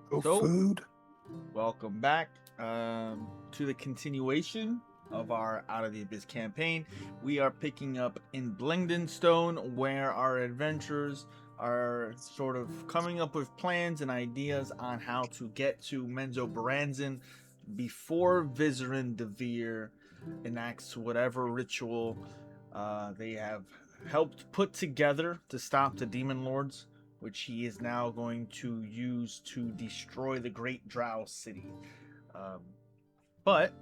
Go So, food. welcome back to the continuation of our Out of the Abyss campaign. We are picking up in Blingdenstone, where our adventurers are sort of coming up with plans and ideas on how to get to Menzo Baranzin before Vizerin Devere enacts whatever ritual they have helped put together to stop the demon lords, which he is now going to use to destroy the great drow city. Um, but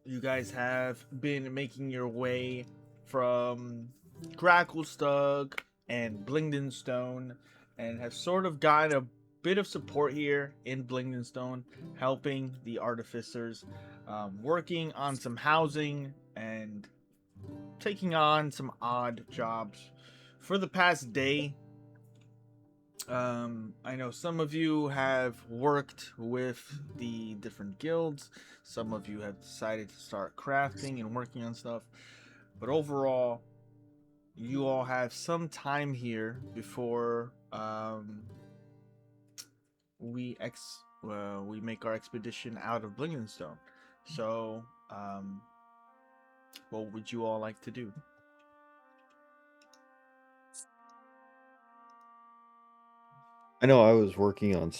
you guys have been making your way from Gracklestug and Blingdenstone and have sort of gotten a bit of support here in Blingdenstone, helping the artificers, working on some housing and taking on some odd jobs. For the past day, I know some of you have worked with the different guilds. Some of you have decided to start crafting and working on stuff. But overall, you all have some time here before we make our expedition out of Blingdenstone. So, what would you all like to do? I know I was working on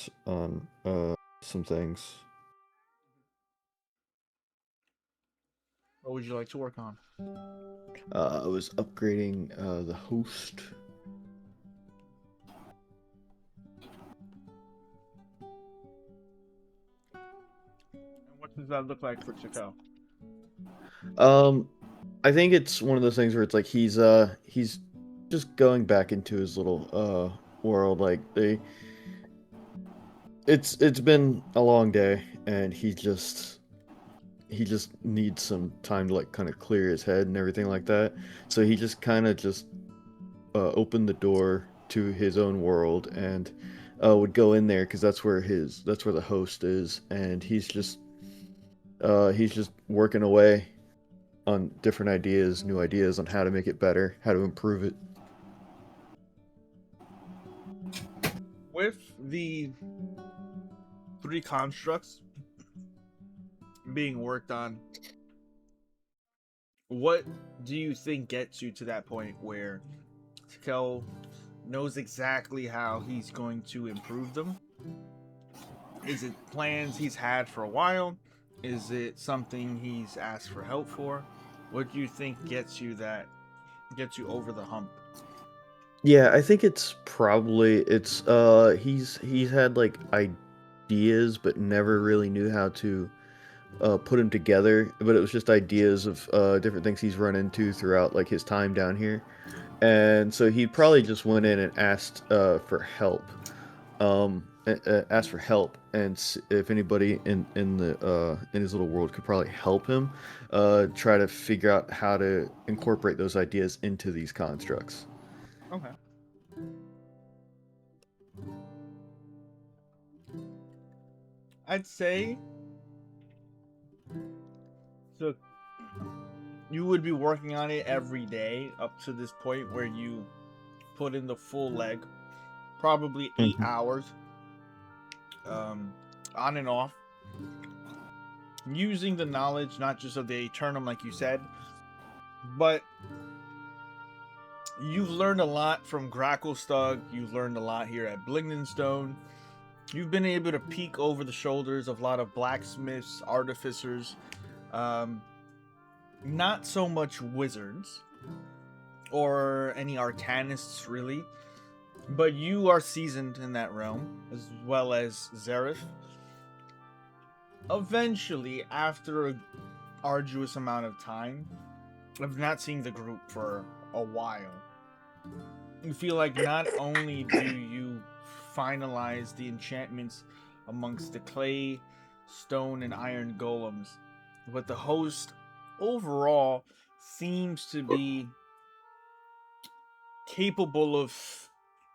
some things. What would you like to work on? I was upgrading the host. And what does that look like for Chico? I think it's one of those things where it's like he's just going back into his little world. Like it's been a long day, and he just needs some time to like kind of clear his head and everything like that. So he just kind of just opened the door to his own world and would go in there because that's where the host is, and he's just working away on different ideas, new ideas on how to make it better, how to improve it. With the three constructs being worked on, what do you think gets you to that point where Tikel knows exactly how he's going to improve them? Is it plans he's had for a while? Is it something he's asked for help for? What do you think gets you over the hump? Yeah, I think it's probably he's had like ideas but never really knew how to put them together, but it was just ideas of different things he's run into throughout like his time down here. And so he probably just went in and asked for help. Asked for help, and if anybody in his little world could probably help him try to figure out how to incorporate those ideas into these constructs. Okay. I'd say so. You would be working on it every day up to this point where you put in the full leg, probably 8 hours, on and off, using the knowledge not just of the Eternum, like you said, but you've learned a lot from Gracklestug. You've learned a lot here at Blingdenstone. You've been able to peek over the shoulders of a lot of blacksmiths, artificers, not so much wizards or any arcanists, really, but you are seasoned in that realm, as well as Zareth. Eventually, after an arduous amount of time of not seeing the group for a while, you feel like not only do you finalize the enchantments amongst the clay, stone, and iron golems, but the host overall seems to be capable of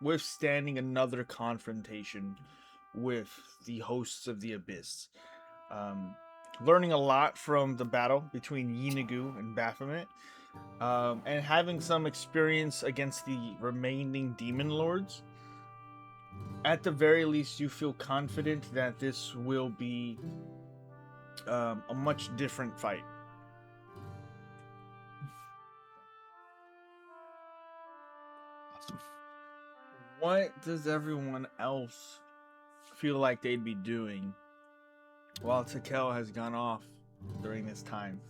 withstanding another confrontation with the hosts of the Abyss. Learning a lot from the battle between Yinagu and Baphomet, and having some experience against the remaining demon lords, at the very least, you feel confident that this will be a much different fight. Awesome. What does everyone else feel like they'd be doing while Takel has gone off during this time?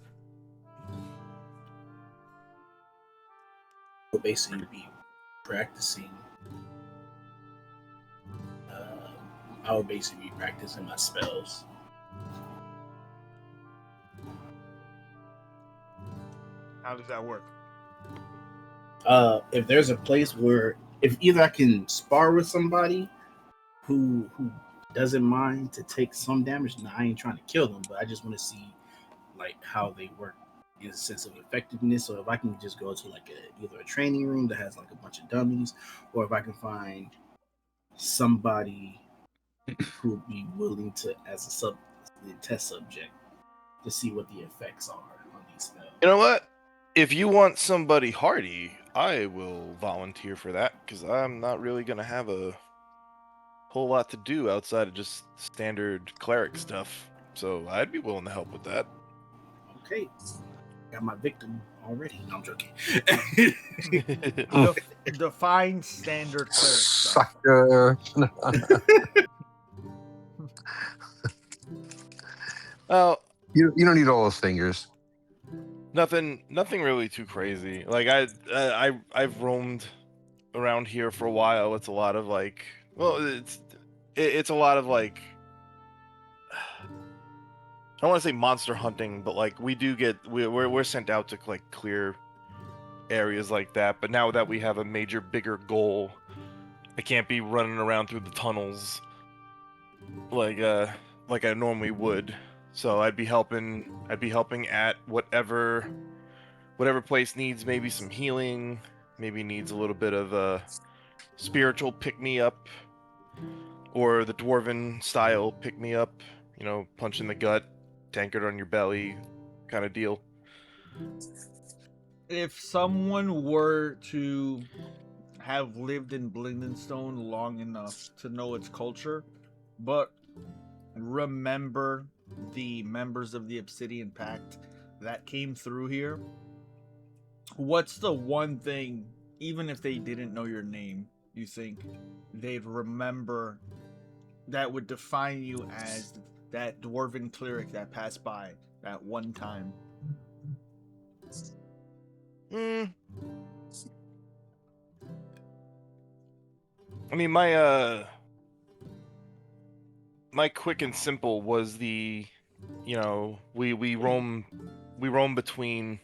We'll basically be practicing. I would basically be practicing my spells. How does that work? If there's a place where, if either I can spar with somebody who doesn't mind to take some damage. Now, I ain't trying to kill them, but I just want to see like how they work in a sense of effectiveness. So if I can just go to like either a training room that has like a bunch of dummies, or if I can find somebody who would be willing to as a test subject to see what the effects are on these spells. You know what? If you want somebody hardy, I will volunteer for that, because I'm not really going to have a whole lot to do outside of just standard cleric stuff. So I'd be willing to help with that. Okay. Got my victim already. No, I'm joking. Define standard cleric stuff. Sucker. Well, You don't need all those fingers. nothing really too crazy. Like I've roamed around here for a while. It's a lot of like, well, it's a lot of like, I don't want to say monster hunting, but like we're sent out to like clear areas like that. But now that we have a major, bigger goal, I can't be running around through the tunnels like I normally would. So I'd be helping at whatever place needs maybe some healing, maybe needs a little bit of a spiritual pick me up, or the dwarven style pick me up, you know, punch in the gut, tankard on your belly kind of deal. If someone were to have lived in Blingdenstone long enough to know its culture, but remember the members of the Obsidian Pact that came through here, what's the one thing, even if they didn't know your name, you think they'd remember that would define you as that dwarven cleric that passed by that one time? I mean, my quick and simple was the, you know, we roam between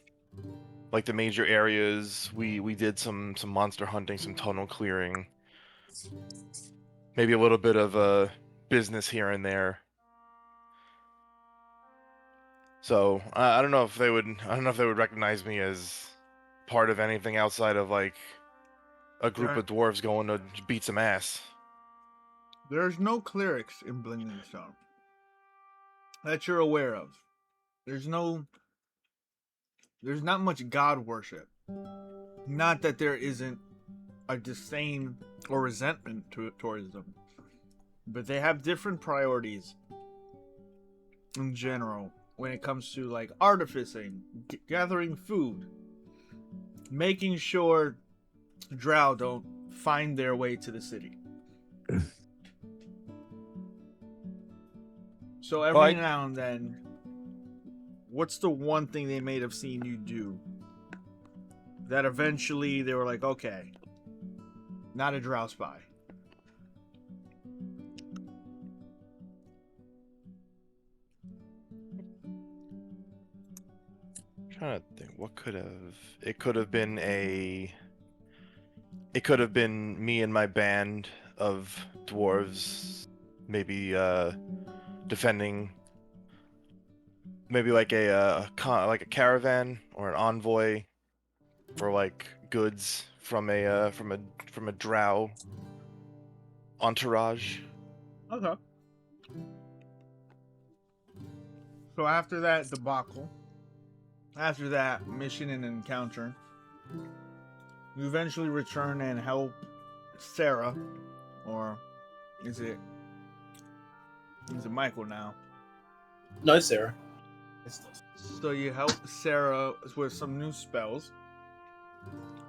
like the major areas. We did some monster hunting, some tunnel clearing, maybe a little bit of business here and there. So I don't know if they would recognize me as part of anything outside of like a group of dwarves going to beat some ass. There's no clerics in Blingdenstone that you're aware of. There's not much god worship. Not that there isn't a disdain or resentment towards them, but they have different priorities in general when it comes to like artificing, gathering food, making sure drow don't find their way to the city. So every now and then, what's the one thing they may have seen you do that eventually they were like, okay, not a drow spy? I'm trying to think, what could have... It could have been me and my band of dwarves, maybe defending, maybe like a caravan or an envoy for like goods from a drow entourage. Okay. So after that debacle, after that mission and encounter, you eventually return and help Sarah, or Is it Michael now? No, it's Sarah. It's still. So you help Sarah with some new spells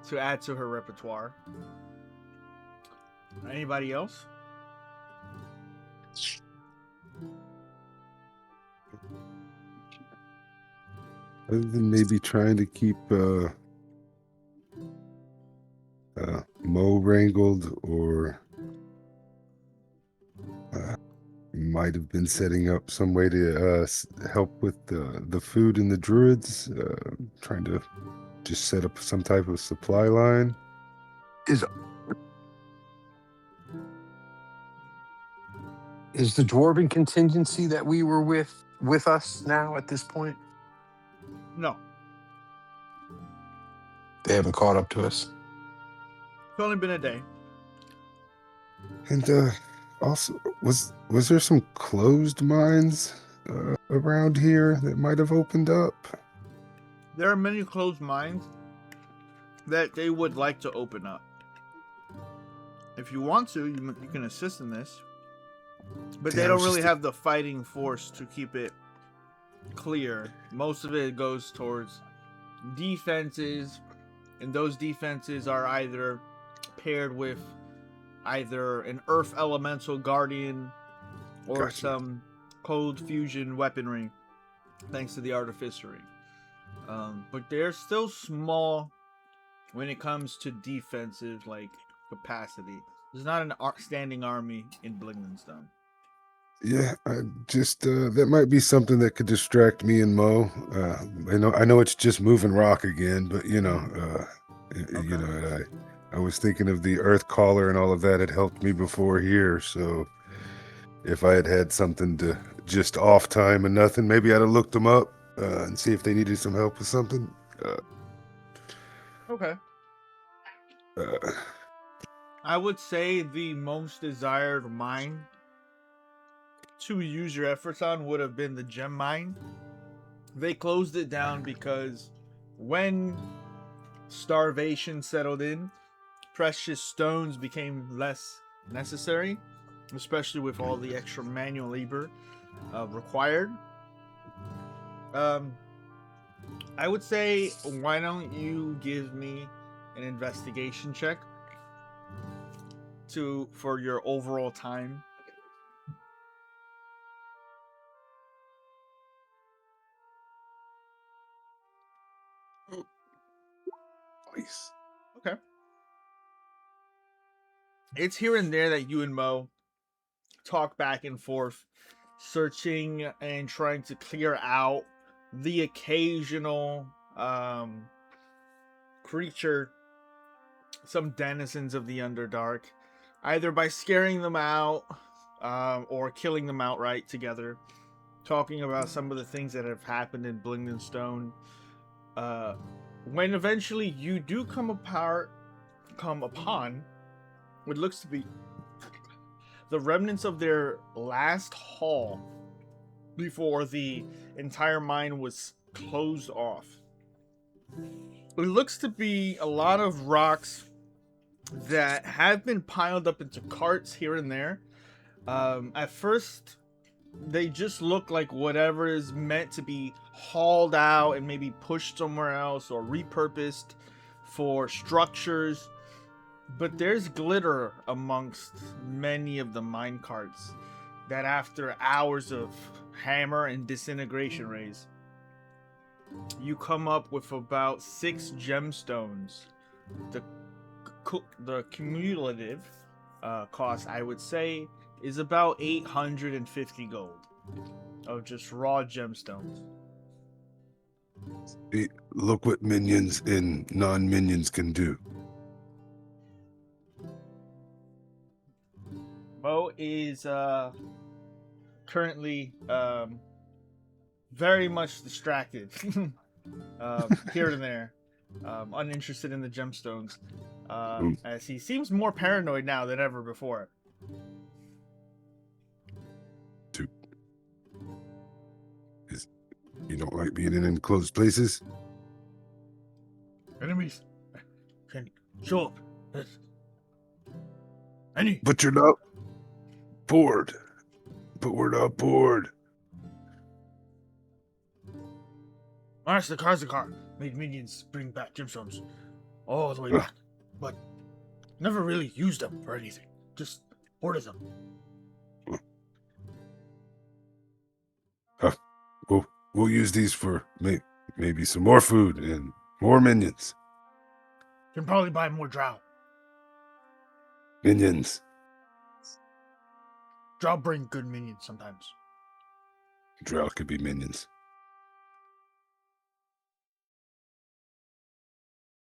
to add to her repertoire. Anybody else? Other than maybe trying to keep Mo wrangled, or might have been setting up some way to help with the food and the druids, trying to just set up some type of supply line. Is the dwarven contingency that we were with us now at this point? No. They haven't caught up to us. It's only been a day. And also, was there some closed mines around here that might have opened up? There are many closed mines that they would like to open up. If you want to, you can assist in this. But they Yeah, I don't was really just- have the fighting force to keep it clear. Most of it goes towards defenses, and those defenses are either paired with either an earth elemental guardian or Gotcha. some cold fusion weaponry, thanks to the artificery. But they're still small when it comes to defensive capacity. There's not an standing army in Blingdenstone. Yeah, I just that might be something that could distract me and Mo. I know it's just moving rock again, but you know, I was thinking of the earth caller and all of that had helped me before here. So if I had had something to just off time and nothing, maybe I'd have looked them up and see if they needed some help with something. Okay. Uh, I would say the most desired mine to use your efforts on would have been the gem mine. They closed it down because when starvation settled in, precious stones became less necessary, especially with all the extra manual labor required. I would say, why don't you give me an investigation check for your overall time? Nice. Okay. It's here and there that you and Mo talk back and forth, searching and trying to clear out the occasional creature, some denizens of the Underdark, either by scaring them out or killing them outright together, talking about some of the things that have happened in Blingdenstone. When eventually you do come upon what looks to be the remnants of their last haul before the entire mine was closed off. It looks to be a lot of rocks that have been piled up into carts here and there. At first, they just look like whatever is meant to be hauled out and maybe pushed somewhere else or repurposed for structures. But there's glitter amongst many of the mine carts that after hours of hammer and disintegration rays, you come up with about 6 gemstones. The cumulative cost, I would say, is about 850 gold of just raw gemstones. Hey, look what minions and non-minions can do. Mo is currently very much distracted here and there, uninterested in the gemstones, as he seems more paranoid now than ever before. You don't like being in enclosed places? Enemies can show up. Any But you're not. Board. Board up, board. Master Kazakar made minions bring back gemstones all the way back, but never really used them for anything. Just hoarded them. We'll use these for maybe some more food and more minions. Can probably buy more drow. Minions. Drow bring good minions sometimes. Drow could be minions.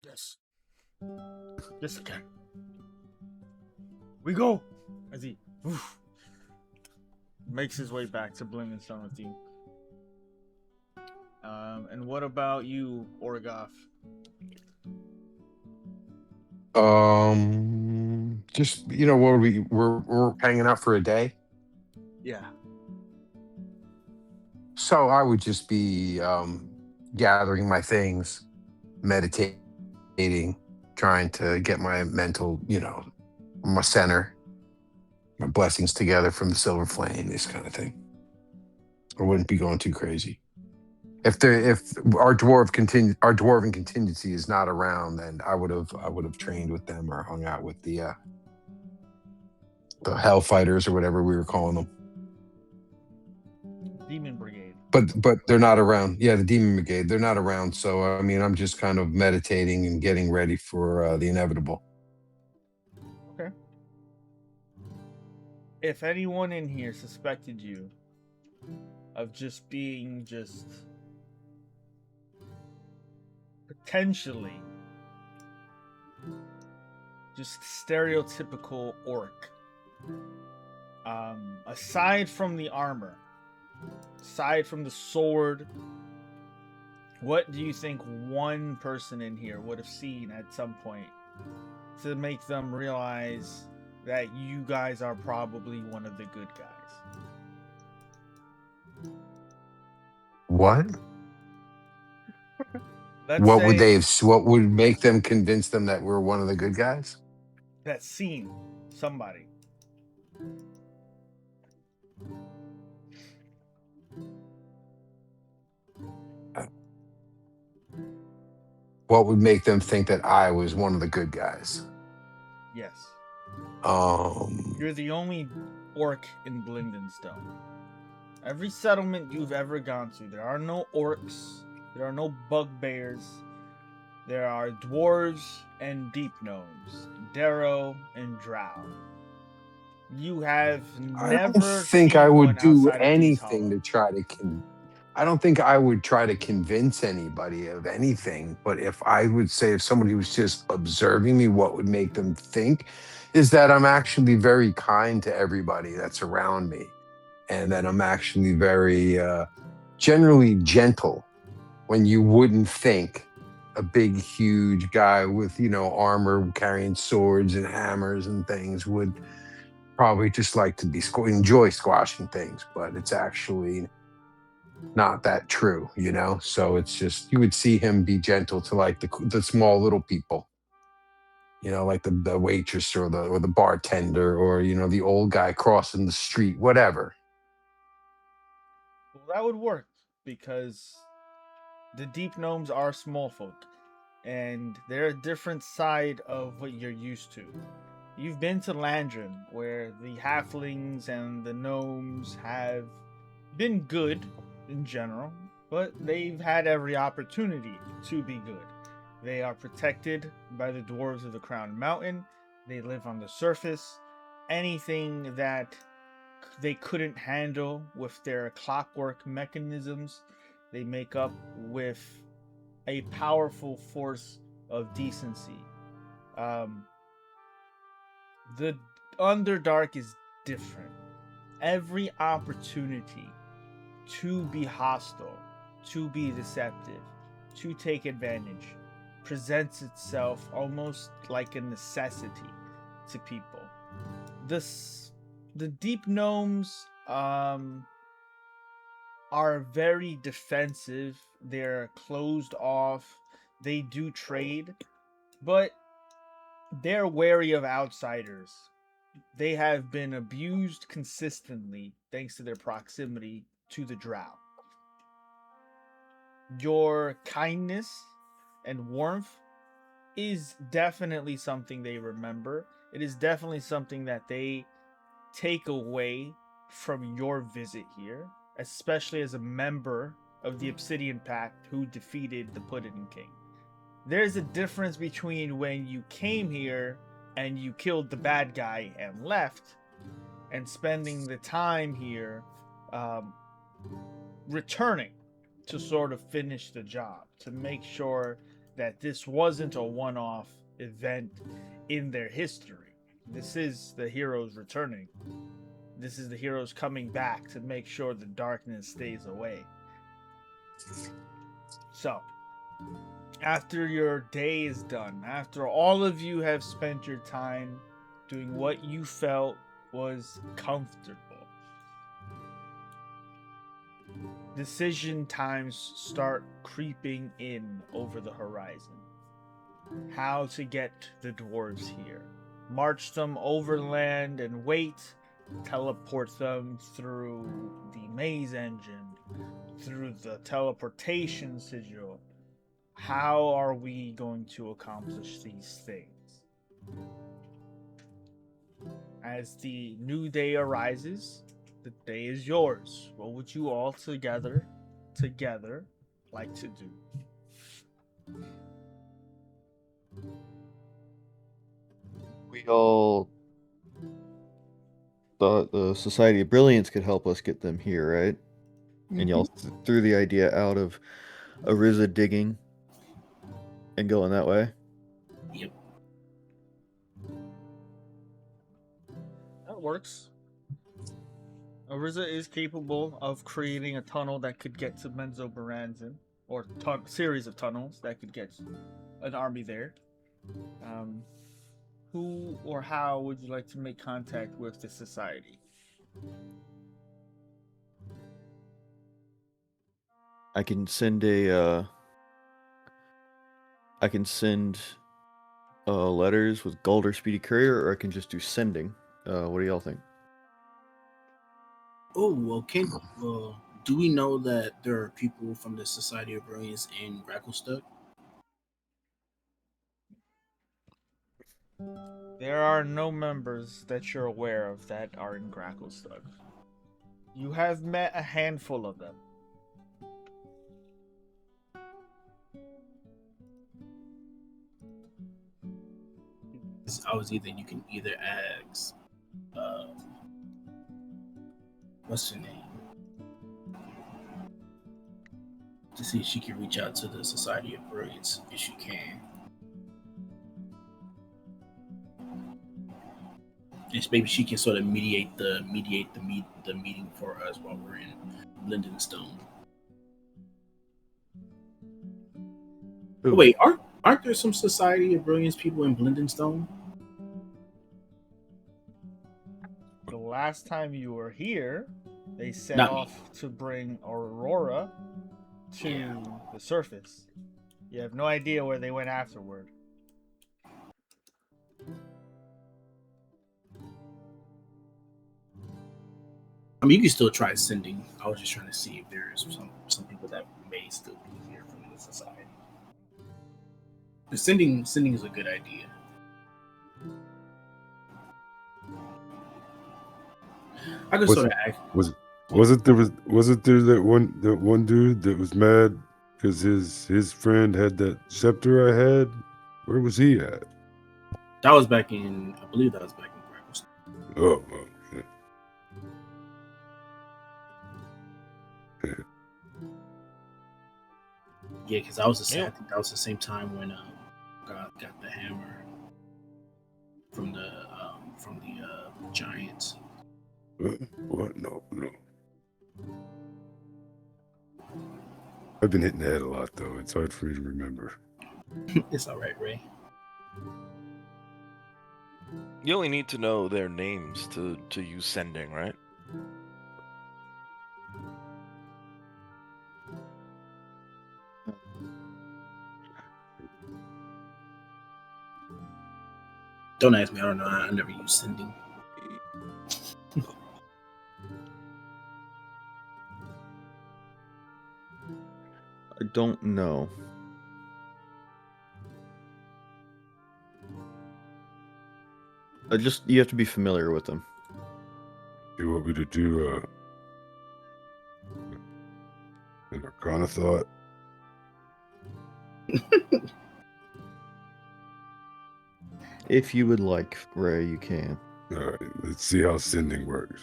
Yes. Yes, I can. We go! As he makes his way back to Blingdenstone with you. And what about you, Orgoth? Just what we're hanging out for a day. Yeah. So I would just be gathering my things, meditating, trying to get my mental, my center, my blessings together from the silver flame, this kind of thing. I wouldn't be going too crazy. If our dwarven contingency is not around, then I would have trained with them or hung out with the hellfighters or whatever we were calling them. Demon Brigade. But they're not around. Yeah, the Demon Brigade. They're not around. So I mean, I'm just kind of meditating and getting ready for the inevitable. Okay. If anyone in here suspected you of just being potentially just stereotypical orc, aside from the armor, aside from the sword, what do you think one person in here would have seen at some point to make them realize that you guys are probably one of the good guys? What? What would make them convince them that we're one of the good guys? That seen somebody. What would make them think that I was one of the good guys? Yes. Um, You're the only orc in Blingdenstone. Every settlement you've ever gone to, there are no orcs, there are no bugbears. There are dwarves and deep gnomes, darrow and drow. You have I never don't think seen I would one do outside of Thieves anything Hollow. to try to I don't think I would try to convince anybody of anything. But if somebody was just observing me, what would make them think is that I'm actually very kind to everybody that's around me, and that I'm actually very generally gentle, when you wouldn't think a big, huge guy with, armor, carrying swords and hammers and things would probably just like to enjoy squashing things, but it's actually not that true, So it's just, you would see him be gentle to like the small little people, like the waitress or the bartender or the old guy crossing the street, whatever. Well, that would work because the deep gnomes are small folk, and they're a different side of what you're used to. You've been to Landrin, where the halflings and the gnomes have been good in general, but they've had every opportunity to be good. They are protected by the dwarves of the Crown Mountain. They live on the surface. Anything that they couldn't handle with their clockwork mechanisms, they make up with a powerful force of decency. The Underdark is different. Every opportunity to be hostile, to be deceptive, to take advantage presents itself almost like a necessity to people. The deep gnomes are very defensive. They're closed off. They do trade, but they're wary of outsiders. they have been abused consistently thanks to their proximity to the drow. Your kindness and warmth is definitely something they remember. It is definitely something that they take away from your visit here, especially as a member of the Obsidian Pact who defeated the Pudding King. There's a difference between when you came here and you killed the bad guy and left, and spending the time here returning to sort of finish the job, to make sure that this wasn't a one-off event in their history. This is the heroes returning. This is the heroes coming back to make sure the darkness stays away. So, after your day is done, after all of you have spent your time doing what you felt was comfortable, decision times start creeping in over the horizon. How to get the dwarves here. March them overland and wait. Teleport them through the maze engine, through the teleportation sigil. How are we going to accomplish these things? As the new day arises, the day is yours. What would you all together like to do? We all thought the Society of Brilliance could help us get them here, right? And y'all threw the idea out of Ariza digging and going that way. Yep. That works. Ariza is capable of creating a tunnel that could get to Menzo Baranzan, or series of tunnels that could get an army there. Who or how would you like to make contact with the society? I can send a letters with gold or speedy courier, or I can just do sending. What do y'all think? Oh, well, do we know that there are people from the Society of Brilliance in Gracklestug? There are no members that you're aware of that are in Gracklestug. You have met a handful of them. You can either ask, what's her name, to see if she can reach out to the Society of Brilliance, if she can. And maybe she can sort of mediate the meeting for us while we're in Blingdenstone. Oh, wait, aren't there some Society of Brilliance people in Blingdenstone? The last time you were here, they set Not off me. to bring Aurora to the surface. You have no idea where they went afterward. I mean, you can still try sending. I was just trying to see if there's some people that may still be here from the society. But sending is a good idea. I could sort of act. Wasn't there that one dude that was mad because his friend had that scepter I had? Where was he at? I believe that was back in Gracklestone. Oh, yeah. Yeah, because I think that was the same time when God got the hammer from the giants. What? No. I've been hitting the head a lot, though. It's hard for me to remember. It's all right, Ray. You only need to know their names to use sending, right? Don't ask me. I don't know. I never use sending. I don't know. You have to be familiar with them. You want me to do an Arcana thought? If you would like, Ray, you can. All right, let's see how sending works.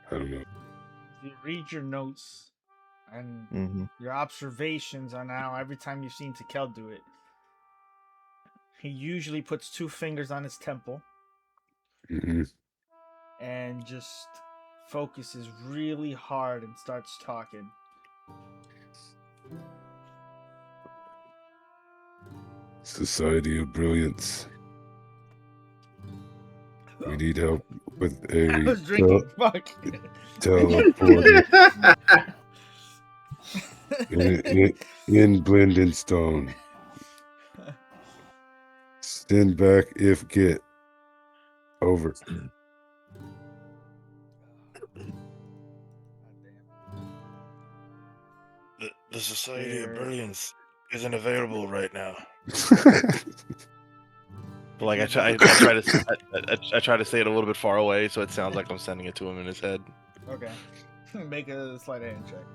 I don't know. You read your notes and Mm-hmm. your observations on how every time you've seen Tekel do it, he usually puts 2 fingers on his temple Mm-hmm. and just focuses really hard and starts talking. Society of Brilliance. We need help with a I was drinking. Fuck. teleporter in Blingdenstone. Send back if get. Over. The Society of Brilliance isn't available right now. But like I try to say it a little bit far away, so it sounds like I'm sending it to him in his head. Okay. Make a sleight of hand check.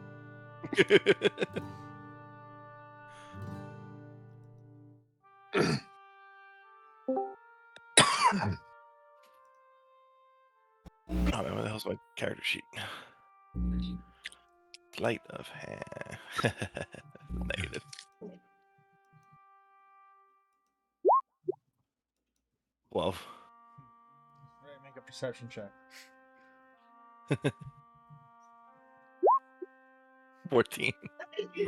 Oh man, what the hell's my character sheet? Sleight of hand. Negative. Well, Right, make a perception check. 14.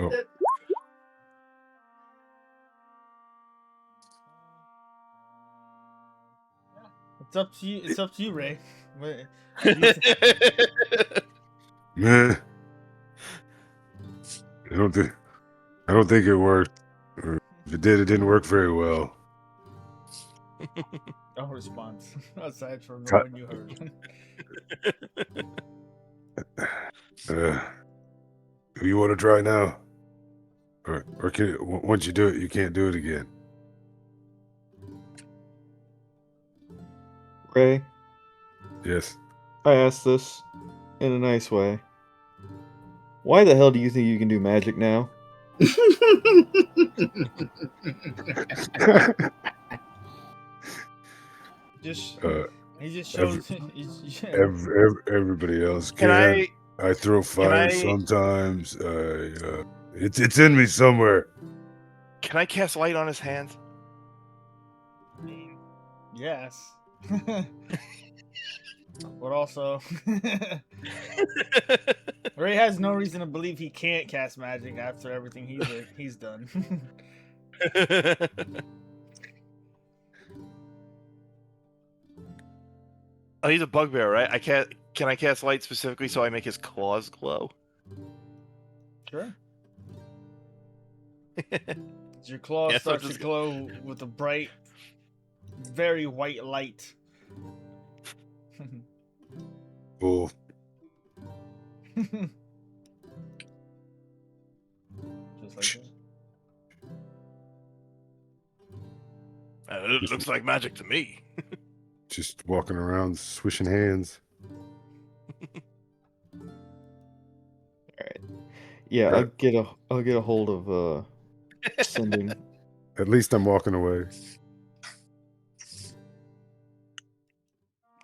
Oh. It's up to you. It's up to you, Ray. Man, I don't think it worked. Or if it did, it didn't work very well. No response aside from the one you heard. You want to try now, or once you do it, you can't do it again. Ray, Yes. I asked this in a nice way. Why the hell do you think you can do magic now? He just shows. Everybody else Can can. I throw fire sometimes. It's in me somewhere. Can I cast light on his hands? Yes. But also, Ray has no reason to believe he can't cast magic after everything he's done. Oh, he's a bugbear, right? Can I cast light specifically so I make his claws glow? Sure. Your claws start to glow with a bright, very white light. Cool. Just like that. It looks like magic to me. Just walking around, swishing hands. Alright. Yeah, Right. I'll get a hold of sending. At least I'm walking away.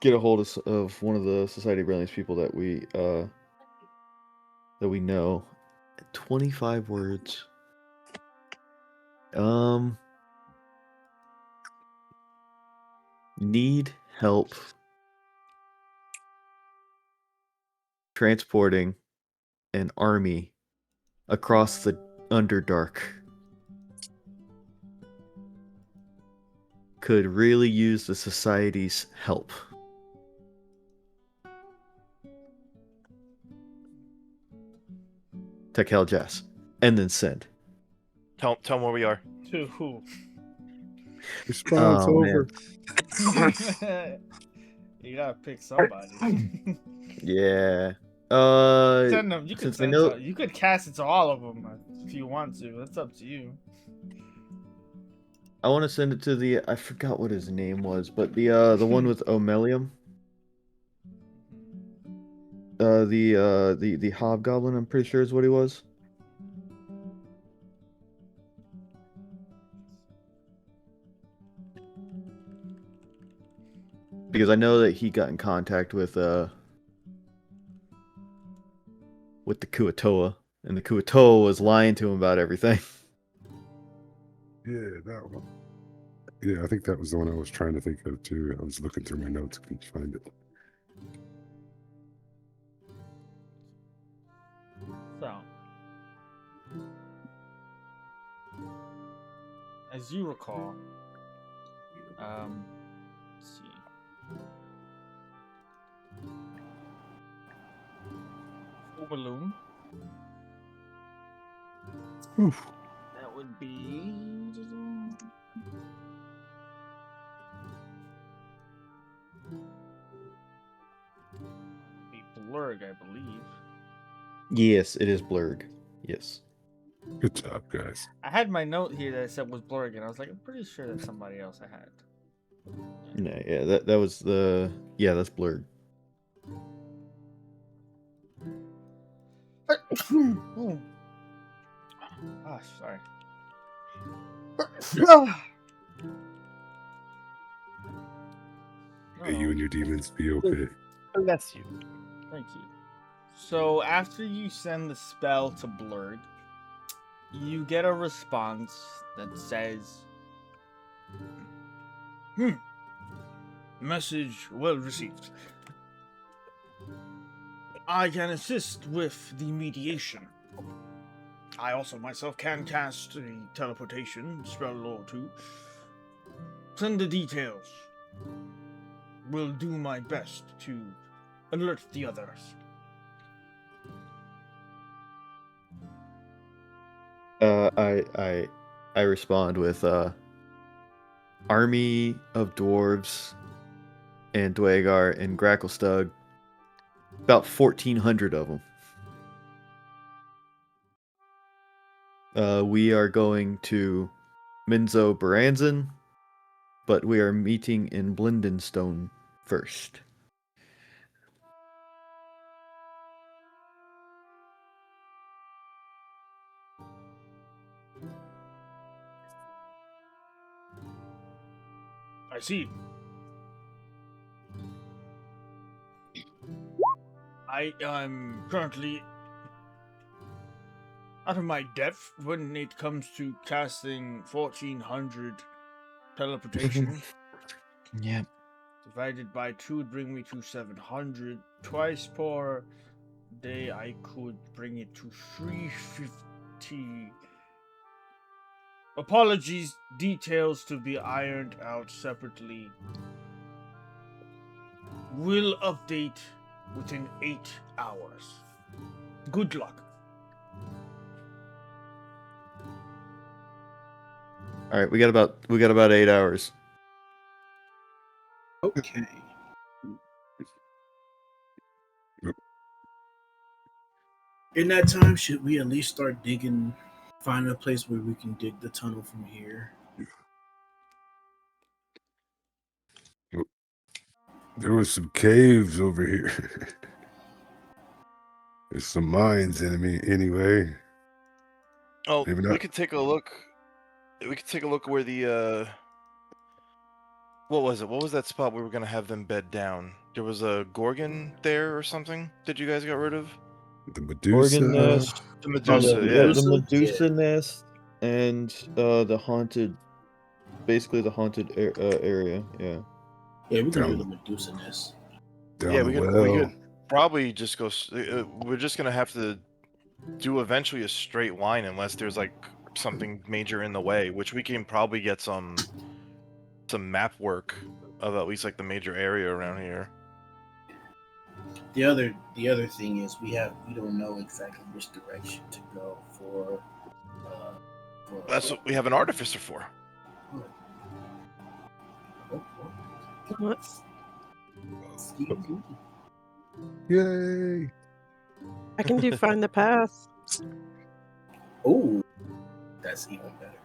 Get a hold of one of the Society of Brilliance people that we know. 25 words. Need help transporting an army across the Underdark. Could really use the Society's help. Tekel Jess. And then send. Tell him where we are. To who? Response over. You gotta pick somebody. Yeah. Send them. You could Since I send. know, You could cast it to all of them if you want to. That's up to you. I want to send it to the. I forgot what his name was, but the one with Omelium. The hobgoblin. I'm pretty sure is what he was. Because I know that he got in contact with the Kuatoa, and the Kuatoa was lying to him about everything. Yeah, that one. Yeah, I think that was the one I was trying to think of too. I was looking through my notes, couldn't find it. So, as you recall, let's see. Overloom. Oof. That would be. Be Blurg, I believe. Yes, it is Blurg. Yes. Good job, guys. I had my note here that said was Blurg, and I was like, I'm pretty sure that's somebody else I had. No, yeah, that was the that's Blurg. Oh, sorry. May you and your demons be okay. Bless you. Thank you. So after you send the spell to Blurg, you get a response that says, message well received. I can assist with the mediation. I also myself can cast a teleportation spell or two. Send the details. Will do my best to alert the others. I respond with army of dwarves and Dwagar and Gracklestug. About 1,400 of them. We are going to Minzo Baranzan, but we are meeting in Blingdenstone first. I see. I'm currently out of my depth when it comes to casting 1,400 teleportation. Yeah. Divided by 2 would bring me to 700. Twice per day I could bring it to 350. Apologies, details to be ironed out separately. Will update within 8 hours. Good luck. All right, we got about 8 hours. Okay. In that time, should we at least start digging, find a place where we can dig the tunnel from here? There was some caves over here. There's some mines in me anyway. Oh, Maybe we not. could take a look. We could take a look where the what was it? What was that spot we were gonna have them bed down? There was a Gorgon there or something that you guys got rid of? The Medusa. Organ nest, The Medusa, the yeah. the Medusa Yeah. nest, and the haunted, basically the haunted area. Yeah. Yeah, we can Down do the- the Medusa nest. Down Yeah, the we well. could probably just go. We're just gonna have to do eventually a straight line unless there's like something major in the way, which we can probably get some map work of at least like the major area around here. The other thing is we don't know exactly which direction to go for. That's what we have an artificer for. What? Excuse me. Yay! I can do find the path. Oh, that's even better.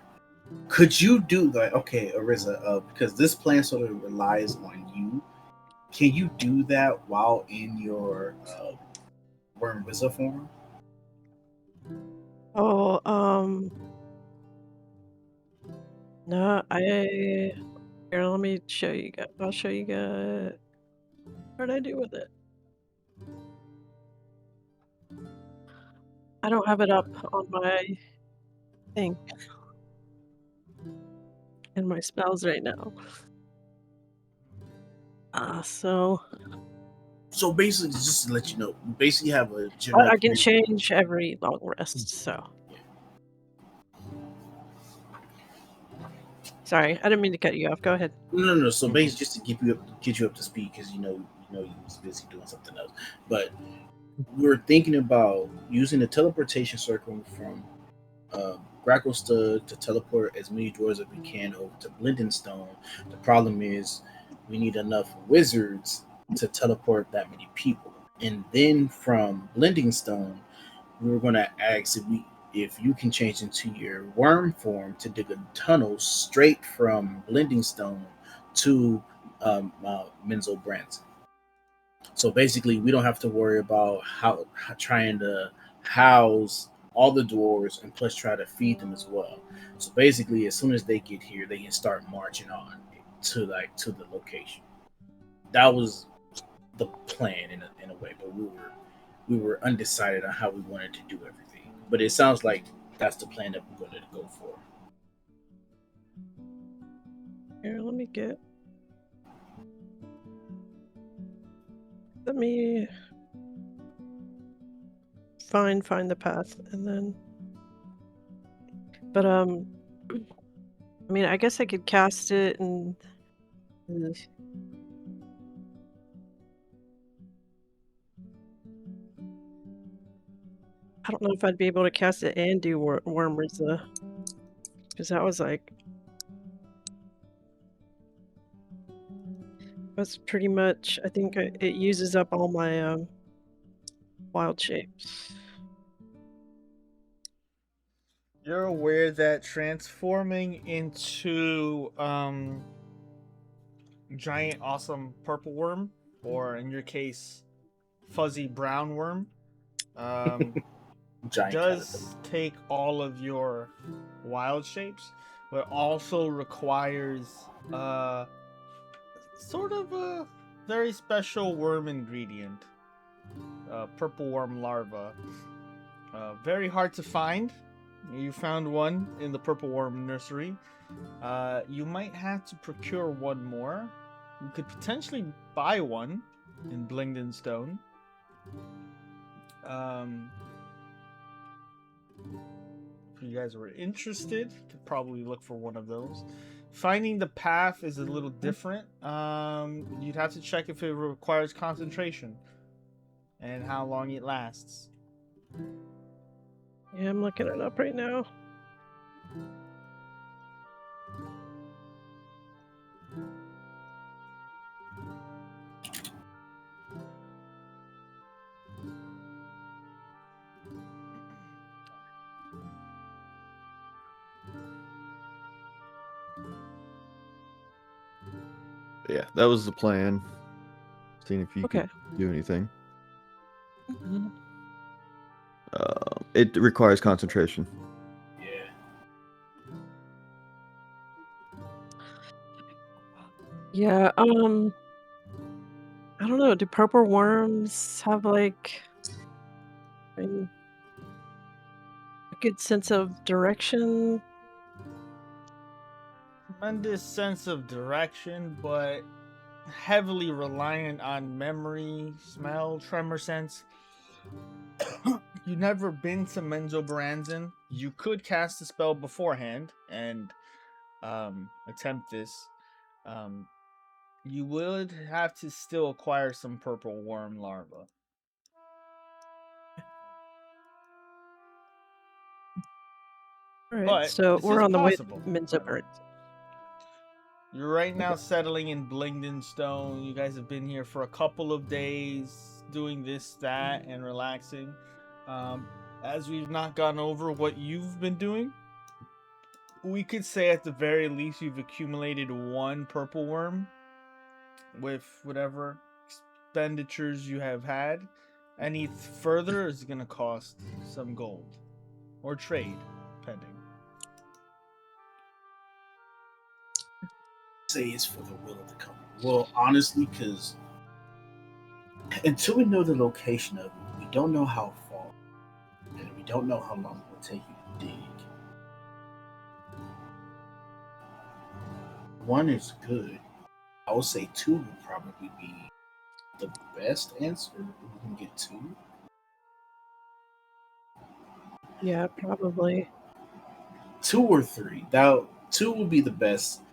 Could you do that? Okay, Ariza, because this plan sort of relies on you. Can you do that while in your Worm Wizard form? Oh, no, here, let me show you guys. I'll show you guys what I do with it. I don't have it up on my thing in my spells right now. So So basically, just to let you know, you basically have a general. I can change every long rest. So sorry, I didn't mean to cut you off. Go ahead. No. So basically, just to get you up to speed, because you was busy doing something else. But we're thinking about using the teleportation circle from Gracklestug to teleport as many dwarves as we can over to Blingdenstone. The problem is we need enough wizards to teleport that many people. And then from Blingdenstone, we were going to ask if you can change into your worm form to dig a tunnel straight from Blingdenstone to Menzo Branson. So basically, we don't have to worry about how trying to house all the dwarves and plus try to feed them as well. So basically, as soon as they get here, they can start marching on to the location. That was the plan in a way, but we were undecided on how we wanted to do everything. But it sounds like that's the plan that we're going to go for. Here, let me find the path, and then. But I mean, I guess I could cast it and. I don't know if I'd be able to cast it and do Worm Rizla, because that was like. That's pretty much. I think it uses up all my wild shapes. You're aware that transforming into giant awesome purple worm, or in your case fuzzy brown worm, does take all of your wild shapes, but also requires sort of a very special worm ingredient, purple worm larva. Very hard to find. You found one in the purple worm nursery. You might have to procure one more. You could potentially buy one in Blingdenstone. If you guys were interested, you could probably look for one of those. Finding the path is a little different. You'd have to check if it requires concentration and how long it lasts. Yeah, I'm looking it up right now. Yeah, that was the plan. Seeing if you could do anything. Mm-hmm. It requires concentration. Yeah, I don't know. Do purple worms have like a good sense of direction? Tremendous sense of direction, but heavily reliant on memory, smell, tremor sense. You've never been to Menzo Branson. You could cast a spell beforehand and attempt this. You would have to still acquire some purple worm larva. All right, But so we're on the way to possible. Menzo Branson. You're right now settling in Blingdenstone. You guys have been here for a couple of days doing this, that, and relaxing. As we've not gone over what you've been doing, we could say at the very least you've accumulated 1 purple worm with whatever expenditures you have had. Any further is going to cost some gold or trade, depending. Say it's for the will of the company. Well, honestly, because until we know the location of it, we don't know how far, and we don't know how long it will take you to dig. 1 is good. I would say 2 would probably be the best answer. If we can get 2. Yeah, probably. 2 or 3. Now, 2 would be the best.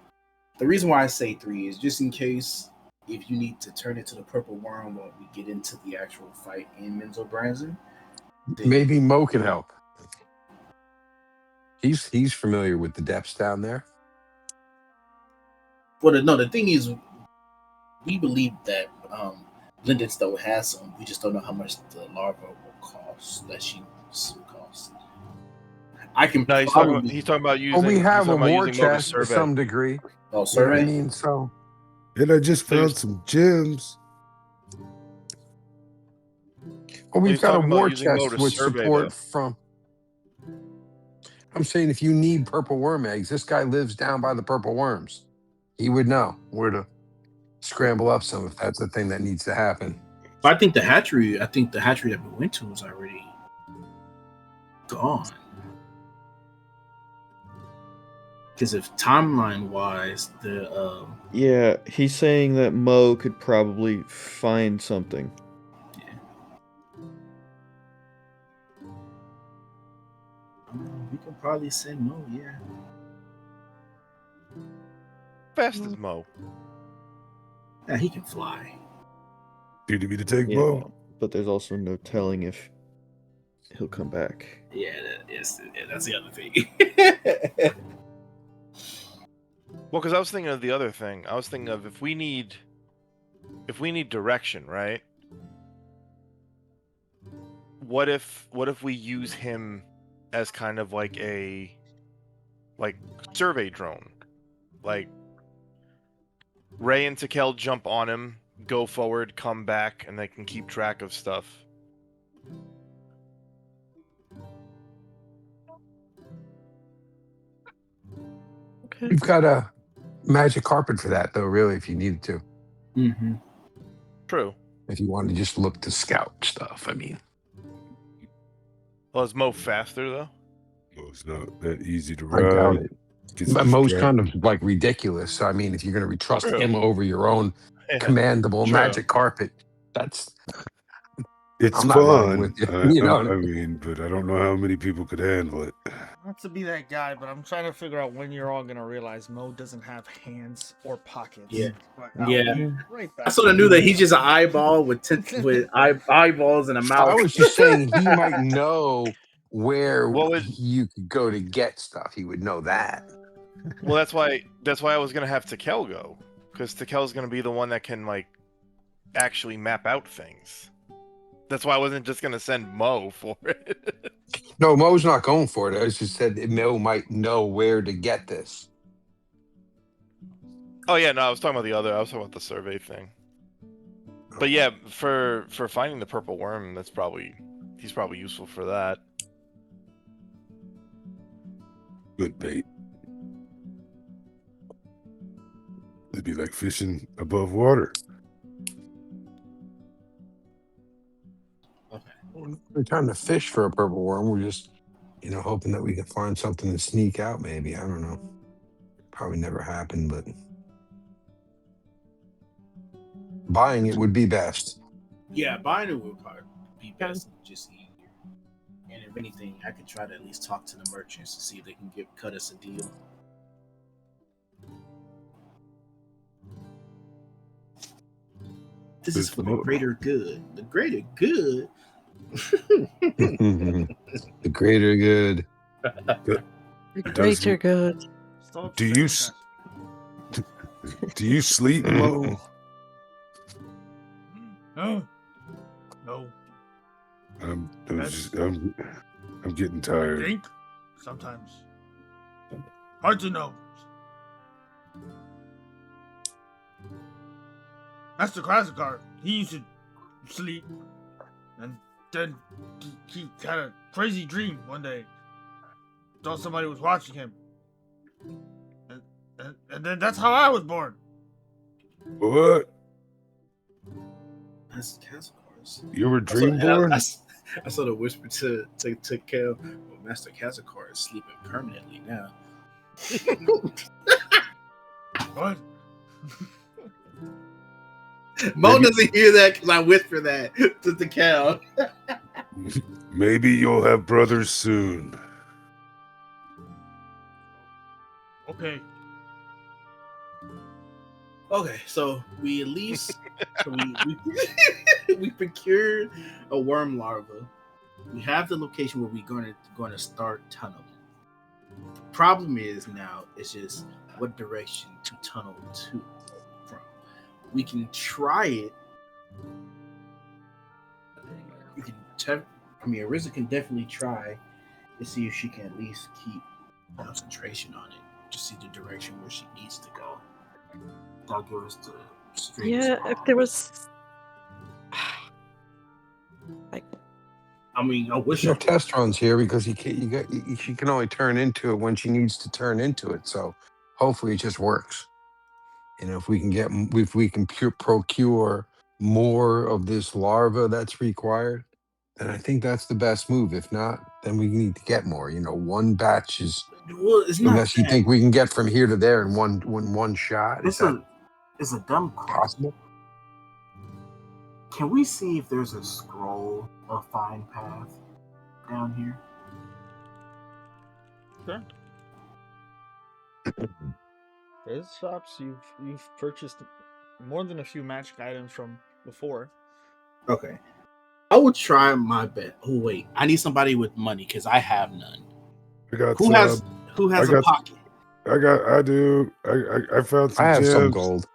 The reason why I say 3 is just in case if you need to turn it to the purple worm when we get into the actual fight in Menzo Branson. Maybe Mo can help. He's familiar with the depths down there. Well, no, the thing is, we believe that Blingdenstone has some. We just don't know how much the larva will cost. That she will cost. I can No, probably. he's talking about using. Well, we have he's a talking about war using Mo to chest to survey. some degree. Oh, You know what survey. I mean? So And I just So you're- found some gems. well, we've he's got a talking about war using Mo chest to with survey, support though. from. I'm saying if you need purple worm eggs, this guy lives down by the purple worms. He would know where to scramble up some if that's the thing that needs to happen. But I think the hatchery. that we went to is already gone. Because if timeline wise, the Yeah, he's saying that Mo could probably find something. we can probably send Mo. Yeah. Fast as Mo. Yeah, he can fly. Do you need me to take Yeah, Mo? but there's also no telling if he'll come back. Yeah, that's the other thing. Well, because I was thinking of the other thing. I was thinking of if we need direction, right? What if we use him as kind of like a survey drone? Like Ray and Takel jump on him, go forward, come back, and they can keep track of stuff. Okay. You've got a magic carpet for that, though. Really, if you needed to, Mm-hmm. True. if you wanted to just look to scout stuff, I mean, Well, is Mo faster though? Well, it's not that easy to I doubt ride. it. Gets But Mo's kind distracted. of like ridiculous. So I mean, if you're going to trust True. him over your own Yeah. commandable True. magic carpet, that's It's I'm not riding fun. with you. You know, I mean, but I don't know how many people could handle it. Not to be that guy, but I'm trying to figure out when you're all gonna realize Mo doesn't have hands or pockets. Yeah. But I'll Yeah. be right back. I sort of knew that he's just an eyeball with eyeballs and a I mouth. was just saying he might know where What would- you could go to get stuff. He would know that. Well, that's why I was gonna have Takel go, because Takel's gonna be the one that can like actually map out things. That's why I wasn't just gonna send Mo for it. No, Mo's not going for it. I just said that Mo might know where to get this. Oh yeah, no, I was talking about the survey thing. But yeah, for finding the purple worm, he's probably useful for that. Good bait. It'd be like fishing above water. We're trying to fish for a purple worm. We're just, hoping that we can find something to sneak out. Maybe, I don't know. Probably never happened, but buying it would be best. Yeah, buying it would probably be best, just easier. And if anything, I could try to at least talk to the merchants to see if they can cut us a deal. This is for the greater good. The greater good. The greater good. The greater good. Stop Do saying you that. Do you sleep, Mo? No. No. I'm That's- getting tired. Think? Sometimes. Hard to know. Master Classicar, he used to sleep. And then he had a crazy dream one day. Thought somebody was watching him. And then that's how I was born. What? That's Cassicar's. You were dreamborn? I sort of whispered to Kel, well, Master Cassicar is sleeping permanently now. What? Mo Maybe- doesn't hear that because I whisper that to Kel. Maybe you'll have brothers soon. Okay. Okay, so we at least we procured a worm larva. We have the location where we're going to start tunneling. The problem is now it's just what direction to tunnel to from. We can try it. You can Arisa can definitely try to see if she can at least keep concentration on it to see the direction where she needs to go. That'll give us the straight. Yeah, if there was. I mean, I wish No I could. test runs here because she can only turn into it when she needs to turn into it. So hopefully it just works. And if we can procure more of this larva that's required, then I think that's the best move. If not, then we need to get more. One batch is, Well, it's not unless you that. think we can get from here to there in one shot. Is that It's a dumb question. possible? Can we see if there's a scroll of Find Path down here? Sure. There's shops you've purchased more than a few magic items from before. Okay. I would try my bet. Oh wait, I need somebody with money because I have none. I got Who some. has I a got- pocket? I do. I found some I have gems. some gold.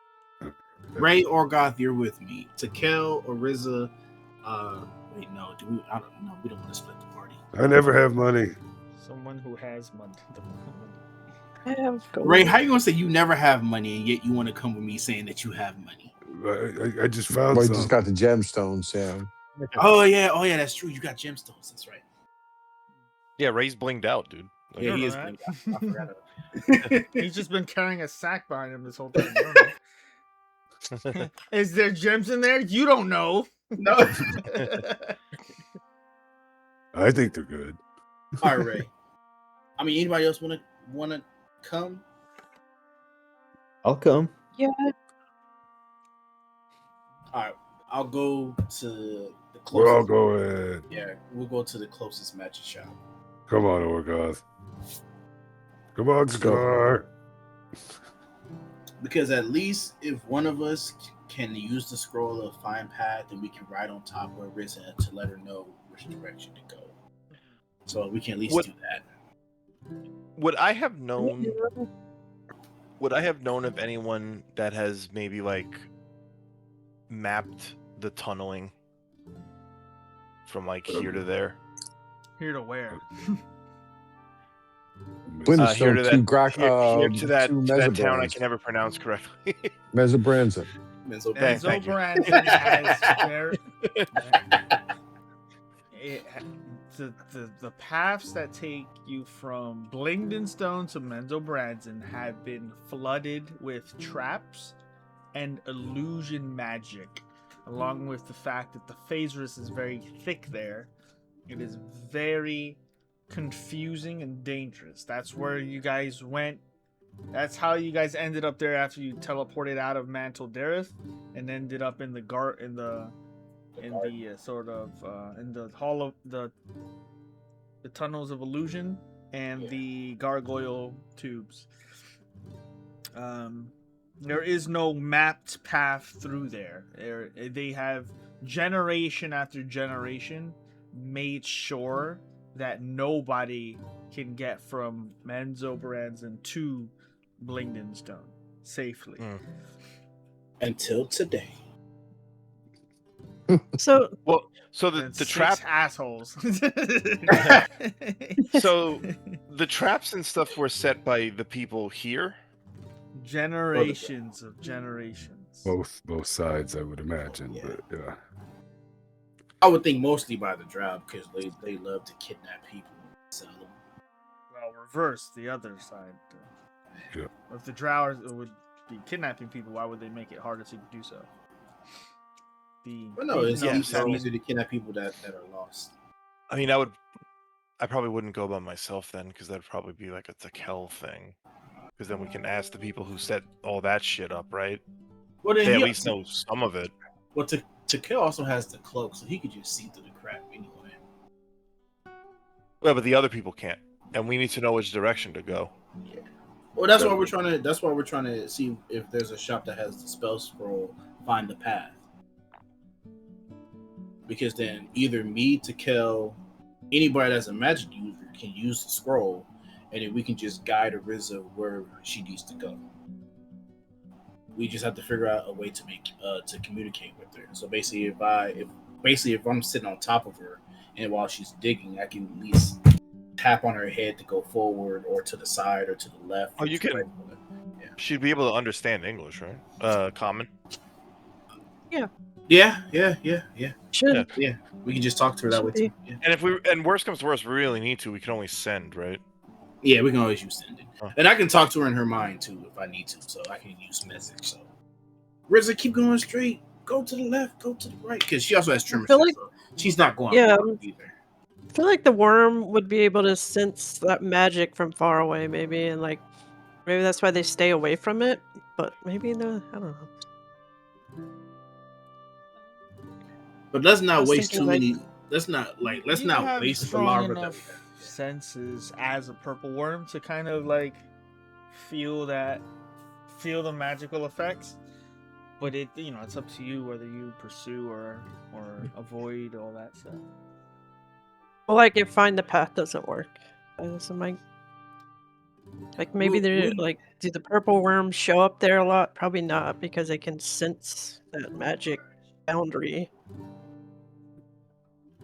Ray or Goth, you're with me. Takel or Riza. Wait, no. I don't know. We don't want to split the party. I never have money. Someone who has money. I have gold. Ray, how you gonna say you never have money and yet you want to come with me saying that you have money? I just found Well, I some. just got the gemstones. Yeah. Oh yeah, that's true. You got gemstones. That's right. Yeah, Ray's blinged out, dude. Like, Yeah, he know is. that. I forgot about it. He's just been carrying a sack behind him this whole time. I don't know. Is there gems in there? You don't know. No. I think they're good. All right, Ray. I mean, anybody else wanna come? I'll come. Yeah, All right, I'll go to the closest. We'll all go ahead. Yeah, we'll go to the closest magic shop. Come on, Orgoth. Come on, Let's go. Scar. Because at least if one of us can use the scroll of Find Path, then we can ride on top of Risa to let her know which direction to go. So we can at least What- do that. Would I have known? Would I have known of anyone that has maybe like mapped the tunneling from like here to there? Here to where? Here Blingdenstone, to two that, here to that, two to that town I Mesobrands. can never pronounce correctly. Mesobranza. Menzo Hey, Enzo thank you. Brandon has the paths that take you from Blingdenstone to Menzo Branson have been flooded with traps and illusion magic, along with the fact that the Phasris is very thick there. It is very confusing and dangerous. That's where you guys went. That's how you guys ended up there after you teleported out of Mantle Dareth and ended up in the hall of the tunnels of illusion and the gargoyle tubes. There is no mapped path through there. They have generation after generation made sure that nobody can get from Menzo Branson to Blingdenstone. safely. Until today. So Well, so And the 6 trap. assholes. So the traps and stuff were set by the people here. generations of generations. Both sides, I would imagine. Yeah. But yeah. I would think mostly by the drow because they love to kidnap people and sell them. Well, reverse the other side. Yeah. If the drow would be kidnapping people, why would they make it harder to do so? Well, no, it's Yes, I mean- easier to kidnap people that are lost. I mean, I probably wouldn't go by myself then, because that'd probably be like a Takel thing. Because then we can ask the people who set all that shit up, right? Well, then They at he- least know some of it. Well, to kill also has the cloak, so he could just see through the crap anyway. Well, but the other people can't, and we need to know which direction to go. Yeah. Well, that's why we're trying to. That's why we're trying to see if there's a shop that has the spell scroll. Find the path. Because then either me to kill anybody that's a magic user can use the scroll, and then we can just guide Ariza where she needs to go. We just have to figure out a way to make to communicate with her. So basically, if I'm sitting on top of her and while she's digging, I can at least tap on her head to go forward or to the side or to the left. Oh, you to the can- right. She'd be able to understand English, right? Common. Yeah. should Yeah. We can just talk to her that Should way be. too. Yeah. And worst comes to worst, we really need to. We can only send, right? Yeah, we can always use sending. Oh. And I can talk to her in her mind too if I need to. So I can use message. So Riza, keep going straight. Go to the left, go to the right. Because she also has tremor feel sense, like- so she's not going Yeah. wrong either. I feel like the worm would be able to sense that magic from far away, maybe, and like maybe that's why they stay away from it. But maybe the I don't know. But let's I not was waste thinking, too like- many. Let's not You have waste the strong larva. enough senses as a purple worm to kind of like feel the magical effects. But it's up to you whether you pursue or avoid all that stuff. Well, like if find the path doesn't work, so like maybe Well, they're we- like, do the purple worms show up there a lot? Probably not, because they can sense that magic boundary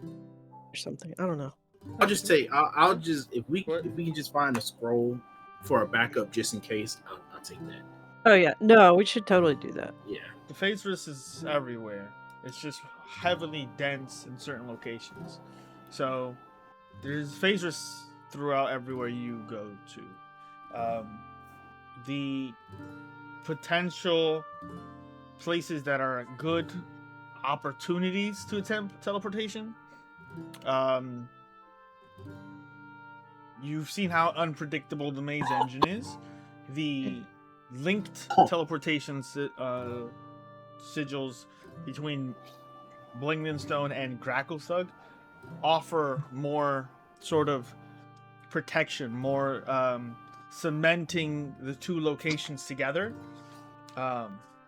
or something. I don't know. I'll just take. I'll just if we can just find a scroll for a backup just in case. I'll take that. Oh yeah, no, we should totally do that. Yeah. The Phaserus is everywhere. It's just heavily dense in certain locations. So there's Phaserus throughout everywhere you go to. The potential places that are good opportunities to attempt teleportation. You've seen how unpredictable the maze engine is. The linked teleportation sigils between Blingdenstone and Gracklestug offer more sort of protection, more cementing the two locations together.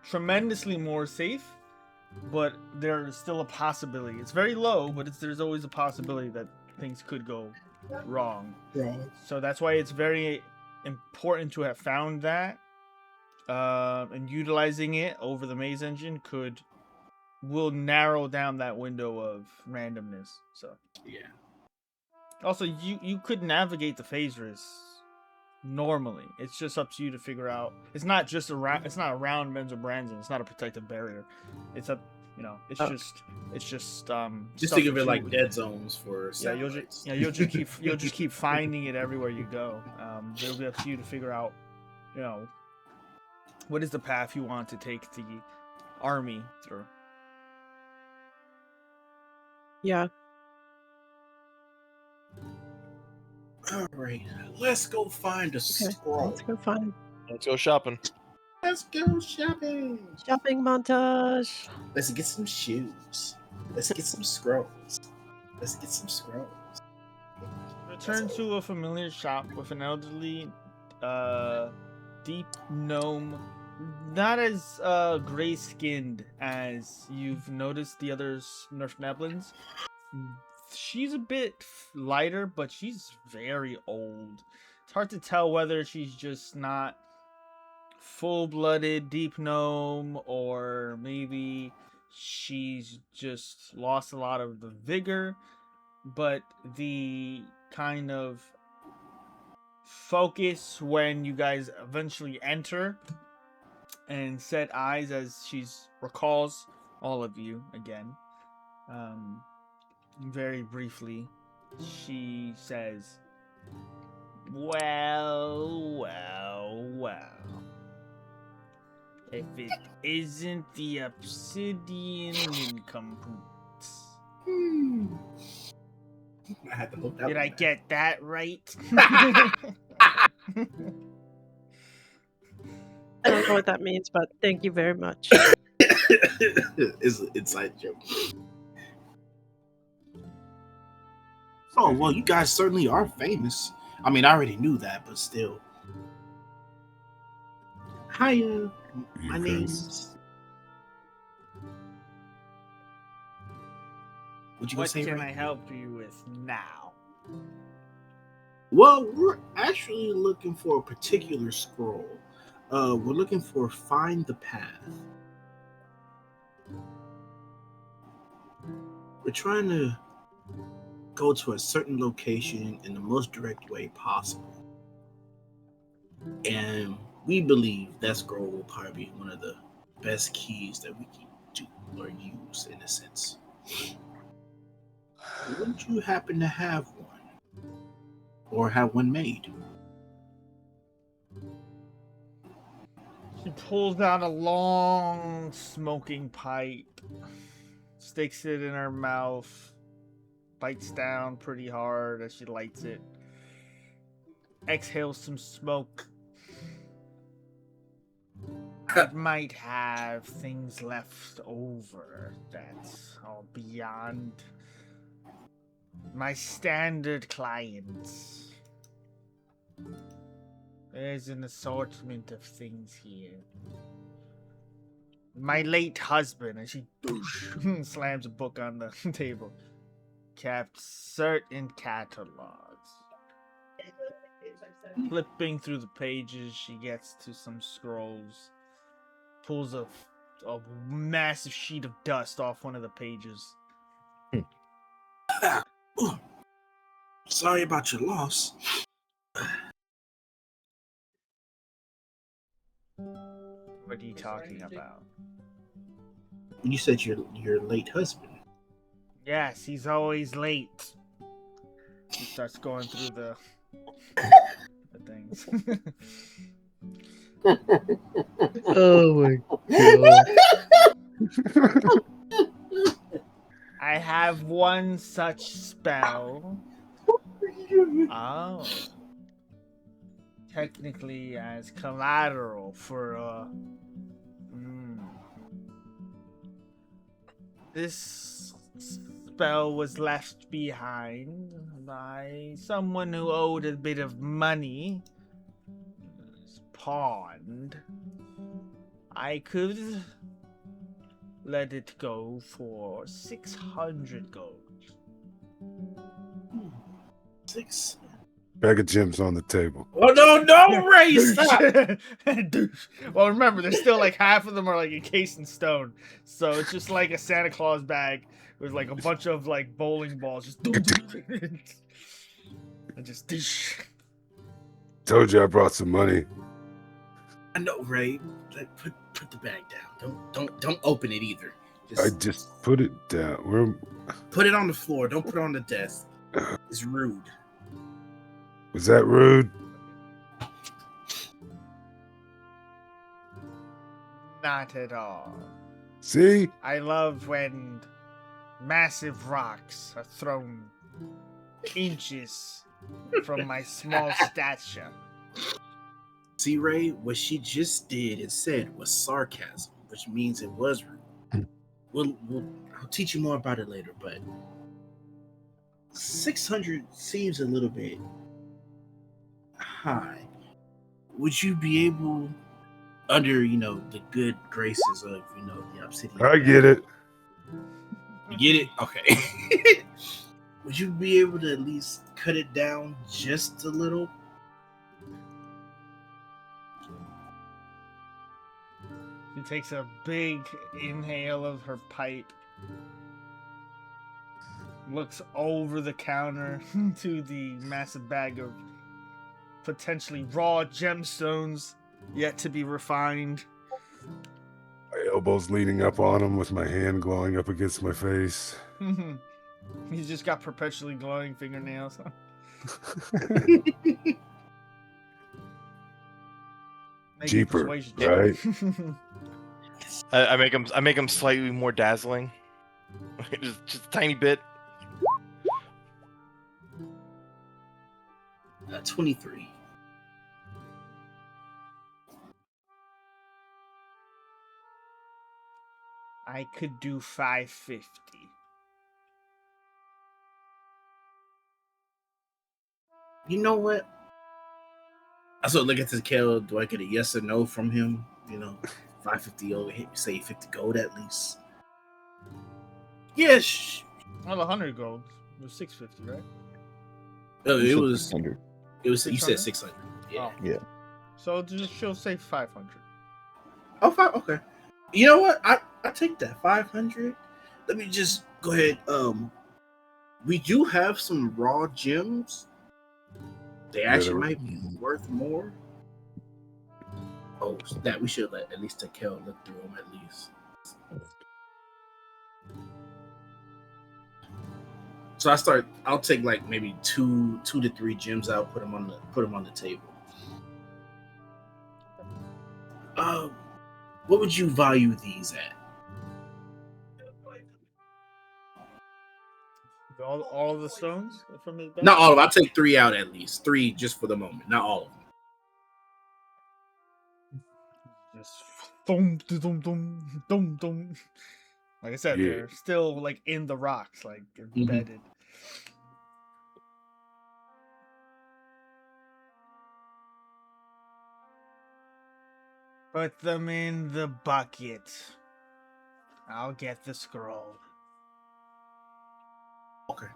Tremendously more safe, but there's still a possibility. It's very low, but there's always a possibility that things could go wrong. So that's why it's very important to have found that, and utilizing it over the maze engine will narrow down that window of randomness. So Yeah. also you could navigate the Phaserus normally. It's just up to you to figure out. It's not just around. It's not around Benzobranzin. It's not a protective barrier. It's up. It's just. Just stuff think of that it like you- dead zones for Yeah, you'll just keep finding it everywhere you go. It'll be up to you to figure out, what is the path you want to take the army through. Yeah. All right, let's go find a scroll. Let's go find Let's go shopping. Let's go shopping. shopping montage. Let's get some shoes. Let's get some scrolls. Let's get some scrolls. Return to a familiar shop with an elderly, deep gnome, not as gray-skinned as you've noticed the other Nerf Neblins. She's a bit lighter, but she's very old. It's hard to tell whether she's just not full-blooded deep gnome, or maybe she's just lost a lot of the vigor, but the kind of focus when you guys eventually enter and set eyes as she recalls all of you again. Very briefly, she says, well. If it isn't the obsidian nincompoops. I had to hope that Did was I bad. get that right? I don't know what that means, but thank you very much. It's an inside joke. Oh, well, you guys certainly are famous. I mean, I already knew that, but still. Hiya, my name's... What you gonna What say, can Ray? I help you with now? Well, we're actually looking for a particular scroll. We're looking for Find the Path. We're trying to go to a certain location in the most direct way possible. And we believe that scroll will probably be one of the best keys that we can do or use in a sense. Would you happen to have one? Or have one made? She pulls out a long smoking pipe, sticks it in her mouth, bites down pretty hard as she lights it, exhales some smoke. It might have things left over that's all beyond my standard clients. There's an assortment of things here. My late husband, and she slams a book on the table, kept certain catalogs. Flipping through the pages, she gets to some scrolls, pulls a massive sheet of dust off one of the pages. Sorry about your loss. What are you talking about? You said your late husband. Yes, he's always late. He starts going through the things. Oh my god. I have one such spell. Oh. Technically as collateral for This spell was left behind by someone who owed a bit of money. It was pawned. I could let it go for 600 gold. 6. Bag of gems on the table. Oh no, Ray, stop! Douche. Well, remember, there's still like half of them are like encased in stone, so it's just like a Santa Claus bag with like a bunch of like bowling balls, just and just douche. Told you I brought some money. I know, Ray. Put the bag down. Don't open it either. I just put it down. Where put it on the floor. Don't put it on the desk. It's rude. was that rude? Not at all. See? I love when massive rocks are thrown inches from my small stature. See, Ray, what she just did and said was sarcasm, which means it was rude. I'll teach you more about it later, but 600 seems a little bit high. Would you be able, under the good graces of the obsidian? I get it. You get it? Okay. Would you be able to at least cut it down just a little? She takes a big inhale of her pipe, looks over the counter to the massive bag of potentially raw gemstones yet to be refined. My elbows leaning up on him with my hand glowing up against my face. He's just got perpetually glowing fingernails. Make a Jeeper, persuasion check. right? I make him slightly more dazzling, just a tiny bit. 23. I could do 550. You know what? I sort of look at this Kel. Do I get a yes or no from him? 550 over, say 50 gold at least. Yes. Well, 100 gold. It was 650, right? Oh, You it said was. 600. It was. You 600? said 600. Yeah. Oh. Yeah. So she'll say 500. Oh, five. Okay. You know what? I take that 500. Let me just go ahead. We do have some raw gems. They actually might be worth more. Oh, that we should let at least take Kel look through them at least. So I'll take like maybe two to three gems out, put them on the table. What would you value these at? All of the stones from his bag? Not all of them. I'll take three out at least. Three just for the moment. Not all of them. Just thum, dum, dum, dum, dum. Like I said, Yeah. they're still like in the rocks, like embedded. Put them in the bucket. I'll get the scroll. Okay.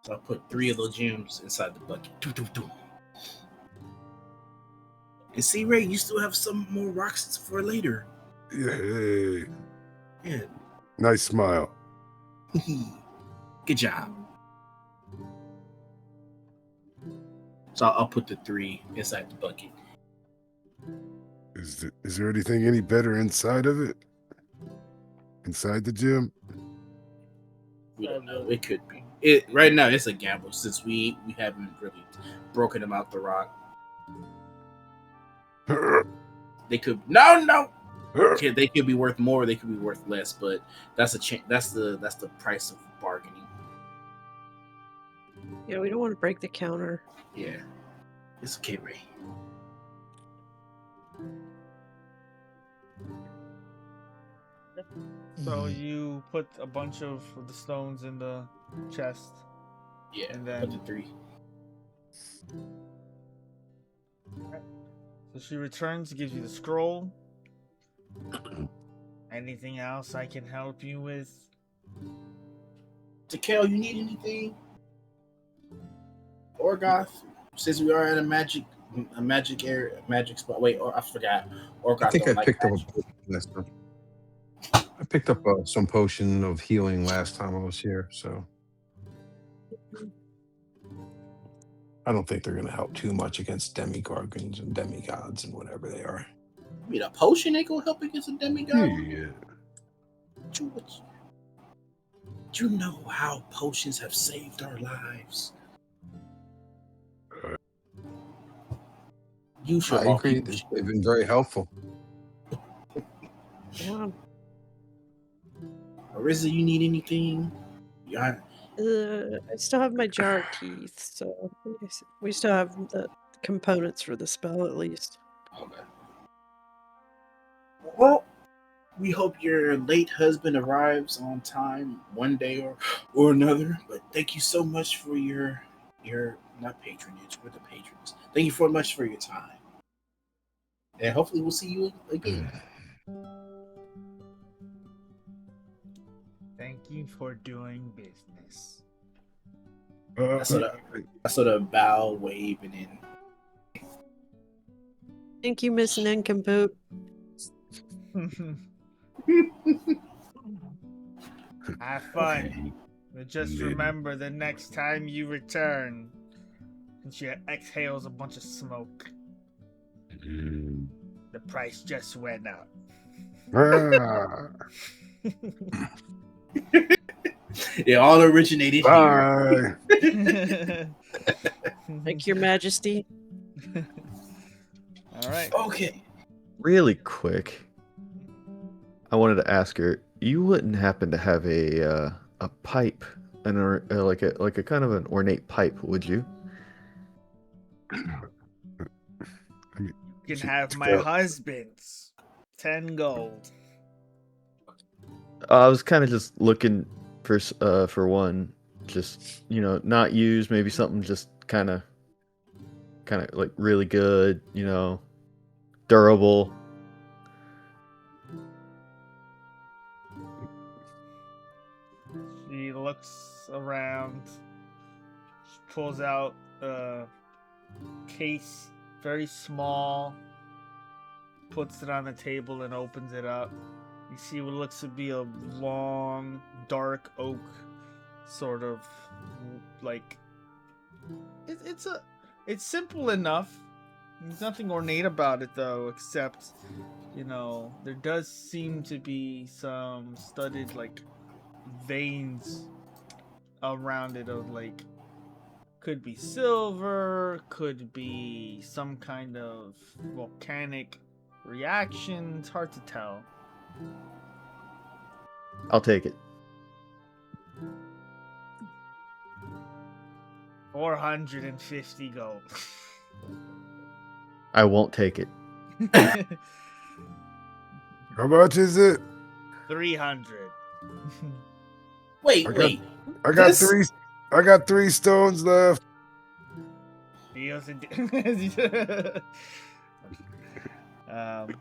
So I'll put three of those gems inside the bucket. And see, Ray, you still have some more rocks for later. Yeah. Yeah. Nice smile. Good job. So I'll put the three inside the bucket. Is there anything any better inside of it? Inside the gym? We don't know. It could be. Right now it's a gamble since we haven't really broken them out the rock. They could no. Okay, they could be worth more. They could be worth less. But that's that's the price of bargaining. Yeah, we don't want to break the counter. Yeah, it's okay, Ray. So you put a bunch of the stones in the chest. Yeah, And then- put the three. So she returns, gives you the scroll. Anything else I can help you with? Takel, you need anything? Orgoth, since we are at a magic area, magic spot. Wait, I forgot. Orgoth I think I don't like picked up magic. a potion last time. I picked up some potion of healing last time I was here, so I don't think they're going to help too much against demigorgons and demigods and whatever they are. I mean, a potion ain't gonna help against a demigod. Yeah. Do you know how potions have saved our lives? You should. I agree. They've been very helpful. Yeah. Arisa, you need anything? Yeah. I still have my jar of teeth, so we still have the components for the spell at least. Okay. Well, we hope your late husband arrives on time one day or another. But thank you so much for your not patronage, we're the patrons. Thank you so much for your time. And hopefully we'll see you again. Thank you for doing business. I sort of bow, wave, and then. Thank you, Miss Nincompoop. Have fun. But just Lid. remember the next time you return, she exhales a bunch of smoke. Mm. The price just went up. Ah, It all originated here. bye. Thank your majesty. All right. Okay. Really quick, I wanted to ask her. You wouldn't happen to have a pipe, like a kind of an ornate pipe, would you? You can She- have my husband's 10 gold. I was kind of just looking for one, just not used, maybe something just kind of like really good, durable. She looks around. She pulls out a case, very small, puts it on the table and opens it up. You see what looks to be a long, dark oak, sort of like it's simple enough. There's nothing ornate about it though, except there does seem to be some studded like veins around it of like could be silver, could be some kind of volcanic reaction. It's hard to tell. I'll take it. 450 gold. I won't take it. How much is it? 300. Wait, I got- wait. I got This- three. I got 3 stones left.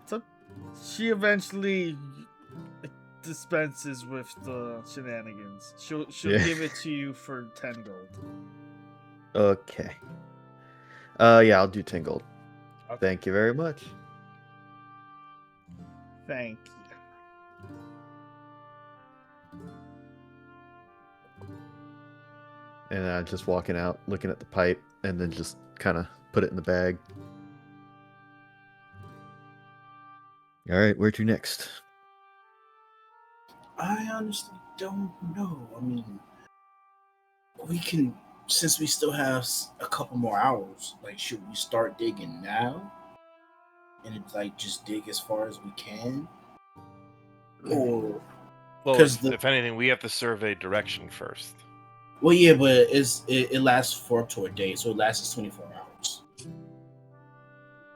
So she eventually dispenses with the shenanigans. She'll Yeah. give it to you for 10 gold. Okay. Yeah, I'll do 10 gold. Okay. Thank you very much. Thank you. And I'm just walking out, looking at the pipe, and then just kind of put it in the bag. All right, where to next? I honestly don't know. I mean, we can, since we still have a couple more hours, like, should we start digging now? And it's like, just dig as far as we can? Or, Well, 'Cause if anything, we have to survey direction first. well, yeah, but it lasts for up to a day, so it lasts 24 hours.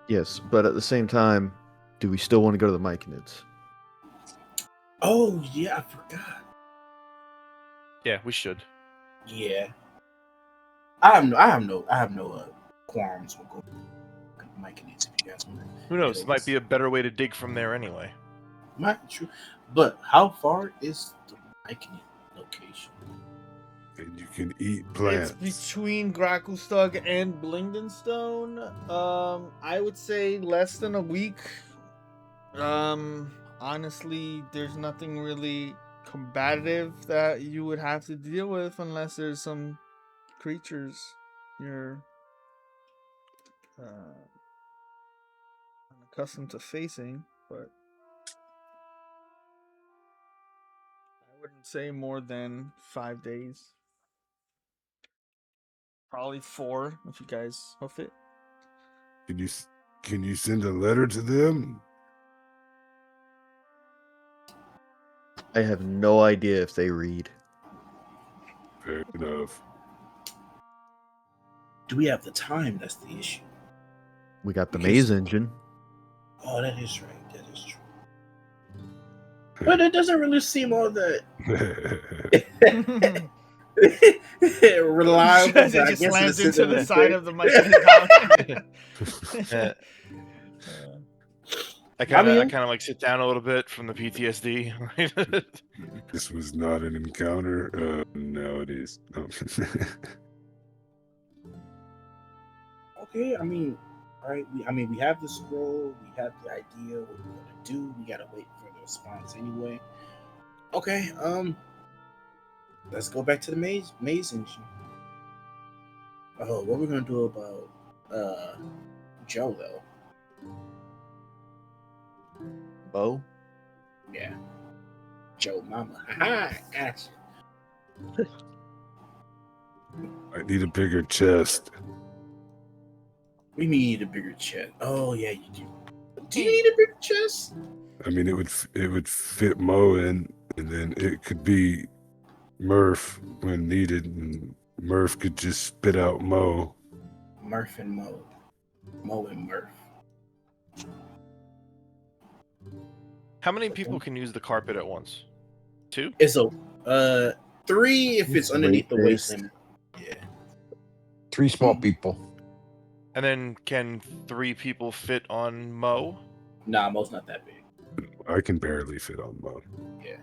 Yes, but at the same time, do we still want to go to the Myconids? Oh, yeah, I forgot. Yeah, we should. Yeah. I have no qualms with going to Mike and Nancy if you guys want to. Who knows? It might be a better way to dig from there anyway. Might be true. But how far is the Mike location? And you can eat plants. It's between Gracklestug and Blingdenstone. I would say less than a week. Honestly, there's nothing really combative that you would have to deal with unless there's some creatures you're unaccustomed to facing, but I wouldn't say more than 5 days. Probably 4 if you guys hoof it. Can you send a letter to them? I have no idea if they read. Fair enough. Do we have the time? That's the issue. We got the Because- maze engine. Oh, that is right. That is true. But it doesn't really seem all that reliable. It so I just guess slams it's into the a side thing. of the machine. I kind mean- of like sit down a little bit from the PTSD. This was not an encounter. No, it is. No. Okay, I mean, right? We have the scroll, we have the idea what we're gonna do. We gotta wait for the response anyway. Okay, let's go back to the maze engine. Oh, what we're gonna do about Joe though? Bo. Yeah, Joe Mama. Haha, gotcha. I need a bigger chest. We need a bigger chest. Oh yeah, you do. Do you need a bigger chest? I mean, it would fit Mo in, and then it could be Murph when needed, and Murph could just spit out Mo. Murph and Mo. Mo and Murph. How many people can use the carpet at once? 2? It's a 3 if it's underneath the weight weight-based. limit. Yeah. 3 small people. And then can 3 people fit on Mo? Nah, Mo's not that big. I can barely fit on Mo. Yeah.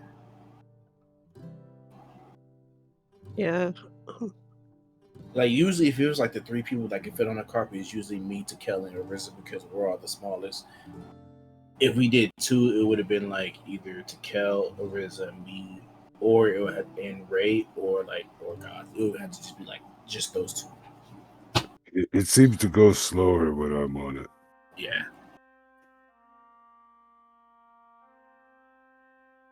Yeah. Like usually if it was like the 3 people that can fit on a carpet, it's usually me, to Kellen, or Rissa because we're all the smallest. If we did 2, it would have been like either Takel, Ariza, me, or it would have been Ray, or God. It would have to just be like just those 2. It seems to go slower when I'm on it. Yeah.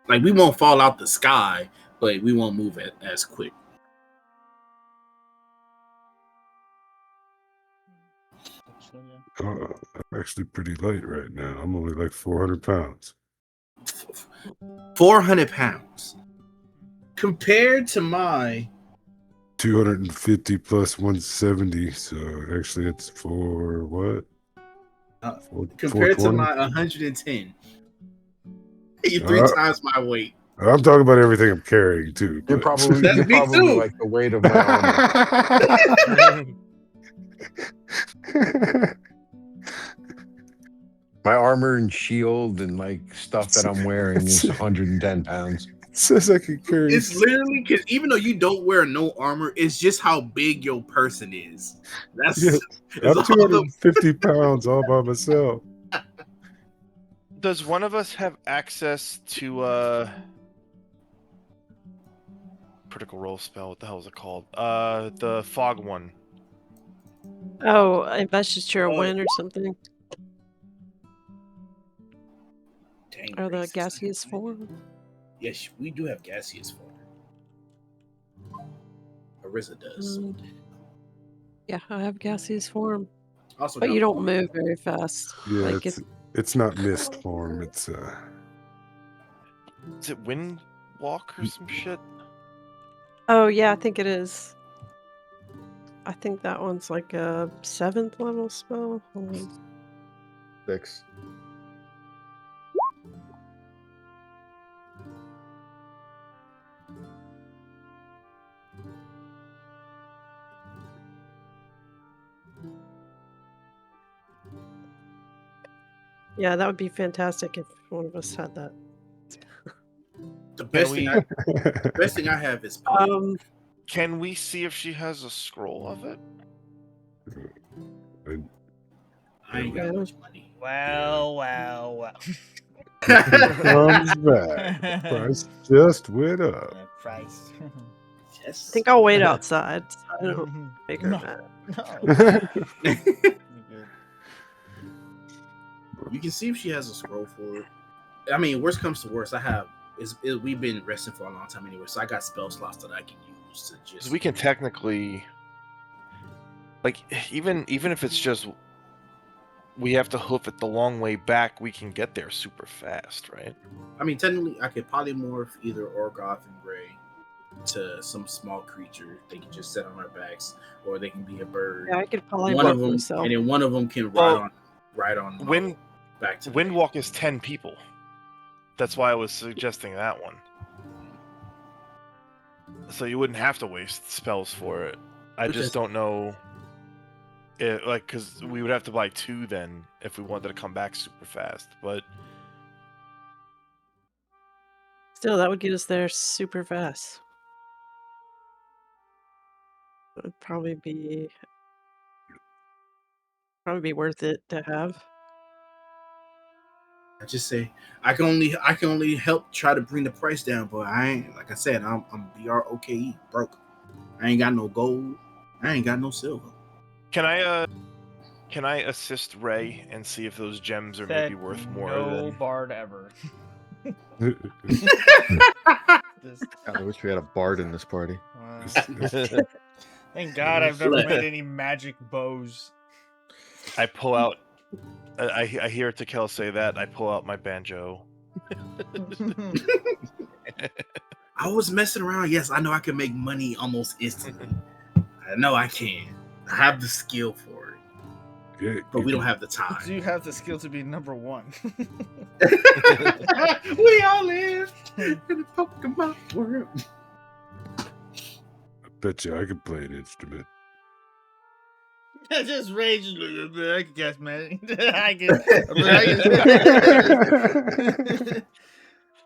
Like we won't fall out the sky, but we won't move as quick. I'm actually pretty light right now. I'm only like 400 pounds. 400 pounds compared to my 250 plus 170. So actually, it's for what? compared to 420? my 110. You're 3 times my weight. I'm talking about everything I'm carrying too. You're but- probably That's you're me probably too. like the weight of my armor. My armor and shield and like stuff that I'm wearing is 110 pounds. It says I can carry. It's literally because even though you don't wear no armor, it's just how big your person is. That's Yeah, it's I'm all the 250 pounds all by myself. Does one of us have access to critical role spell? What the hell is it called? The fog one. Oh, investiture Oh. wind or something. Dang, Or the racist. gaseous form. Yes, we do have gaseous form. Ariza does. Yeah, I have gaseous form. Also, But got you don't fog. move very fast. Yeah, Like it's not mist form. It's Is it wind walk or some shit? Oh yeah, I think it is. I think that one's like a 7th level spell. Hold on. 6. Yeah, that would be fantastic if one of us had that. The best we- thing I have is plague. Can we see if she has a scroll of it? I ain't got Yeah. much money. Well. comes back. The price just went up. Price. Yes. I think I'll wait outside. So I don't figure No. that. No. You can see if she has a scroll for it. I mean, worst comes to worst, we've been resting for a long time anyway, so I got spell slots that I can use to just. 'Cause we can technically, like, even if it's just we have to hoof it the long way back, we can get there super fast, right? I mean, technically, I could polymorph either Orgoth and Gray to some small creature. They can just sit on our backs, or they can be a bird. Yeah, I could probably One work of them, myself. and then one of them can Well, ride on. Back to the Windwalk is 10 people. That's why I was suggesting that one. So you wouldn't have to waste spells for it. I Which just is- don't know. Because we would have to buy 2 then if we wanted to come back super fast. But Still, that would get us there super fast. It would probably be Probably be worth it to have. I just say I can only help try to bring the price down, but I ain't, like I said, I'm BROKE broke. I ain't got no gold. I ain't got no silver. Can I assist Ray and see if those gems are maybe worth more no than bard ever. This- God, I wish we had a bard in this party. Thank God I've never Let- made any magic bows. I pull out I hear Takel say that, I pull out my banjo. I was messing around. Yes, I know I can make money almost instantly. I know I can. I have the skill for it, Yeah, but we don't have the time. Do you have the skill to be number one? We all live in the Pokemon world. I bet you I could play an instrument. Just rage. I can guess, man. I can.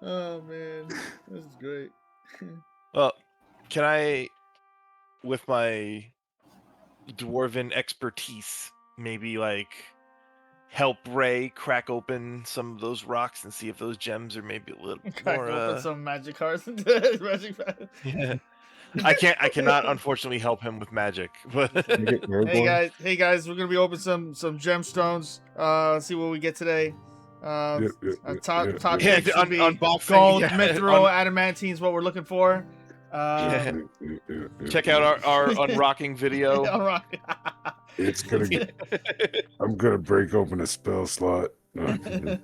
Oh man, this is great. Well, can I, with my dwarven expertise, maybe like help Ray crack open some of those rocks and see if those gems are maybe a little Crack more. open some magic cards. Magic cards. Yeah. I cannot unfortunately help him with magic. But Hey guys, we're gonna be opening some gemstones. See what we get today. Top Yeah, pick should be unboxing, gold, yeah, mithril, adamantine is what we're looking for. check out our unrocking video. It's gonna get. I'm gonna break open a spell slot. You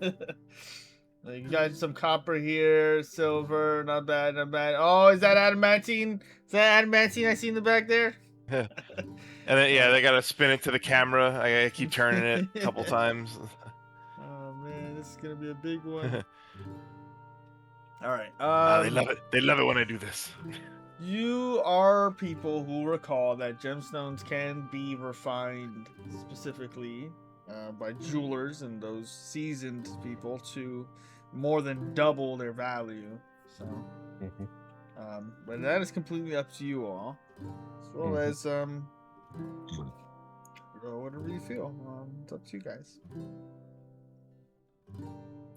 got some copper here, silver, not bad, not bad. Oh, is that adamantine? Is that adamantine I see in the back there? And then they gotta spin it to the camera. I gotta keep turning it a couple times. Oh man, this is gonna be a big one. All right. They love it. They love it when I do this. You are people who recall that gemstones can be refined specifically by jewelers and those seasoned people to more than double their value. So, but that is completely up to you all, as well as whatever you feel. It's up to you guys.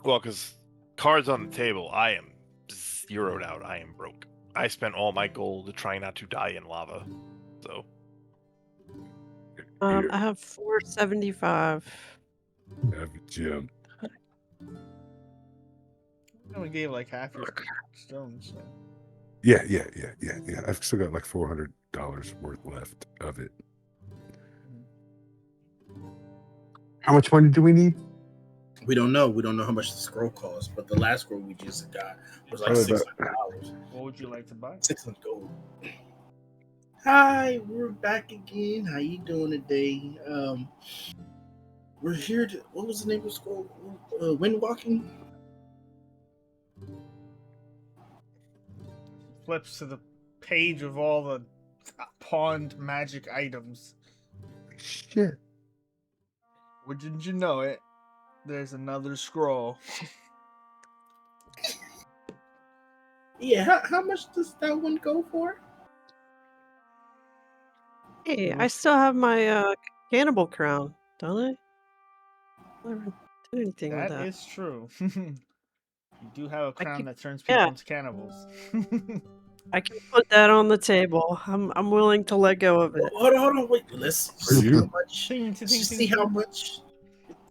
Well, because cards on the table, I am zeroed out. I am broke. I spent all my gold trying not to die in lava. So I have 475. Have a gem. I only gave like half your stones. So. Yeah. I've still got like $400 worth left of it. How much money do we need? We don't know. We don't know how much the scroll costs, but the last scroll we just got was like $600. What would you like to buy? 600 gold. Hi, we're back again. How you doing today? We're here to. What was the name of the scroll? Wind walking. Flips to the page of all the pawned magic items. Shit. Wouldn't you know it? There's another scroll. Yeah, how much does that one go for? Hey, I still have my cannibal crown, don't I? Never did anything with That that. is true. You do have a crown keep- that turns people yeah. into cannibals. I can put that on the table. I'm willing to let go of it. Hold on, wait. Let's For see you? how much. Ting, ting, ting, See ting, how ting. much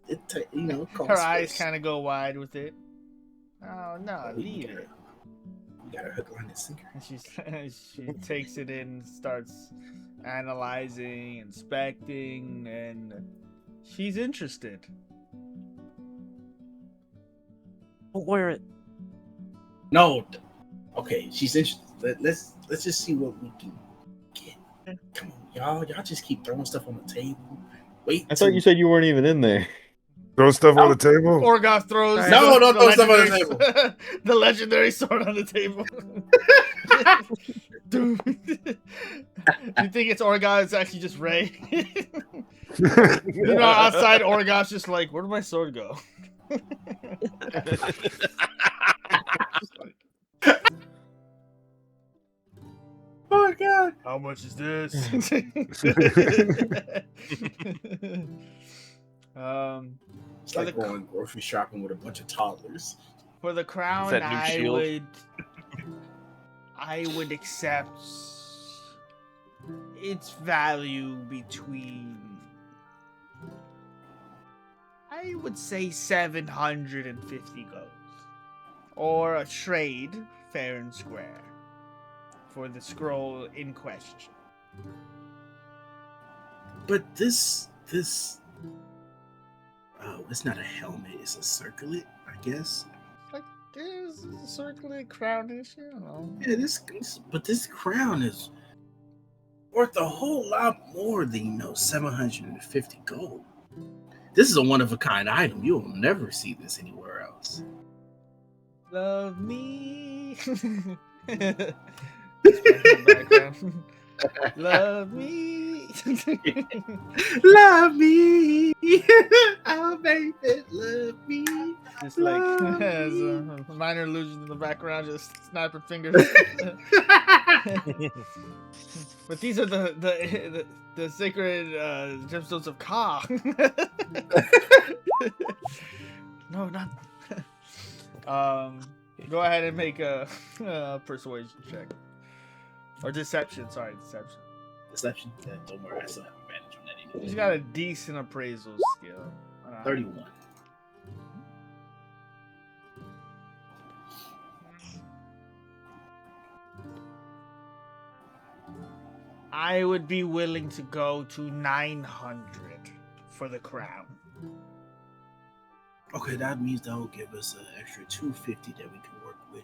it costs. Her eyes first. kind of go wide with it. Oh no, leave it. You got a hook, line, and sinker. And she takes it in, starts analyzing, inspecting, and she's interested. Don't wear it. No, okay, she's interested. Let's just see what we can get. Come on, y'all just keep throwing stuff on the table. Wait, I thought you said you weren't even in there. Throw stuff on the table. Orgoth throws. No, don't throw stuff on the legendary- the legendary sword on the table. Dude. You think it's Orgoth? It's actually just Ray. You know, outside Orgoth's just like, where did my sword go? Oh my god! How much is this? It's like going grocery shopping with a bunch of toddlers. For the crown, that new shield? I would accept its value between, I would say 750 gold, or a trade fair and square for the scroll in question. But this it's not a helmet, it's a circlet, I guess. Like, there's a circlet crownish, you know. Yeah, this crown is worth a whole lot more than 750 gold. This is a one-of-a-kind item. You'll never see this anywhere else. Love me. Love me. Love me. Oh, baby, love me. Just like Love has me. a minor illusion in the background, just snapping fingers. But these are the sacred gemstones of Ka. No, not. Go ahead and make a persuasion check or deception. Sorry, deception. Deception. Yeah, don't worry, I still have advantage on that anyway. He's got a decent appraisal skill. 31. I would be willing to go to 900 for the crown. Okay, that means that will give us an extra 250 that we can work with.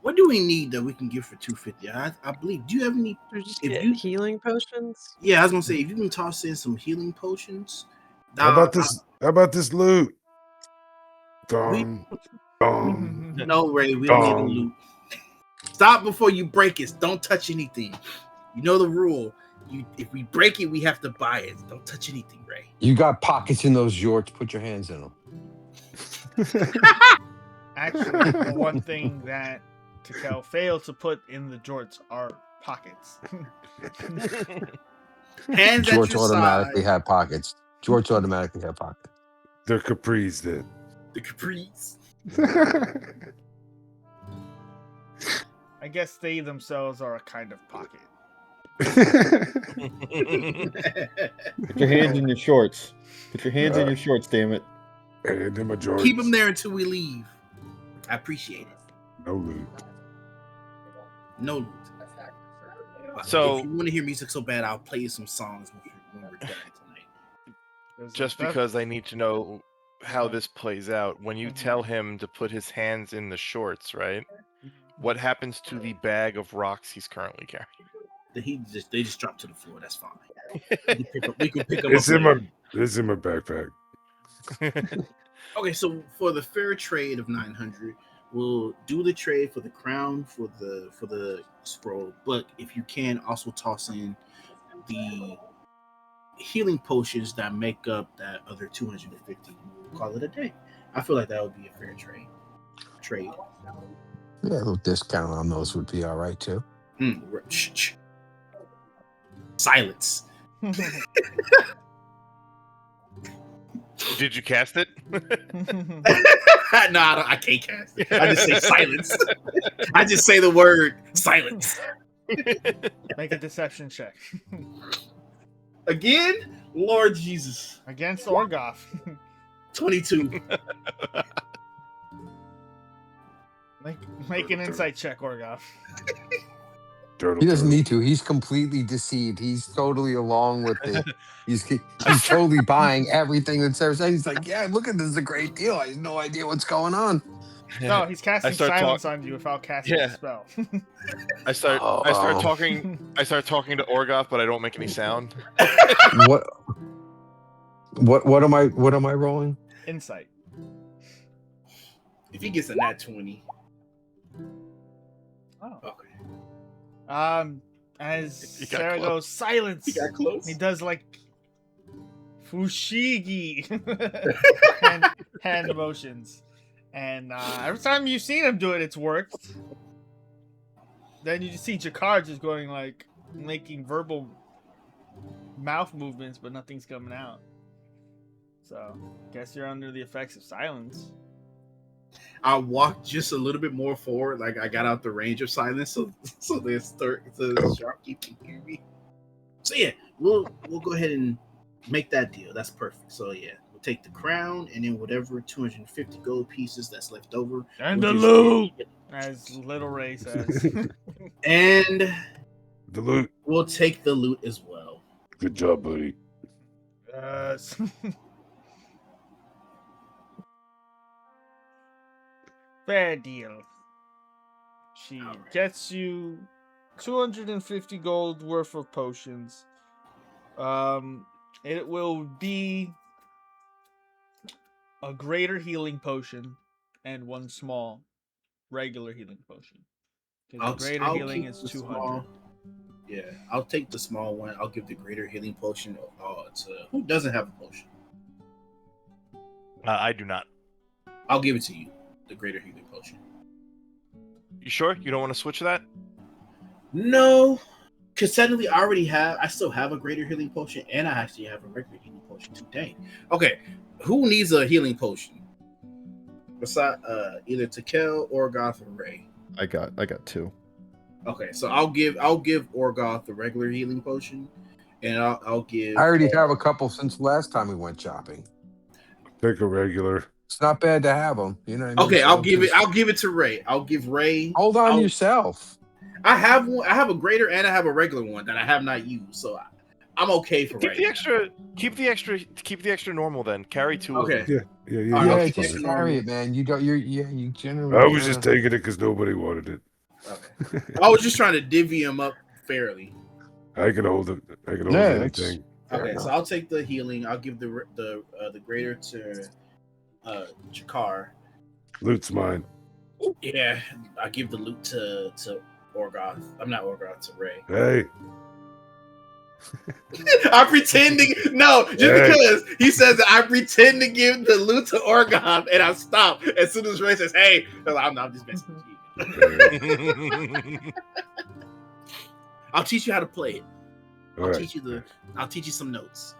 What do we need that we can give for 250? I believe. Do you have any? Or just If get you- healing potions. Yeah, I was gonna say if you can toss in some healing potions. How about this? How about this loot? Dong, dong. No, Ray, we don't need the Dong. loot. Stop before you break it. Don't touch anything. You know the rule. If we break it, we have to buy it. Don't touch anything, Ray. You got pockets in those jorts. Put your hands in them. Actually, the one thing that Tekel failed to put in the jorts are pockets. Hands at Jorts your automatically side. have pockets. Jorts automatically have pockets. They're capris then. The capris. I guess they themselves are a kind of pocket. Put your hands in your shorts. Put your hands in your shorts, damn it. And in my jorts. Keep them there until we leave. I appreciate it. No loot. No loot. So- if you want to hear music so bad, I'll play you some songs when we're done tonight. Just because I need to know how this plays out. When you tell him to put his hands in the shorts, right? What happens to the bag of rocks he's currently carrying? They just drop to the floor. That's fine. We can pick up. It's in my backpack. Okay, so for the fair trade of 900, we'll do the trade for the crown for the scroll. But if you can, also toss in the healing potions that make up that other 250. We'll call it a day. I feel like that would be a fair trade. Yeah, a little discount on those would be all right too. Shh. Silence. Did you cast it? No, I can't cast it. I just say silence. I just say the word silence. Make a deception check. Again? Lord Jesus. Against Orgoff. 22. Make an insight check, Orgoff. He doesn't need to. He's completely deceived. He's totally along with it. He's totally buying everything that Sarah said. He's like, yeah, look at this is a great deal. I have no idea what's going on. No, he's casting start silence on you without casting a spell. I start Oh. talking to Orgoff, but I don't make any sound. What am I rolling? Insight. If he gets a nat 20. Oh. Okay. As You got Sarah close. goes, silence. He got close. He does like fushigi hand motions, and every time you've seen him do it, it's worked. Then you just see Jakar just going like, making verbal mouth movements, but nothing's coming out. So, guess you're under the effects of silence. I walked just a little bit more forward, like I got out the range of silence, so the shopkeep can hear me. So yeah, we'll go ahead and make that deal. That's perfect. So yeah, we'll take the crown and then whatever 250 gold pieces that's left over, And we'll the just loot, as Little Ray says. and The loot. we'll take the loot as well. Good job, buddy. Yes. Fair deal. She Alright. gets you 250 gold worth of potions. It will be a greater healing potion and one small regular healing potion. Because the greater healing keep is the 200. small. Yeah, I'll take the small one. I'll give the greater healing potion to who doesn't have a potion. I do not. I'll give it to you, the greater healing potion. You sure you don't want to switch that? No, because technically I still have a greater healing potion, and I actually have a regular healing potion today. Okay, who needs a healing potion? Besides, either Tekel, Orgoth, or Ray. I got 2. Okay, so I'll give Orgoth the regular healing potion, and I'll give. I already have a couple since last time we went shopping. Take a regular. It's not bad to have them. You know what I mean? Okay, So I'll give just it to Ray. I'll give Ray. Hold on yourself. I have one. I have a greater and I have a regular one that I have not used, so I'm okay for Keep right the now. extra. Keep the extra normal. Then carry 2 of Okay. them. Yeah. All right, Yeah, I'll keep just it carry normal. it, man. You don't. You generally. I was just taking it because nobody wanted it. Okay. I was just trying to divvy them up fairly. I can hold it. I can hold Yeah, it's- anything. Fair Okay, enough. so I'll take the healing. I'll give the greater to Jakar. Loot's mine. Yeah, I give the loot to Orgoth. I'm not Orgoth, to Ray. Hey, I'm pretending. No, just Hey. because he says that I pretend to give the loot to Orgoth, and I stop as soon as Ray says, "Hey," I'm just messing with you. I'll teach you how to play it. all right, I'll teach you some notes.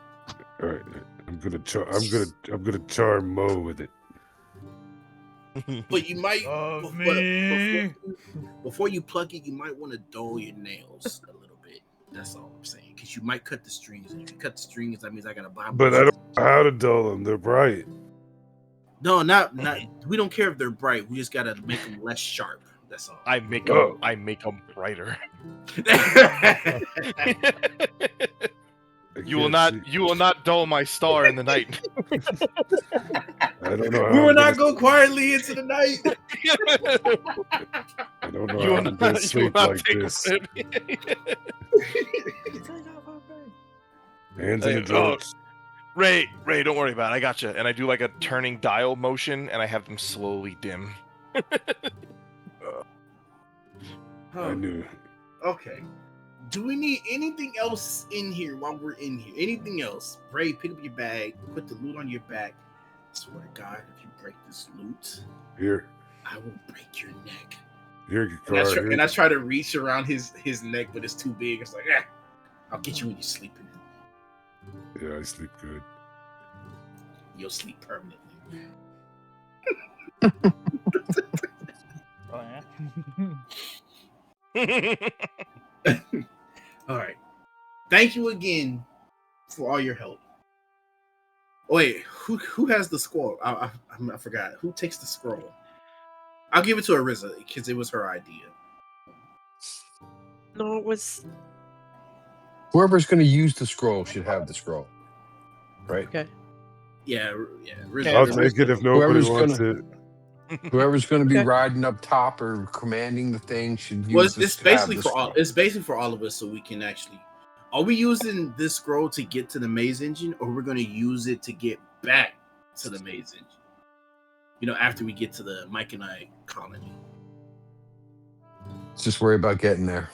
all right. I'm gonna charm Mo with it. But you might Love me. before you pluck it, you might want to dull your nails a little bit. That's all I'm saying, because you might cut the strings, and if you cut the strings, that means I gotta buy. But I don't know how to dull them. They're bright. No, not. We don't care if they're bright. We just gotta make them less sharp. That's all. I make Oh. them brighter. I You will can't not. see. You will not dull my star in the night. I don't know how. We will I'm not gonna- go quietly into the night. I don't know You how will I'm not. gonna You will sleep not like take a this. sip. Hands in Hey, the jokes. Ray, don't worry about it. I got you. And I do like a turning dial motion, and I have them slowly dim. I knew. Okay. Do we need anything else in here while we're in here? Anything else? Ray, pick up your bag. Put the loot on your back. I swear to God, if you break this loot, Here, I will break your neck. here, And I, Jakar. try, Here. and I try to reach around his neck, but it's too big. It's like, I'll get you when you're sleeping. Yeah, I sleep good. You'll sleep permanently. Oh, yeah. All right. Thank you again for all your help. Oh, wait, who has the scroll? I forgot. Who takes the scroll? I'll give it to Ariza because it was her idea. No, it was Whoever's going to use the scroll should have the scroll, right? okay. Yeah. I'll take it if nobody Whoever's wants gonna- it. Whoever's going to be Okay. riding up top or commanding the thing should use Well, this. it's basically for all. It's basically for all of us, so we can actually. Are we using this scroll to get to the maze engine, or we're going to use it to get back to the maze engine? You know, after we get to the Mike and I colony. Let's just worry about getting there.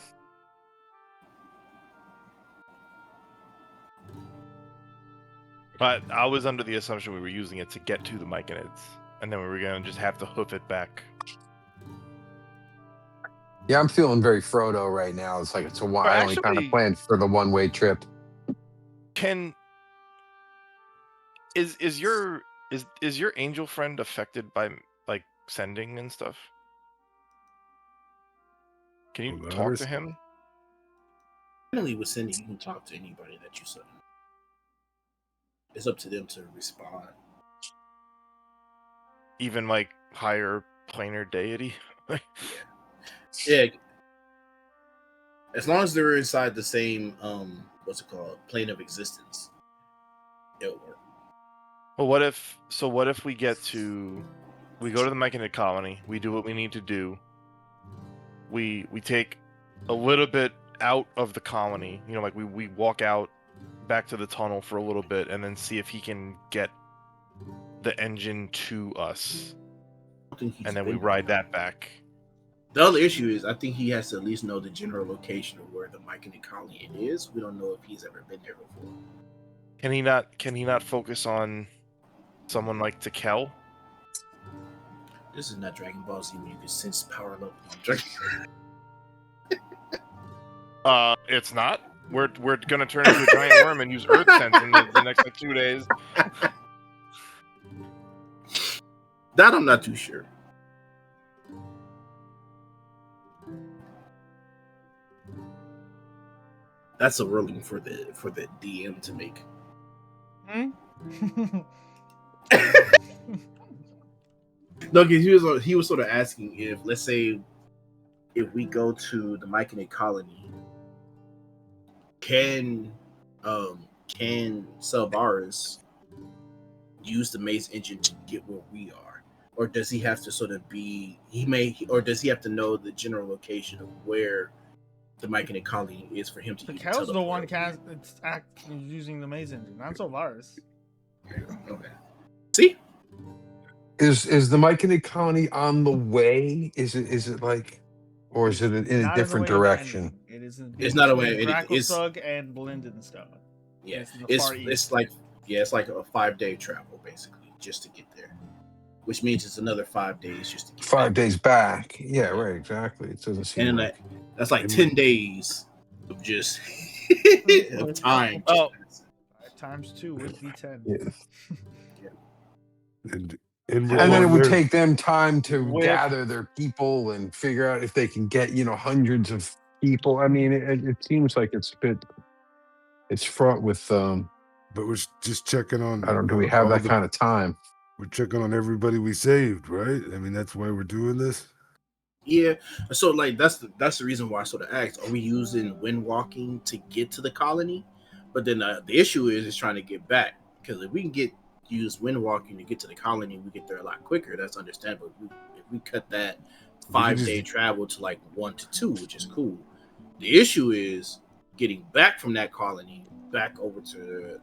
But I was under the assumption we were using it to get to the Myconids, and then we were gonna just have to hoof it back. Yeah, I'm feeling very Frodo right now. It's like it's a Or I only kind of actually, planned for the one-way trip. can is your is your angel friend affected by like sending and stuff? Can you talk to Polaris? him? Finally, with sending, you can talk to anybody that you send. It's up to them to respond. Even like higher planar deity? Yeah. As long as they're inside the same what's it called, plane of existence, it'll work. Well, what if we go to the Myconid colony, we do what we need to do. We take a little bit out of the colony, you know, like we walk out back to the tunnel for a little bit and then see if he can get the engine to us. I think he's And then we been- ride that back. The other issue is I think he has to at least know the general location of where the Myconid colony is. We don't know if he's ever been there before. Can he not focus on someone like Tekel? This is not Dragon Ball Z when you can sense power level. It's not. We're gonna turn into a giant worm and use Earth Sense in the next like 2 days. That I'm not too sure. That's a ruling for the DM to make. No, because he was sort of asking if, let's say, if we go to the Myconid colony, can Selvaris use the maze engine to get where we are, or does he have to sort of does he have to know the general location of where the Myconid colony is for him to The use Kel's the one teleport? it's using the maze engine, not Solaris. Okay. See, Is the Myconid colony on the way? Is it like, or is it in a Not on the different way of direction? ending. It is It's not a way- between it's- Gracklesug and Blingdenstone. yeah, It's in the far east. it's like a 5-day travel basically just to get there, which means it's another 5 days just to get 5 back. days back. Yeah, right. Exactly. It doesn't seem And like. that's like 10 days of just of time. Oh. 5 times 2 would be 10. Yeah. And And then it would there- take them time to With- gather their people and figure out if they can get, hundreds of people. I mean, it seems like it's fraught with, but we're just checking on. I don't, do we have all that kind of time? We're checking on everybody we saved, right? I mean, that's why we're doing this. Yeah, so like that's the reason why I sort of asked: are we using wind walking to get to the colony? But then the issue is trying to get back, because if we can use wind walking to get to the colony, we get there a lot quicker. That's understandable. If we cut that 5-day travel to like 1 to 2, which is cool. The issue is getting back from that colony back over to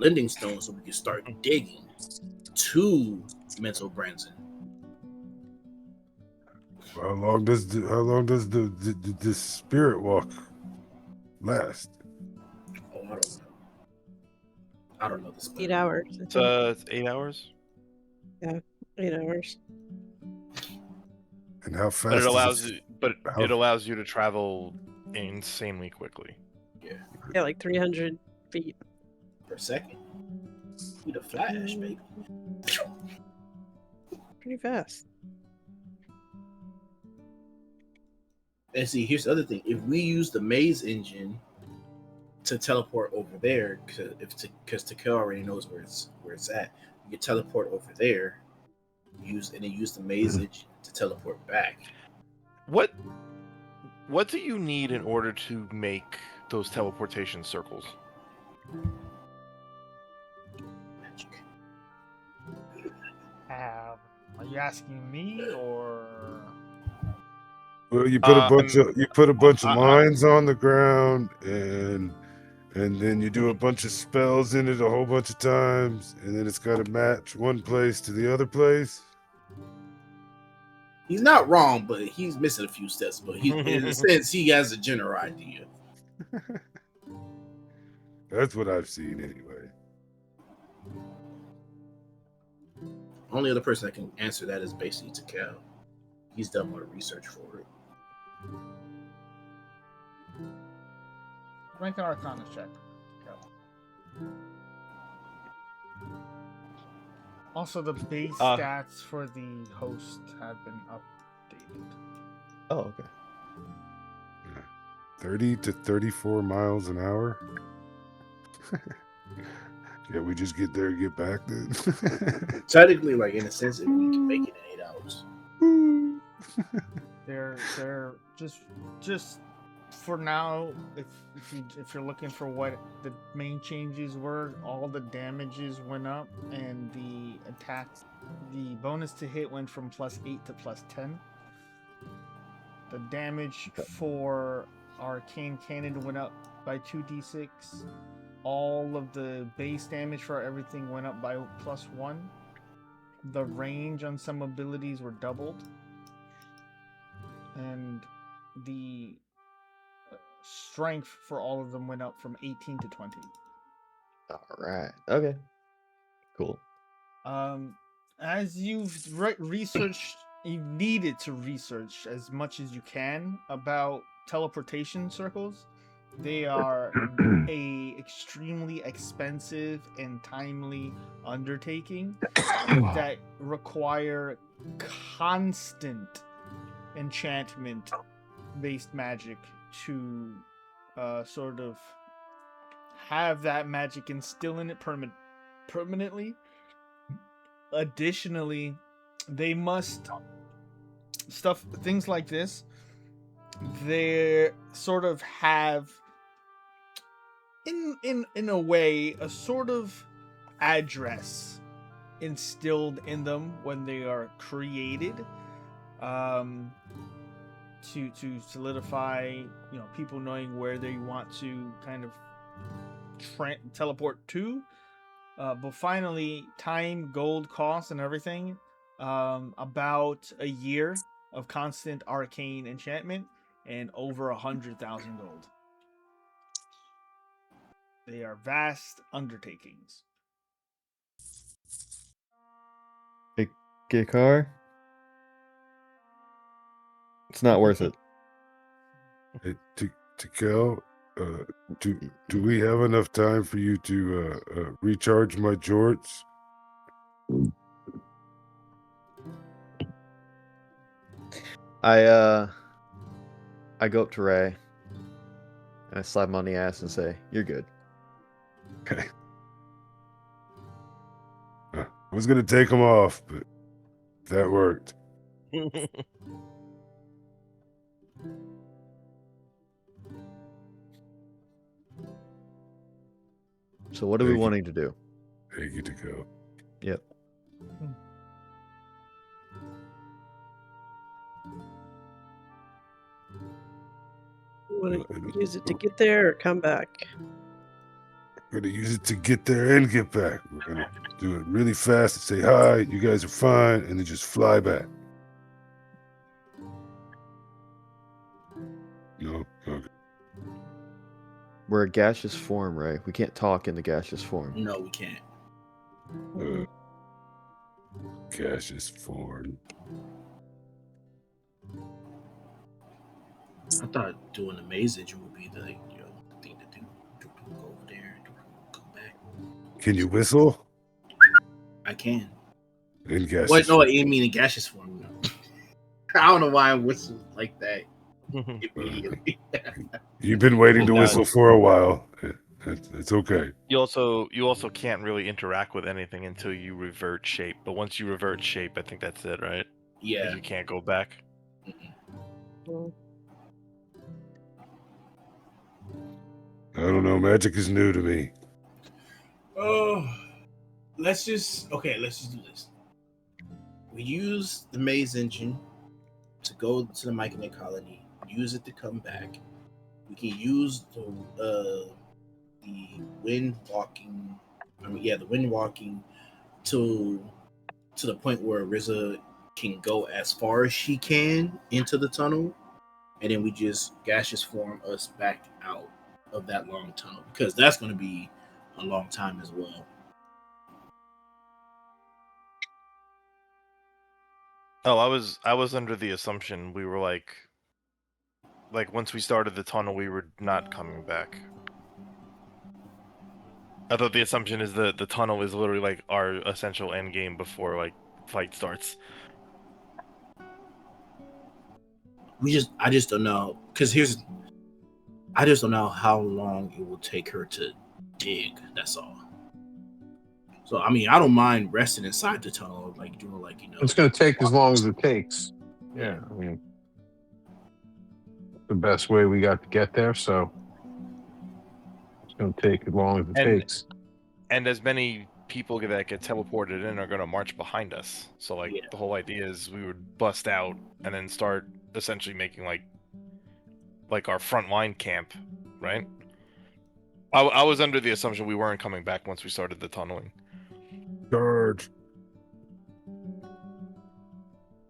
Blingdenstone so we can start digging to Mental Branson. How long does the spirit walk last? Oh, I don't know this. 8 hours. I think. It's 8 hours. 8 hours. And how fast? But it allows does you, but how- it allows you to travel insanely quickly. Yeah, like 300 feet. per second. Be the Flash, baby. Pretty fast. And see, here's the other thing: if we use the maze engine to teleport over there, because Tekel already knows where it's at, you can teleport over there. Use the maze engine to teleport back. What do you need in order to make those teleportation circles? Magic. Are you asking me or? Well, you put a bunch of I- lines on the ground, and then you do a bunch of spells in it a whole bunch of times, and then it's got to match one place to the other place. He's not wrong, but he's missing a few steps. But in a sense, he has a general idea. That's what I've seen anyway. Only other person that can answer that is basically Tekel. He's done more research for it. Make an Arcana check. Go. Also, the base stats for the host have been updated. Oh, okay. 30 to 34 miles an hour. Yeah, we just get there and get back then. Technically, like in a sense, if we can make it in 8 hours. They're just for now. If you're looking for what the main changes were, all the damages went up, and the attacks, the bonus to hit went from +8 to +10. The damage for arcane cannon went up by 2d6. All of the base damage for everything went up by +1. The range on some abilities were doubled. And the strength for all of them went up from 18 to 20. All right. Okay. Cool. As you've researched, you needed to research as much as you can about teleportation circles. They are a extremely expensive and timely undertaking that require constant enchantment-based magic to sort of have that magic instill in it permanently. Additionally, they must things like this. They sort of have, in a way, a sort of address instilled in them when they are created, to solidify, people knowing where they want to kind of teleport to. But finally, time, gold, cost, and everything, about a year of constant arcane enchantment and over 100,000 gold. They are vast undertakings. Hey, get a car. It's not worth it. Hey, Kel, do we have enough time for you to recharge my jorts? I go up to Ray and I slap him on the ass and say, "You're good." Okay. I was gonna take them off, but that worked. So what are we wanting to do? Take you to go. Yep. Want to use it to get there or come back? We're gonna use it to get there and get back. We're gonna do it really fast and say hi. You guys are fine, and then just fly back. No, okay. We're a gaseous form, right? We can't talk in the gaseous form. No, we can't. Gaseous form. I thought doing the maze engine would be the thing to do. Go over there and come back. Can you whistle? I can. In gaseous. What? No, form. I mean in gaseous form. No. I don't know why I whistled like that immediately. You've been waiting to whistle for a while. It's okay. You also can't really interact with anything until you revert shape. But once you revert shape, I think that's it, right? Yeah. Like you can't go back. I don't know. Magic is new to me. Oh, let's just do this. We use the maze engine to go to the Myconid colony. Use it to come back. We can use the wind walking. The wind walking to the point where Riza can go as far as she can into the tunnel, and then we just gaseous form us back out of that long tunnel, because that's going to be a long time as well. Oh, I was under the assumption we were like like once we started the tunnel, we were not coming back. I thought the assumption is that the tunnel is literally like our essential end game before like fight starts. I just don't know, because I just don't know how long it will take her to dig. That's all. So I mean, I don't mind resting inside the tunnel, like doing like It's going to take as long as it takes. Yeah, I mean, the best way we got to get there, so it's going to take as long as it takes. And as many people that get teleported in are going to march behind us. So like the whole idea is we would bust out and then start essentially making like our front line camp, right? I was under the assumption we weren't coming back once we started the tunneling. Charge.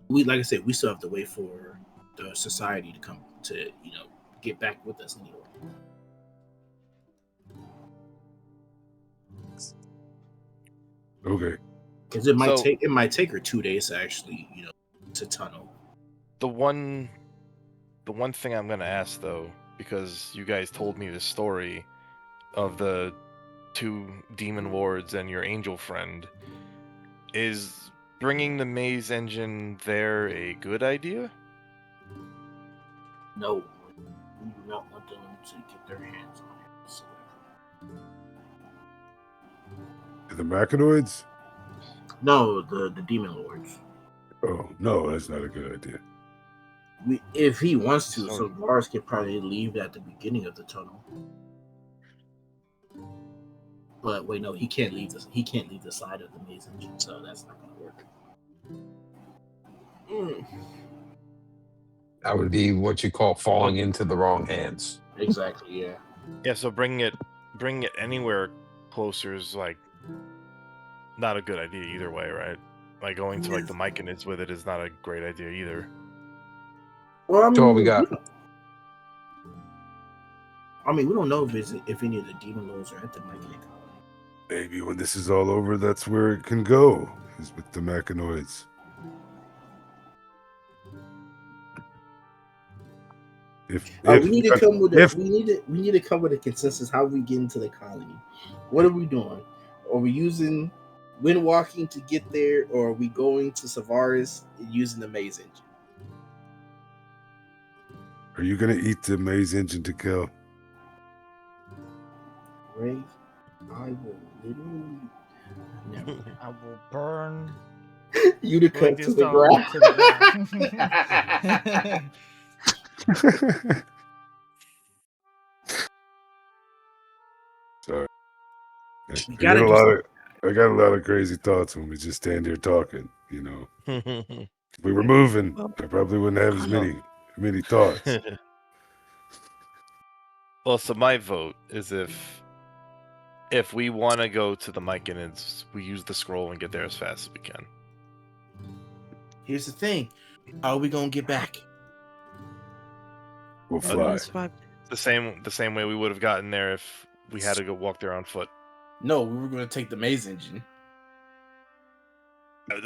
Like I said, we still have to wait for the society to come to get back with us anyway. Okay. Because it might take her 2 days to actually to tunnel. The one thing I'm gonna ask though, because you guys told me this story of the 2 demon lords and your angel friend, is bringing the maze engine there a good idea? No, we do not want them to get their hands on it whatsoever. The Machinoids? No, the demon lords. Oh no, that's not a good idea. If he wants to, so Lars could probably leave at the beginning of the tunnel. But wait, no, he can't leave this. He can't leave the side of the maze engine, so that's not going to work. That would be what you call falling into the wrong hands. Exactly. Yeah. Yeah. So bringing it anywhere closer is like not a good idea either way, right? Like going to like the Myconids with it is not a great idea either. Well, I mean, That's all we got. We don't know if any of the demon lords are at the Myconid colony. Maybe when this is all over, that's where it can go, is with the Machinoids. We need to come with a consensus. How we get into the colony? What are we doing? Are we using wind walking to get there, or are we going to Savaris using the maze engine? Are you gonna eat the maze engine to kill? Ray, I will literally. I will burn you to cut to the ground. Sorry. We I got a lot of crazy thoughts when we just stand here talking, If we were moving, I probably wouldn't have as many thoughts. Well, so my vote is if we want to go to the Myconids, we use the scroll and get there as fast as we can. Here's the thing: how are we gonna get back? We'll fly. The same way we would have gotten there if we had to go walk there on foot. No, we were gonna take the maze engine.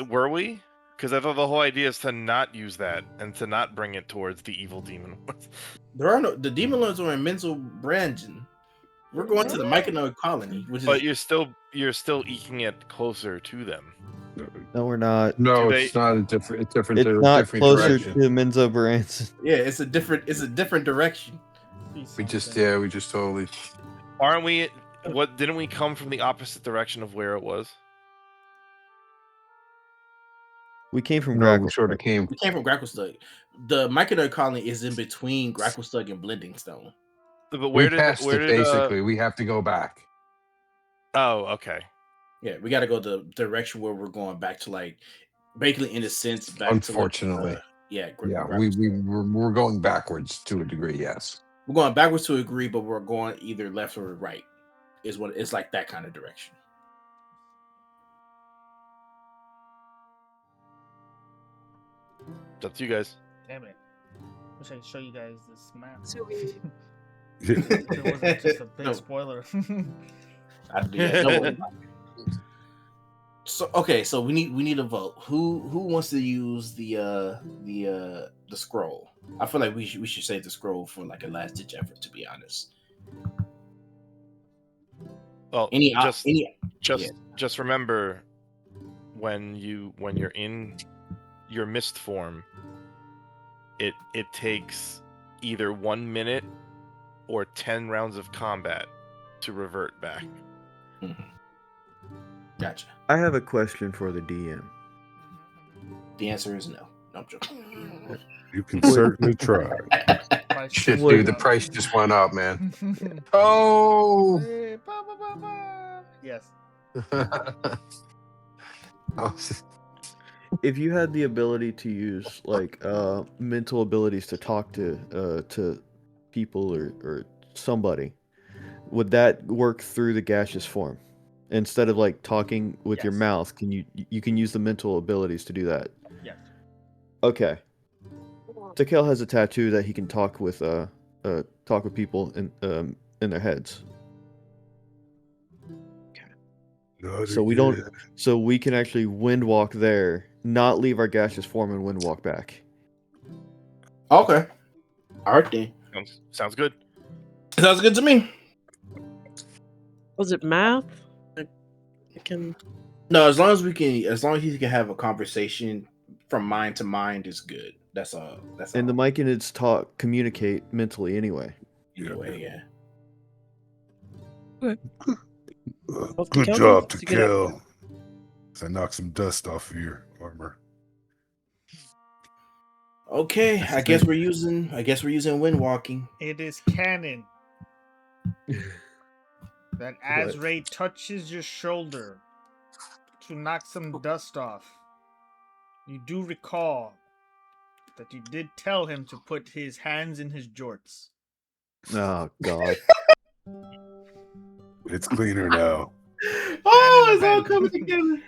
Were we? Because I thought the whole idea is to not use that and to not bring it towards the evil demon lords. The demon lords are in Mental Brangen. We're going to the Myconid colony, But you're still eking it closer to them. No, we're not. No, it's not a different. It's different. It's not different closer direction. to Menzo Branson. Yeah, it's a different direction. We just totally. Aren't we? What didn't we come from the opposite direction of where it was? We came from No, we Grackle. sort of came. We came from Gracklestug. The Myconid colony is in between Gracklestug and Blingdenstone. But We passed it basically. We have to go back. Oh, okay. Yeah, we got to go the direction where we're going back to, like, basically in a sense back. Unfortunately. To, like, we're going backwards to a degree. Yes. We're going backwards to a degree, but we're going either left or right. Is what it's like, that kind of direction. It's up to you guys. Damn it. Wish I could show you guys this map. So we It wasn't just a big spoiler. So okay, so we need a vote. Who wants to use the scroll? I feel like we should save the scroll for like a last ditch effort. To be honest, Well, any just yeah. just remember when you're in your mist form, it takes either 1 minute or 10 rounds of combat to revert back. Gotcha. I have a question for the DM. The answer is no. No, I'm joking. You can certainly try. Price Shit, just dude, went the up. price just went up, man. Oh. Hey, ba, ba, ba, ba. Yes. If you had the ability to use like mental abilities to talk to people or somebody, would that work through the gaseous form? Instead of like talking with your Yes. mouth, can you can use the mental abilities to do that? Yes. Okay. Takel has a tattoo that he can talk with people in their heads. Not So we again. don't. So we can actually wind walk there, not leave our gaseous form, and wind walk back. Okay. All right then. Sounds good. Sounds good to me. Was it math? I can. No, as long as he can have a conversation from mind to mind is good. That's all. That's And the all. Myconids communicate mentally anyway. Anyway, yeah. Well, Good Takel job, needs to get up. Takel. I knocked some dust off of your armor. Okay, I guess we're using wind walking. It is canon that as Ray touches your shoulder to knock some dust off, you do recall that you did tell him to put his hands in his jorts. Oh God. It's cleaner now. Oh, it's all coming together.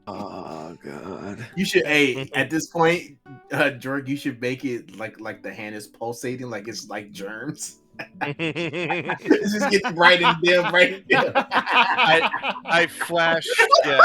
Oh God. You should, at this point, Jorg, you should make it like the hand is pulsating, like it's like germs. It's just getting right in there, right in there. I flash. Yeah,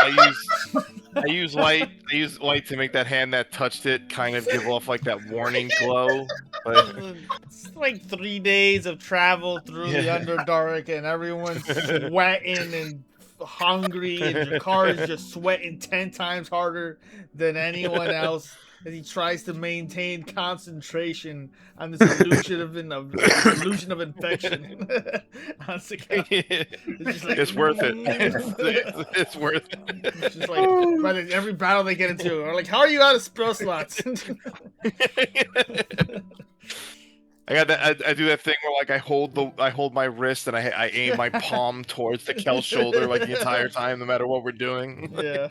I use light. I use light to make that hand that touched it kind of give off like that warning glow. But It's like 3 days of travel through the Underdark, and everyone's sweating and hungry, and your car is just sweating 10 times harder than anyone else as he tries to maintain concentration on this illusion of infection. It's just like, it's worth it. It's worth it. It's just like by every battle they get into, are like, how are you out of spell slots? I got that. I do that thing where like I hold my wrist and I aim my palm towards the Kel's shoulder like the entire time, no matter what we're doing. Yeah.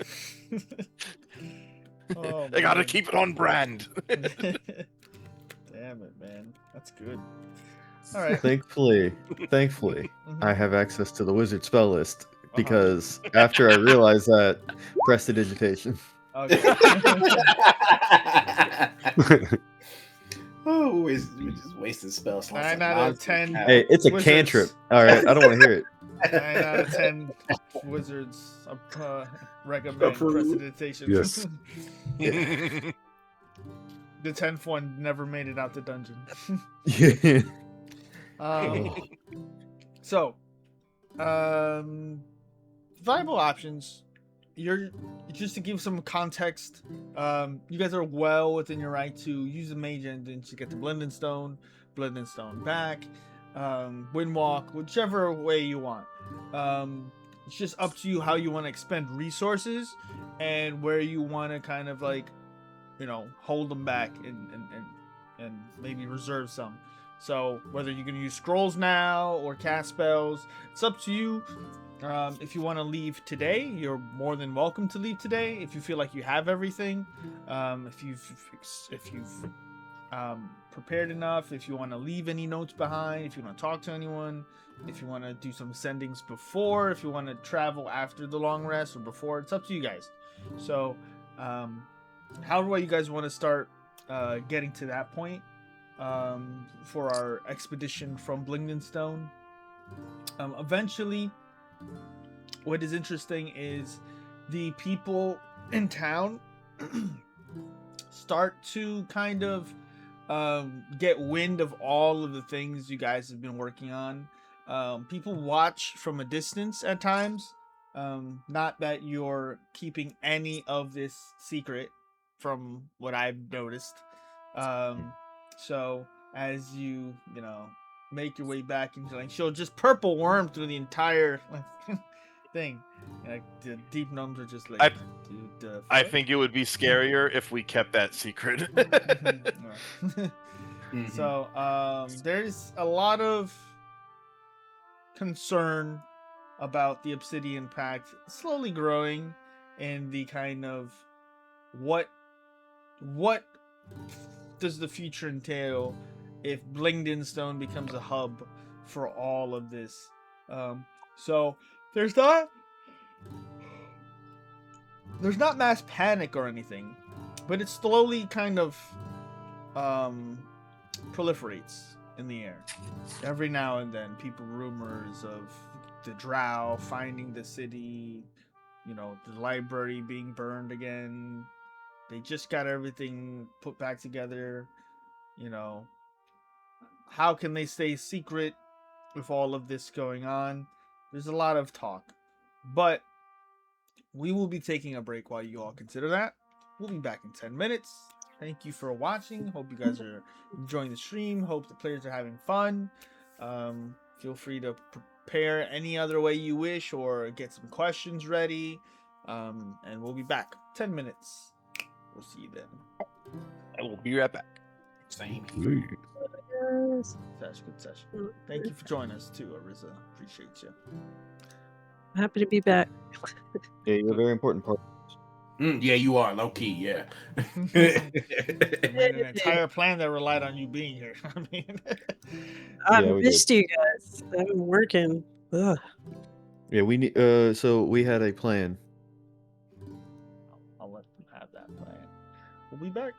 Oh, I gotta man. keep it on brand. Damn it, man. That's good. All right. Thankfully, I have access to the wizard spell list Uh-huh. because after I realized that, prestidigitation. Okay. Oh, we just wasted spell slots. 9 out of 10. Hey, it's a Wizards. cantrip. All right, I don't want to hear it. 9 out of 10 wizards recommend Approve. prestidigitation. Yes. The 10th one never made it out the dungeon. Yeah. So, viable options. You're just to give some context. You guys are well within your right to use the mage engine to get to Blingdenstone back, Windwalk, whichever way you want. It's just up to you how you want to expend resources and where you want to kind of like, hold them back and maybe reserve some. So whether you're going to use scrolls now or cast spells, it's up to you. If you want to leave today, you're more than welcome to leave today. If you feel like you have everything, if you've prepared enough, if you want to leave any notes behind, if you want to talk to anyone, if you want to do some sendings before, if you want to travel after the long rest or before, it's up to you guys. So, how do you guys want to start getting to that point for our expedition from Blingdenstone? Eventually, what is interesting is the people in town start to kind of get wind of all of the things you guys have been working on. People watch from a distance at times. Not that you're keeping any of this secret from what I've noticed. So as you make your way back into like, she'll just purple worm through the entire thing. Like the deep gnomes are just like, dude, I think it would be scarier if we kept that secret. So there's a lot of concern about the Obsidian Pact slowly growing, and the kind of what does the future entail if Blingdenstone becomes a hub for all of this. So there's not mass panic or anything, but it slowly kind of proliferates in the air. Every now and then, rumors of the drow finding the city, the library being burned again. They just got everything put back together. How can they stay secret with all of this going on? There's a lot of talk, but we will be taking a break while you all consider that. We'll be back in 10 minutes. Thank you for watching. Hope you guys are enjoying the stream. Hope the players are having fun. Feel free to prepare any other way you wish or get some questions ready. And we'll be back. 10 minutes. We'll see you then. I will be right back. Same. Good session. Thank you for joining us too, Ariza. Appreciate you. Happy to be back. Yeah, you're a very important part. Yeah, you are low key. Yeah. Made an entire plan that relied on you being here. I mean, I Yeah, we missed you guys. I've been working. Ugh. Yeah, we need. So we had a plan. I'll let them have that plan. We'll be back.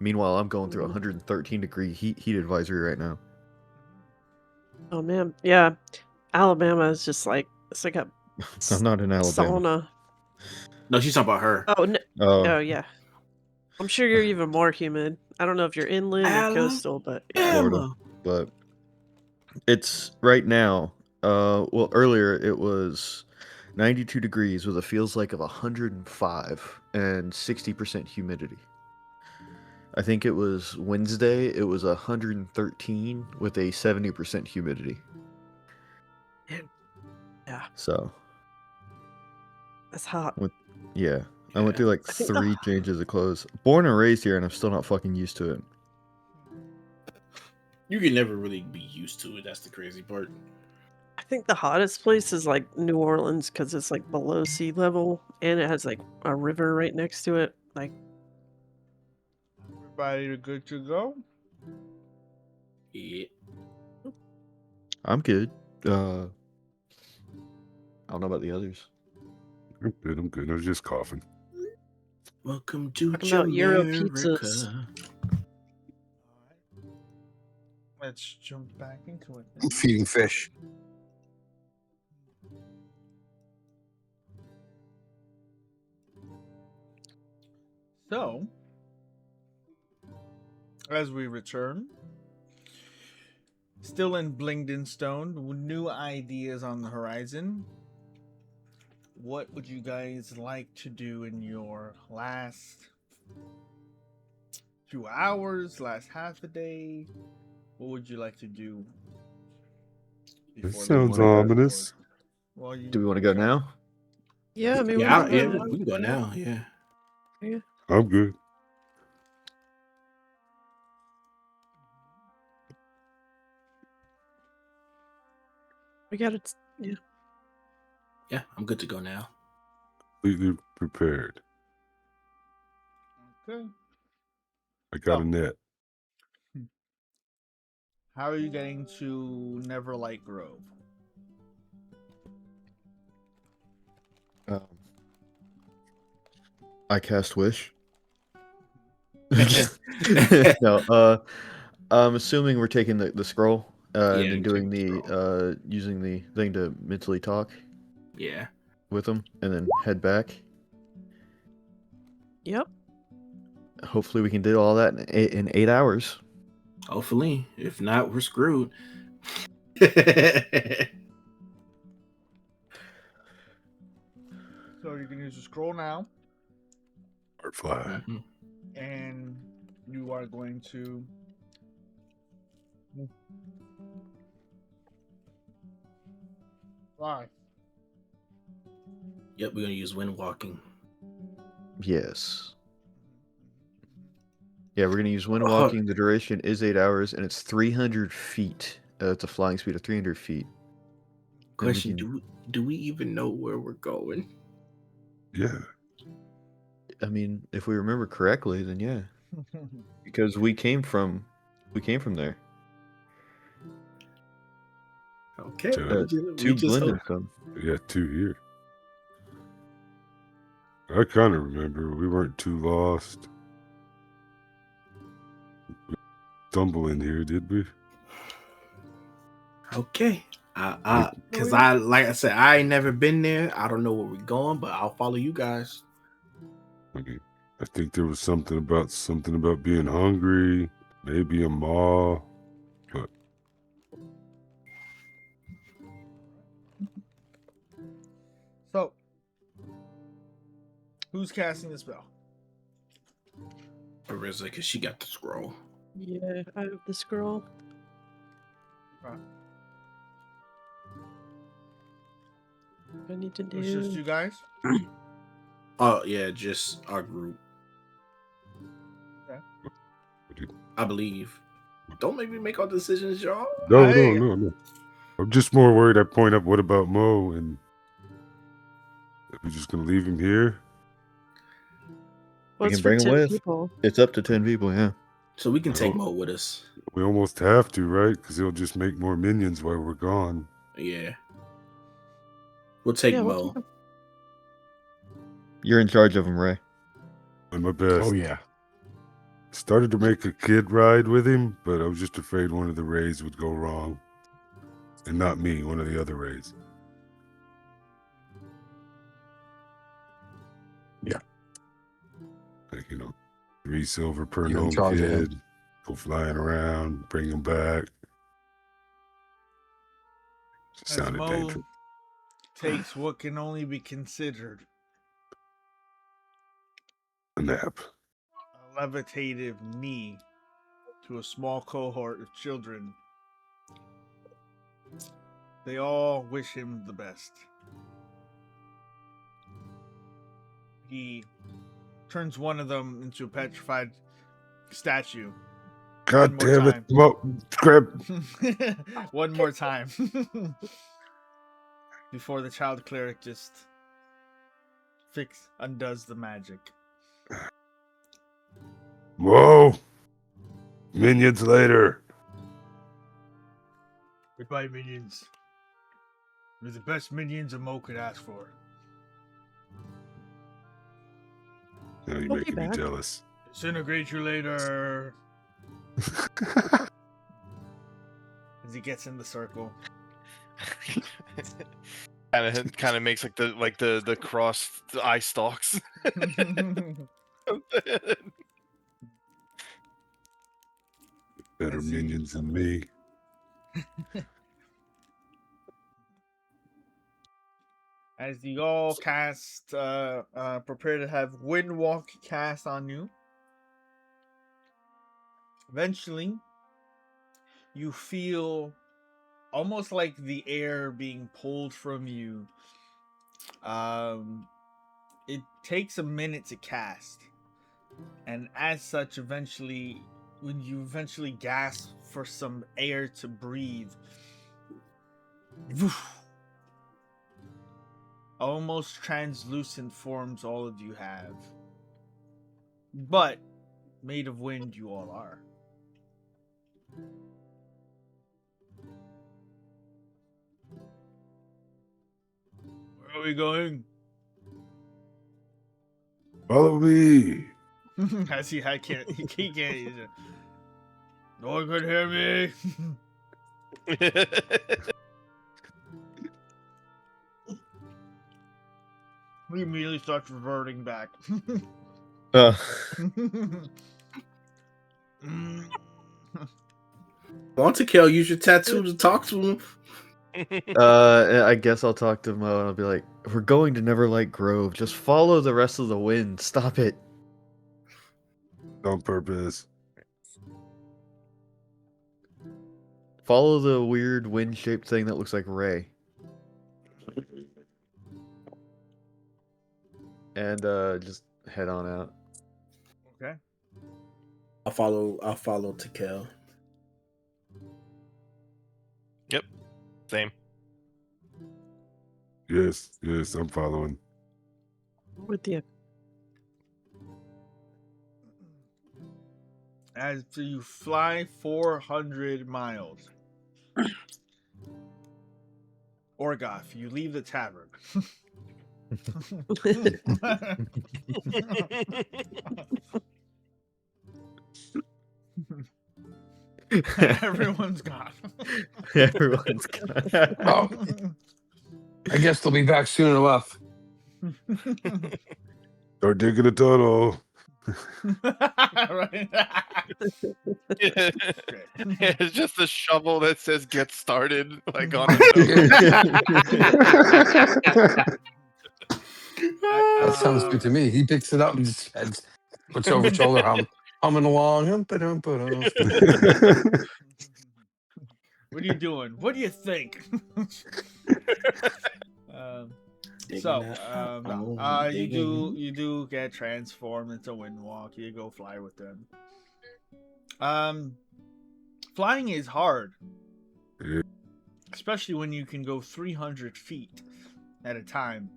Meanwhile, I'm going through a Mhm. 113-degree heat advisory right now. Oh man, yeah. Alabama is just like it's like a I'm not in Alabama. sauna. No, she's talking about her. Oh no. Oh, Oh yeah. I'm sure you're even more humid. I don't know if you're inland or coastal, but yeah. Florida. But it's right now. Well, earlier it was 92 degrees with a feels like of 105 and 60% humidity. I think it was Wednesday. It was 113 with a 70% humidity. Yeah, So, that's hot. yeah. I went through like I think 3 changes of clothes. Born and raised here, and I'm still not fucking used to it. You can never really be used to it. That's the crazy part. I think the hottest place is like New Orleans because it's like below sea level and it has like a river right next to it. Like, Everybody good to go? Yeah. I'm good. I don't know about the others. I'm good. I'm good. I was just coughing. Welcome to talking about Euro pizzas. Jamaica. Let's jump back into it. I'm feeding fish. So, as we return, still in Blingdenstone, new ideas on the horizon. What would you guys like to do in your last 2 hours, last half a day? What would you like to do? This before sounds leaving? ominous. Well, Do we want to go now? Yeah, I mean, Yeah, we can yeah, go we can go now. Yeah. Yeah. I'm good. We got it. Yeah. Yeah, I'm good to go now. Completely prepared. Okay. I got Oh. a net. How are you getting to Neverlight Grove? I cast wish. No, I'm assuming we're taking the scroll and Yeah, then we doing take the the using the thing to mentally talk Yeah. with them and then head back. Yep. Hopefully we can do all that in 8 hours. Hopefully. If not, we're screwed. So you can use the scroll now, Art fly. Mhm. and you are going to fly. Yep, we're gonna use wind walking. Yes. Yeah, we're gonna use wind Oh. walking. The duration is 8 hours, and it's 300 feet. It's a flying speed of 300 feet. Question: can- Do we even know where we're going? Yeah. I mean, if we remember correctly, then yeah, because we came from there. Okay. Yeah. To Blingdenstone. Yeah, 2 here. I kind of remember. We weren't too lost. Stumble in here, did we? Okay. Cause like I said, I ain't never been there. I don't know where we're going, but I'll follow you guys. Okay. I think there was something about being hungry, maybe a maw. But So, who's casting the spell? Arisa, because she got the scroll. Yeah, I have the scroll. Okay. I need to It's just do. you guys. Oh yeah, just our group. Okay. I believe. Don't make me make all the decisions, y'all. No. I'm just more worried. I point up. What about Mo? And are we just gonna leave him here? Well, We it's can for bring 'em 10 with. people. It's up to 10 people. Yeah. So we can take Oh. Mo with us. We almost have to, right? Because he'll just make more minions while we're gone. Yeah. We'll take Yeah, we'll Mo. take 'em. You're in charge of them, Ray. And my best. Oh yeah. started to make a kid ride with him, but I was just afraid one of the rays would go wrong. And not me, one of the other rays. Yeah. Like, 3 silver per You in gnome charge of him? kid, go flying around, bring him back. As Sounded Mo dangerous. takes what can only be considered A nap. a levitative knee to a small cohort of children. They all wish him the best. He turns one of them into a petrified statue. God One more damn it. Grab. One more time. Before the child cleric just undoes the magic. Whoa. Minions later. Goodbye, minions. You're the best minions a Mo could ask for. Now you're I'll be making me back. jealous. Disintegrate you later. As he gets in the circle. Kind of makes like the crossed eye stalks. Better As he- minions than me. As you all cast, prepare to have Windwalk cast on you. Eventually, you feel almost like the air being pulled from you. It takes a minute to cast, and as such, eventually, when you eventually gasp for some air to breathe, woof, almost translucent forms all of you have, but made of wind you all are. Where are we going? Follow me. As he can't. No one could hear me. He immediately starts reverting back. Want to kill? Use your tattoo to talk to him. I guess I'll talk to Mo and I'll be like, "We're going to Neverlight Grove. Just follow the rest of the wind. Stop it." On purpose. Follow the weird wind-shaped thing that looks like Ray. And just head on out. Okay. I'll follow Tekel. Same. Yes, I'm following. With you. As you fly 400 miles. Orgoth, you leave the tavern. Everyone's gone. Everyone's gone. Oh, I guess they'll be back soon enough. Start digging a tunnel. Right? It's just a shovel that says "Get started" like on That sounds good to Um, me. He picks it up and just puts it over his shoulder, humming along. What are you doing? What do you think? You do get transformed into Windwalk. You go fly with them. Flying is hard, Yeah. especially when you can go 300 feet at a time.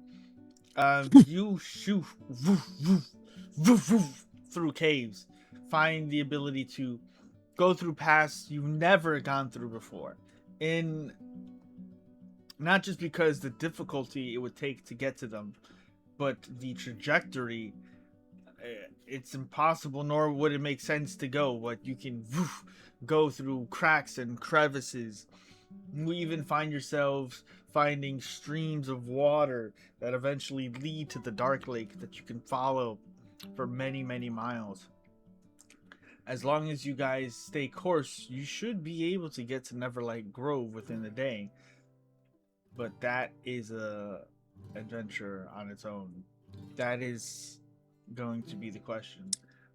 You shoot woof, woof, woof, woof, through caves, find the ability to go through paths you've never gone through before. Not just because the difficulty it would take to get to them, but the trajectory it's impossible, nor would it make sense to go, but you can go through cracks and crevices. You even find yourselves finding streams of water that eventually lead to the Dark Lake that you can follow for many, many miles. As long as you guys stay course, you should be able to get to Neverlight Grove within the day. But that is a adventure on its own. That is going to be the question.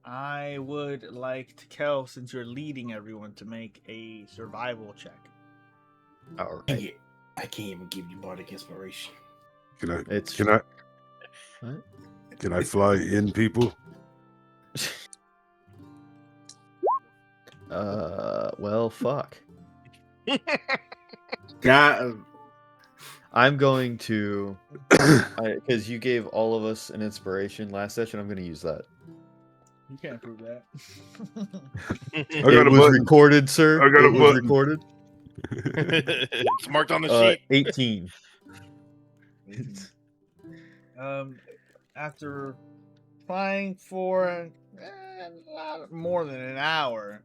I would like to, Kel, since you're leading everyone, to make a survival check. All Yeah, right. I can't even give you bardic inspiration. Can I? It's Can I? What? Can I fly in people? Well, fuck. God, I'm going to, because you gave all of us an inspiration last session. I'm going to use that. You can't prove that. I got It a was button. recorded, sir. I got It a was button. recorded. It's marked on the sheet. 18. After flying for a lot more than an hour,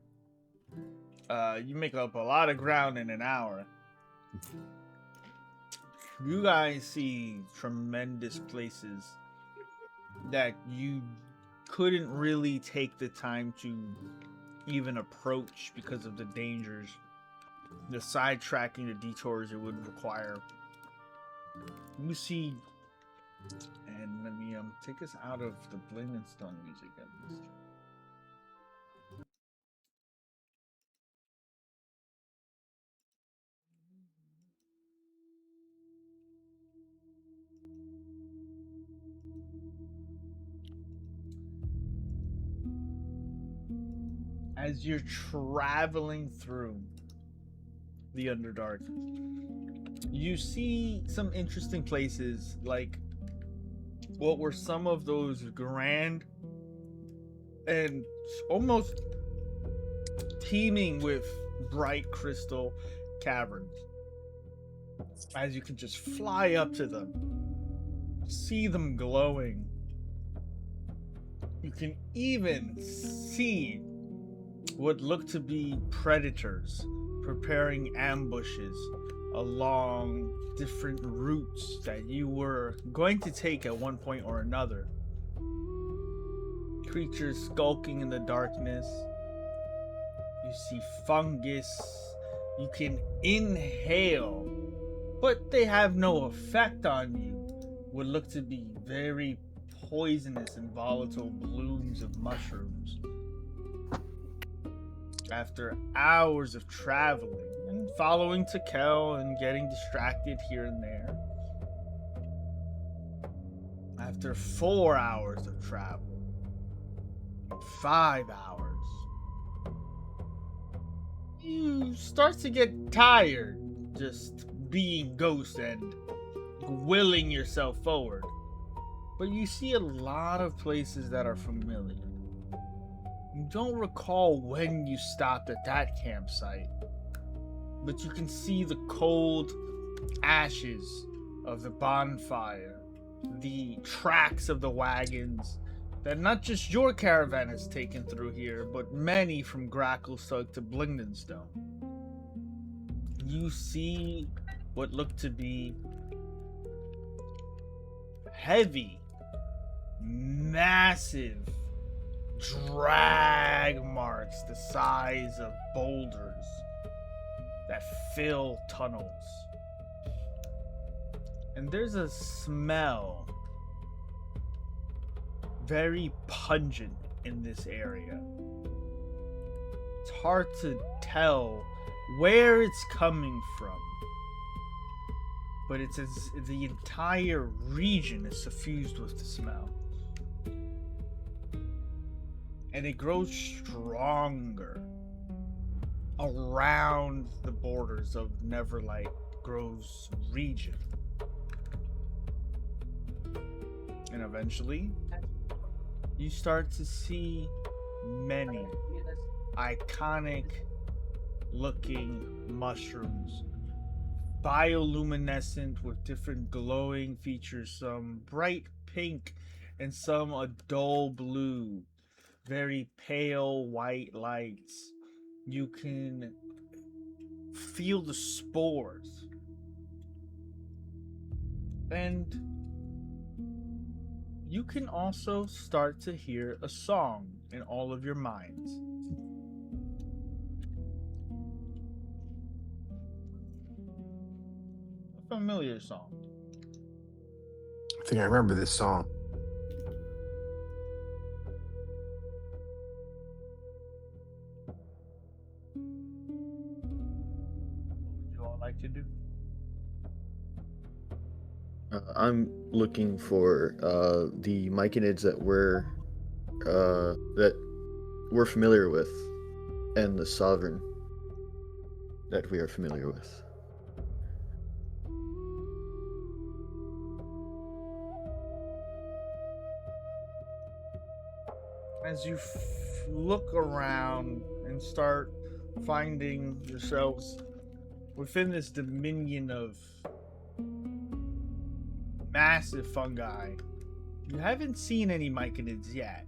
you make up a lot of ground in an hour. You guys see tremendous places that you couldn't really take the time to even approach because of the dangers, the sidetracking, the detours it would require. You see, and let me take us out of the Blingdenstone music at least. As you're traveling through the Underdark, you see some interesting places, like what were some of those grand and almost teeming with bright crystal caverns. As you can just fly up to them, see them glowing. You can even see what look to be predators preparing ambushes along different routes that you were going to take at one point or another. Creatures skulking in the darkness. You see fungus. You can inhale, but they have no effect on you. What look to be very poisonous and volatile blooms of mushrooms. After hours of traveling and following Tekel and getting distracted here and there, after 4 hours of travel, 5 hours, you start to get tired just being ghost and willing yourself forward. But you see a lot of places that are familiar. You don't recall when you stopped at that campsite, but you can see the cold ashes of the bonfire, the tracks of the wagons that not just your caravan has taken through here, but many from Gracklesug to Blingdenstone. You see what look to be heavy, massive drag marks the size of boulders that fill tunnels. And there's a smell very pungent in this area. It's hard to tell where it's coming from, but it's as the entire region is suffused with the smell. And it grows stronger around the borders of Neverlight Grove's region. And eventually, you start to see many iconic looking mushrooms, bioluminescent with different glowing features, some bright pink and some a dull blue, very pale white lights. You can feel the spores. And you can also start to hear a song in all of your minds. A familiar song. I think I remember this song. What would you all like to do? I'm looking for the myconids that we're familiar with, and the sovereign that we are familiar with. As you look around and start finding yourselves within this dominion of massive fungi, you haven't seen any myconids yet.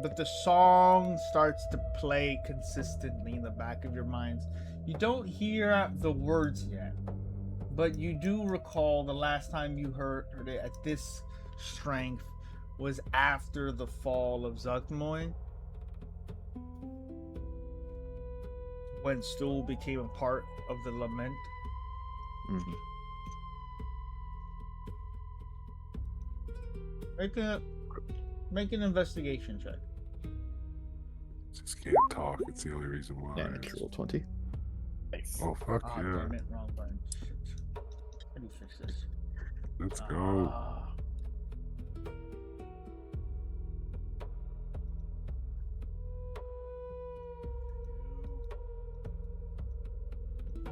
But the song starts to play consistently in the back of your minds. You don't hear the words yet, but you do recall the last time you heard it at this strength was after the fall of Zuckmoy, when Stool became a part of the lament. Mm-hmm. Make an investigation check. Just can't talk. It's the only reason why. Yeah, natural 20. Nice. Oh fuck Ah, yeah! damn it, wrong button. Shit. How do you fix this? Let's go. Ah.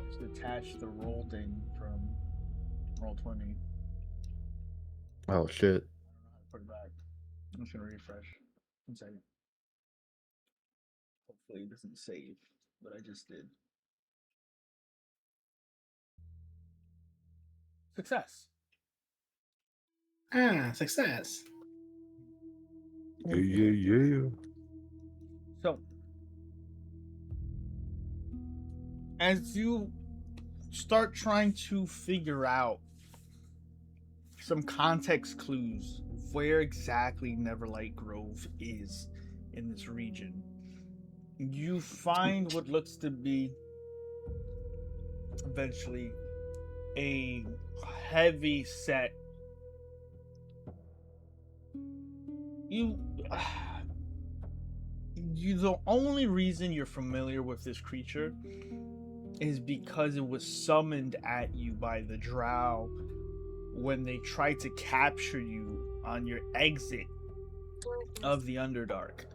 Just attach the roll thing from roll 20. Oh shit. I don't know how to put it back. I'm just gonna refresh. 1 second. Hopefully it doesn't save, but I just did. Success. Success. Yeah, yeah, yeah. So, as you start trying to figure out some context clues of where exactly Neverlight Grove is in this region, you find what looks to be eventually a heavy set. The only reason you're familiar with this creature is because it was summoned at you by the drow when they tried to capture you on your exit of the Underdark.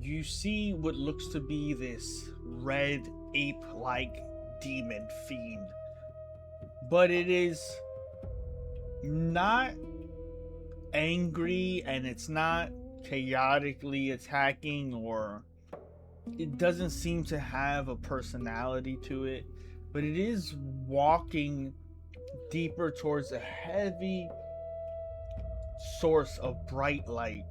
You see what looks to be this red ape-like demon fiend, but it is not angry and it's not chaotically attacking, or it doesn't seem to have a personality to it, but it is walking deeper towards a heavy source of bright light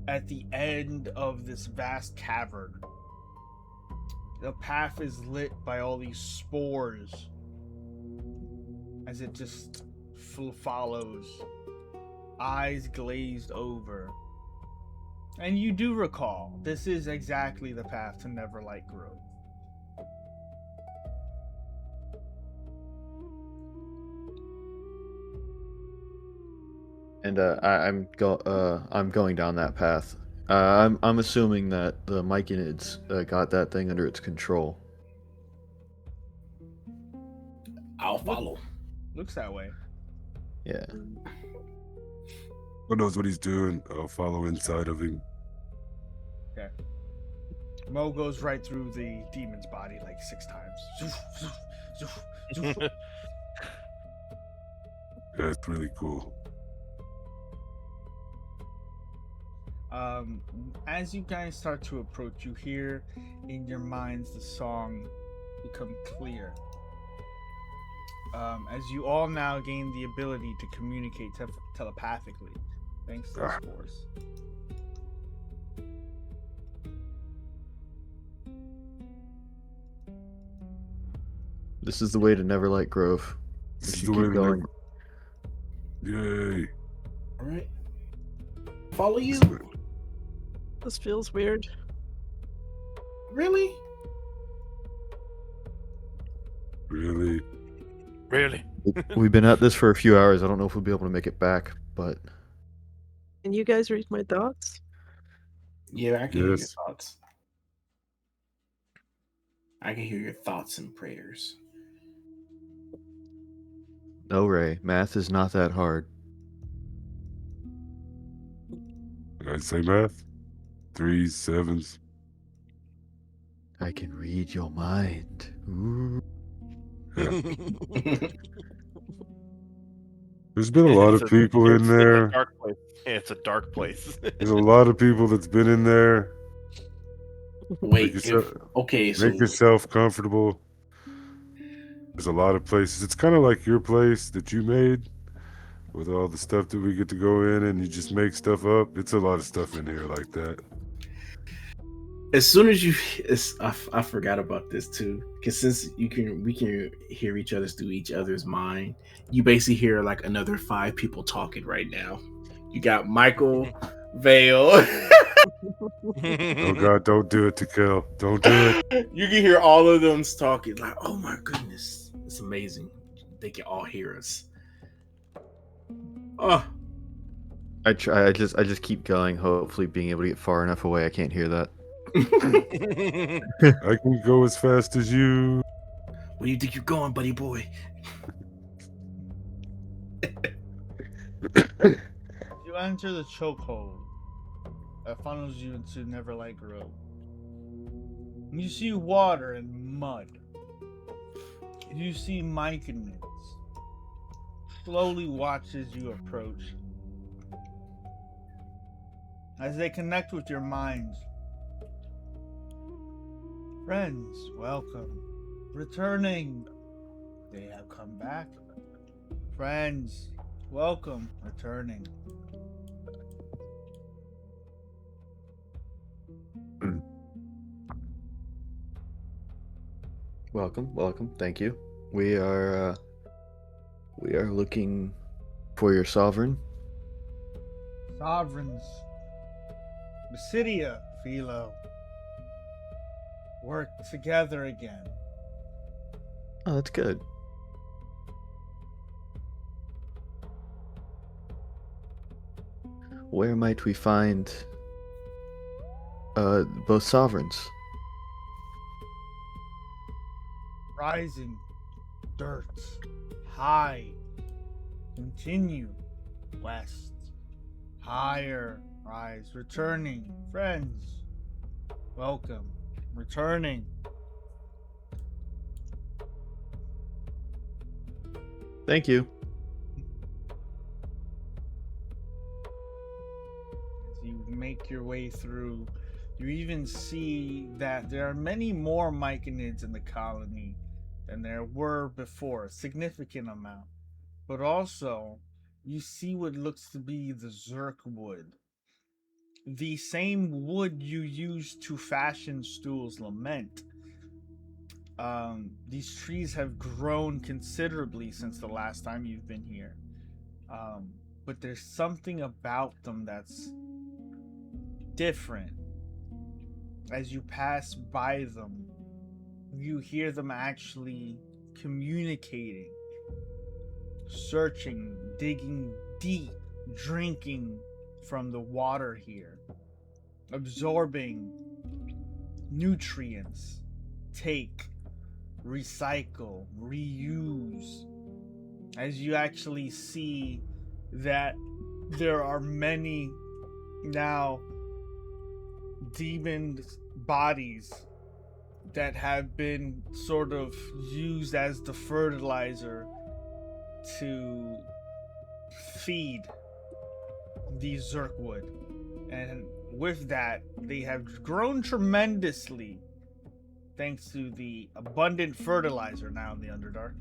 at the end of this vast cavern. The path is lit by all these spores as it just follows, eyes glazed over. And you do recall, this is exactly the path to Neverlight Grove. And I'm going down that path. I'm assuming that the myconids got that thing under its control. I'll follow. Looks that way. Yeah. Who knows what he's doing? I'll follow inside of him. Okay. Mo goes right through the demon's body like 6 times. Zoof, zoof, zoof, zoof. That's really cool. As you guys start to approach, you hear in your minds the song become clear. As you all now gain the ability to communicate telepathically. thanks to the Ah. spores. This is the way to Neverlight Grove. This We is should the way keep to going. Yay. All right. Follow you? This feels weird. Really? Really? Really? We've been at this for a few hours. I don't know if we'll be able to make it back, but Can you guys read my thoughts? Yeah, I can hear your Yes. thoughts. I can hear your thoughts and prayers. no, Ray, math is not that hard. Did I say math? 3s, 7s. I can read your mind. Ooh. There's been a lot of people in It's a there. dark place. Yeah, it's a dark place. There's a lot of people that's been in there. Wait, Make if, yourself, okay, so make yourself comfortable. There's a lot of places. It's kind of like your place that you made with all the stuff that we get to go in and you just make stuff up. It's a lot of stuff in here like that. as soon as you, I forgot about this too, because since we can hear each other through each other's mind, you basically hear like another 5 people talking right now. You got Michael, Vale. Oh God, don't do it to kill. Don't do it. You can hear all of them talking like, "Oh my goodness, it's amazing! They can all hear us." Oh, I just keep going, hopefully being able to get far enough away I can't hear that. I can go as fast as you. where do you think you're going, buddy boy? You enter the chokehold that funnels you into Neverlight Grove. You see water and mud. You see myconids. Slowly watch as you approach. As they connect with your minds. Friends, welcome. Returning. They have come back. Friends, welcome. Returning. Welcome. Thank you. We are looking for your sovereign. Sovereigns. Basidia, Philo. Work together again. Oh, that's good. Where might we find both sovereigns? Rising. Dirt. High. Continue. West. Higher. Rise. Returning. Friends. Welcome. Returning. Thank you. As you make your way through, you even see that there are many more myconids in the colony than there were before, a significant amount. But also, you see what looks to be the Zirk wood. The same wood you used to fashion Stool's Lament. These trees have grown considerably since the last time you've been here. But there's something about them that's different. As you pass by them, you hear them actually communicating, searching, digging deep, drinking from the water here, absorbing nutrients, take, recycle, reuse. As you actually see that there are many now demon bodies that have been sort of used as the fertilizer to feed the Zirkwood. And with that, they have grown tremendously thanks to the abundant fertilizer now in the Underdark.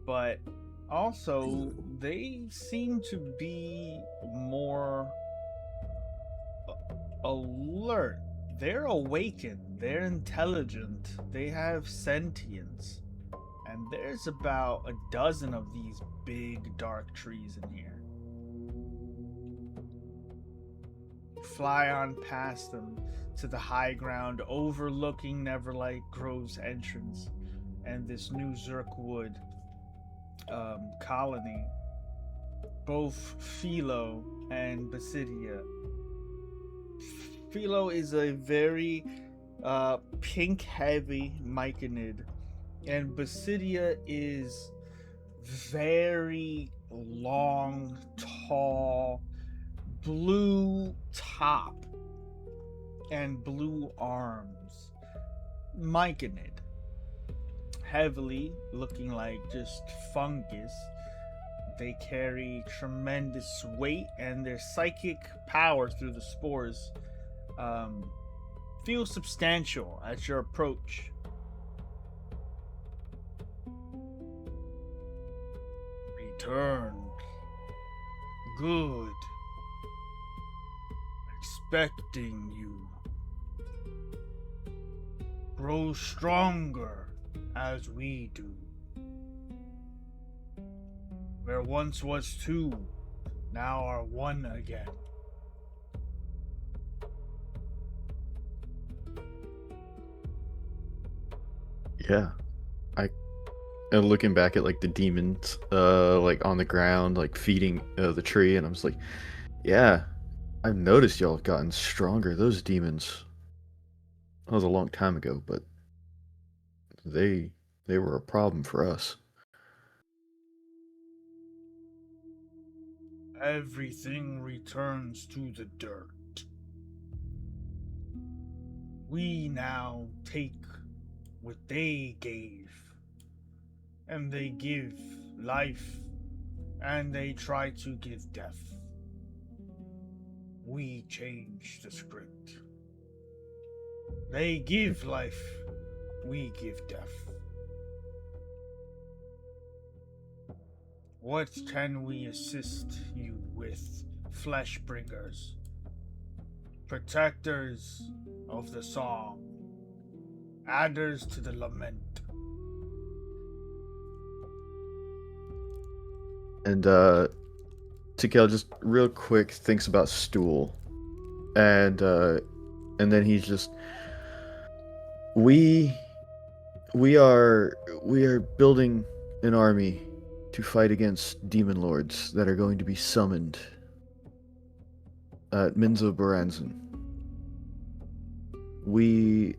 But Also, they seem to be more alert. They're awakened. They're intelligent. They have sentience. And there's about a dozen of these big dark trees in here. Fly on past them to the high ground overlooking Neverlight Grove's entrance and this new Zirkwood colony. Both Philo and Basidia. Philo is a very pink heavy myconid, and Basidia is very long, tall, blue top and blue arms. Myconid. Heavily looking like just fungus. They carry tremendous weight, and their psychic power through the spores feels substantial at your approach. Return. Good. Expecting you. Grow stronger as we do. Where once was two, now are one again. Yeah. And looking back at like the demons like on the ground, like feeding the tree, and I was like, yeah, I've noticed y'all have gotten stronger. Those demons, that was a long time ago, but they were a problem for us. Everything returns to the dirt. We now take what they gave, and they give life, and they try to give death. We change the script. They give life, we give death. What can we assist you with, flesh bringers? Protectors of the song, adders to the lament. And Tikel just real quick thinks about Stool, and then he's just, we are building an army to fight against demon lords that are going to be summoned at Minzo Baranzan. We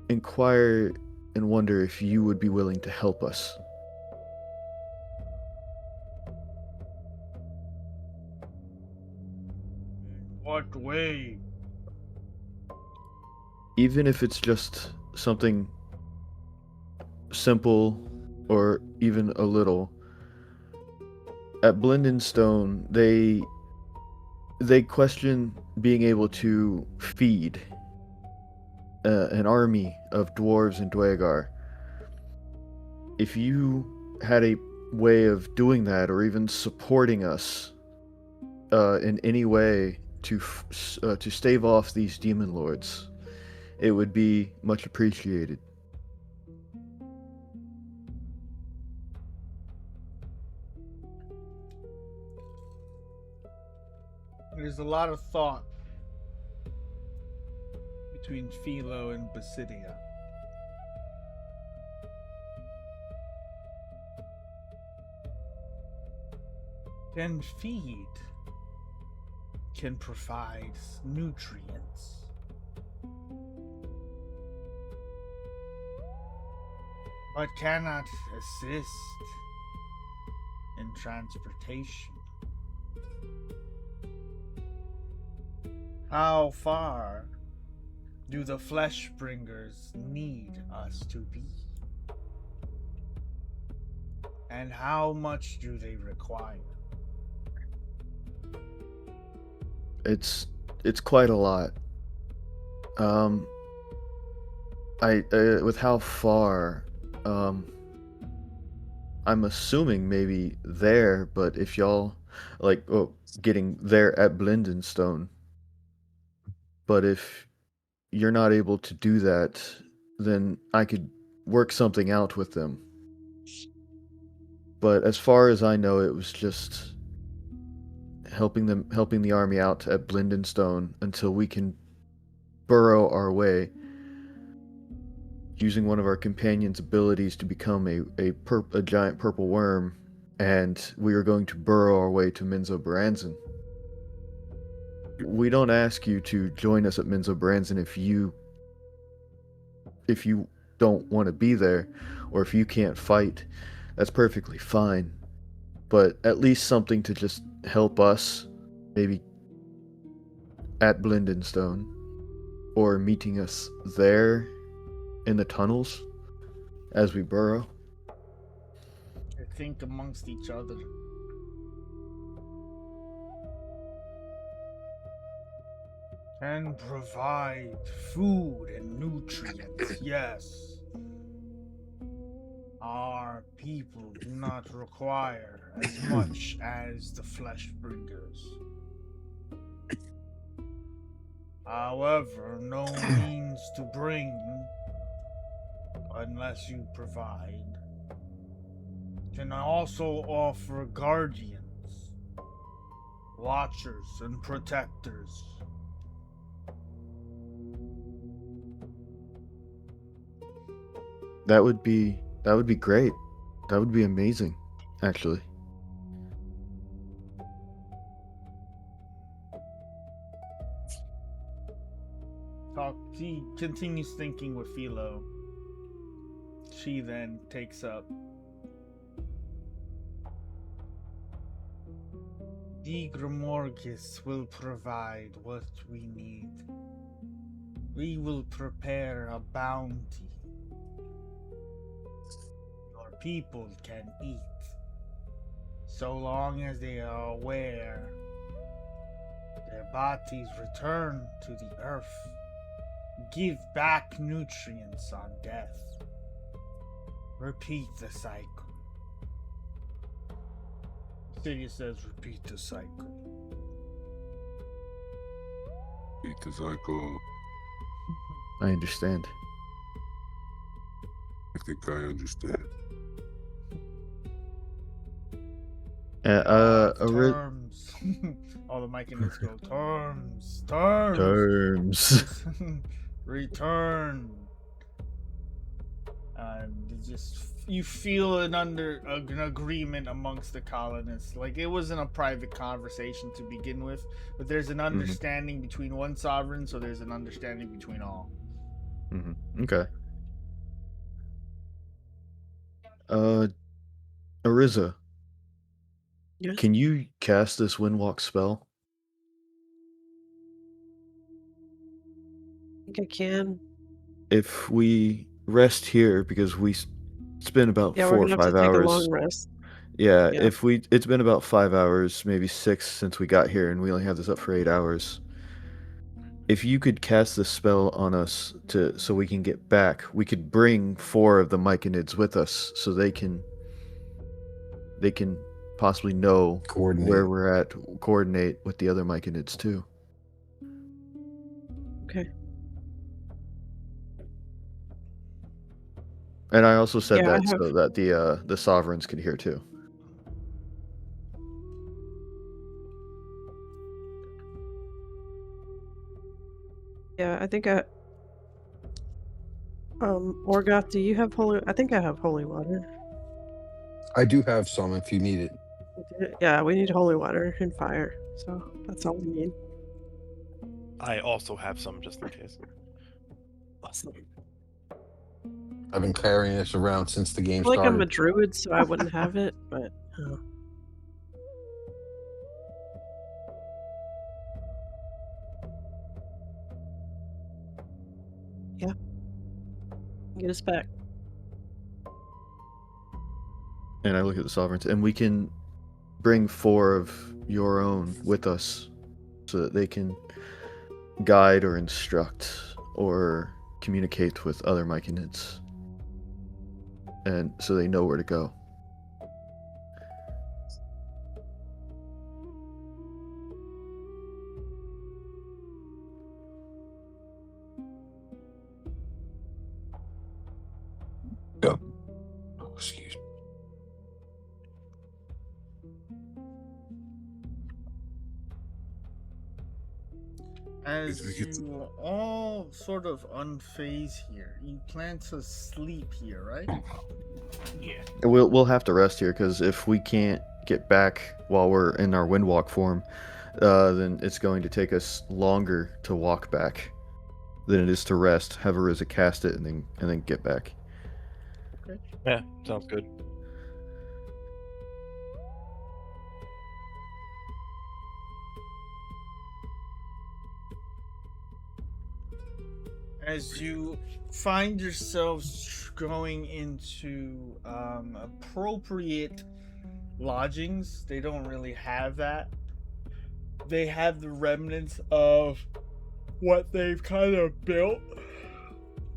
inquire and wonder if you would be willing to help us. What way? Even if it's just something simple or even a little. At Blingdenstone, they question being able to feed an army of dwarves and dwagar. If you had a way of doing that, or even supporting us in any way to stave off these demon lords, it would be much appreciated. There's a lot of thought between Philo and Basidia. Can feed, can provide nutrients. But cannot assist in transportation. How far do the flesh bringers need us to be? And how much do they require? It's quite a lot. With how far I'm assuming maybe there, but if y'all like getting there at Blingdenstone, but if you're not able to do that, then I could work something out with them. But as far as I know, it was just helping the army out at Blingdenstone until we can burrow our way using one of our companion's abilities to become a giant purple worm, and we are going to burrow our way to Minzo Baranzan. We don't ask you to join us at Minzo Baranzan if you don't want to be there, or if you can't fight. That's perfectly fine. But at least something to just help us, maybe at Blingdenstone, or meeting us there in the tunnels as we burrow. They think amongst each other. And provide food and nutrients, yes. Our people do not require as much as the flesh bringers. However, no means to bring unless you provide. Can also offer guardians, watchers, and protectors. That would be great. That would be amazing, actually. He continues thinking with Philo. She then takes up. The Grimorgus will provide what we need. We will prepare a bounty. Your people can eat, so long as they are aware their bodies return to the earth. Give back nutrients on death. Repeat the cycle. Sidious says, repeat the cycle. Repeat the cycle. I understand. I think I understand. Terms. All the Myconids go, terms. Return. And it just you feel an agreement amongst the colonists. Like it wasn't a private conversation to begin with, but there's an understanding between one sovereign, so there's an understanding between all. Okay. Ariza. Yes? Can you cast this Windwalk spell? I think I can. If we rest here, because it's been about Yeah, 4 we're or gonna have to 5 take a hours. long rest. Yeah, Yeah. it's been about 5 hours, maybe 6 since we got here, and we only have this up for 8 hours. If you could cast this spell on us so we can get back, we could bring 4 of the Myconids with us, so they can possibly know where we're at, coordinate with the other Myconids too. Okay. And I also said Yeah, that so that the sovereigns could hear too. Yeah, I think Orgoth, do you have holy? I think I have holy water. I do have some if you need it. Yeah, we need holy water and fire, so that's all we need. I also have some just in case. Awesome. I've been carrying this around since the I game feel like I'm a started. druid, so I wouldn't have it, but yeah, get us back. And I look at the sovereigns, and we can bring 4 of your own with us so that they can guide or instruct or communicate with other Myconids, and so they know where to go. excuse me. As we get to- you all sort of unfazed here, you plan to sleep here, right? Yeah. We'll have to rest here because if we can't get back while we're in our windwalk form, then it's going to take us longer to walk back than it is to rest. Have Ariza cast it and then get back. Yeah, sounds good. As you find yourselves going into appropriate lodgings, they don't really have that. They have the remnants of what they've kind of built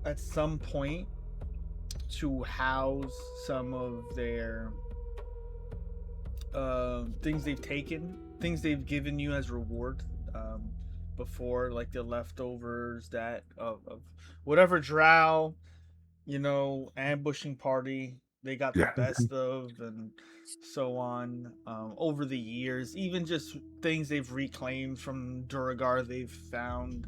at some point to house some of their things they've taken, things they've given you as reward before, like the leftovers that of whatever drow, ambushing party they got the Yeah. best of, and so on, over the years, even just things they've reclaimed from Duragar they've found.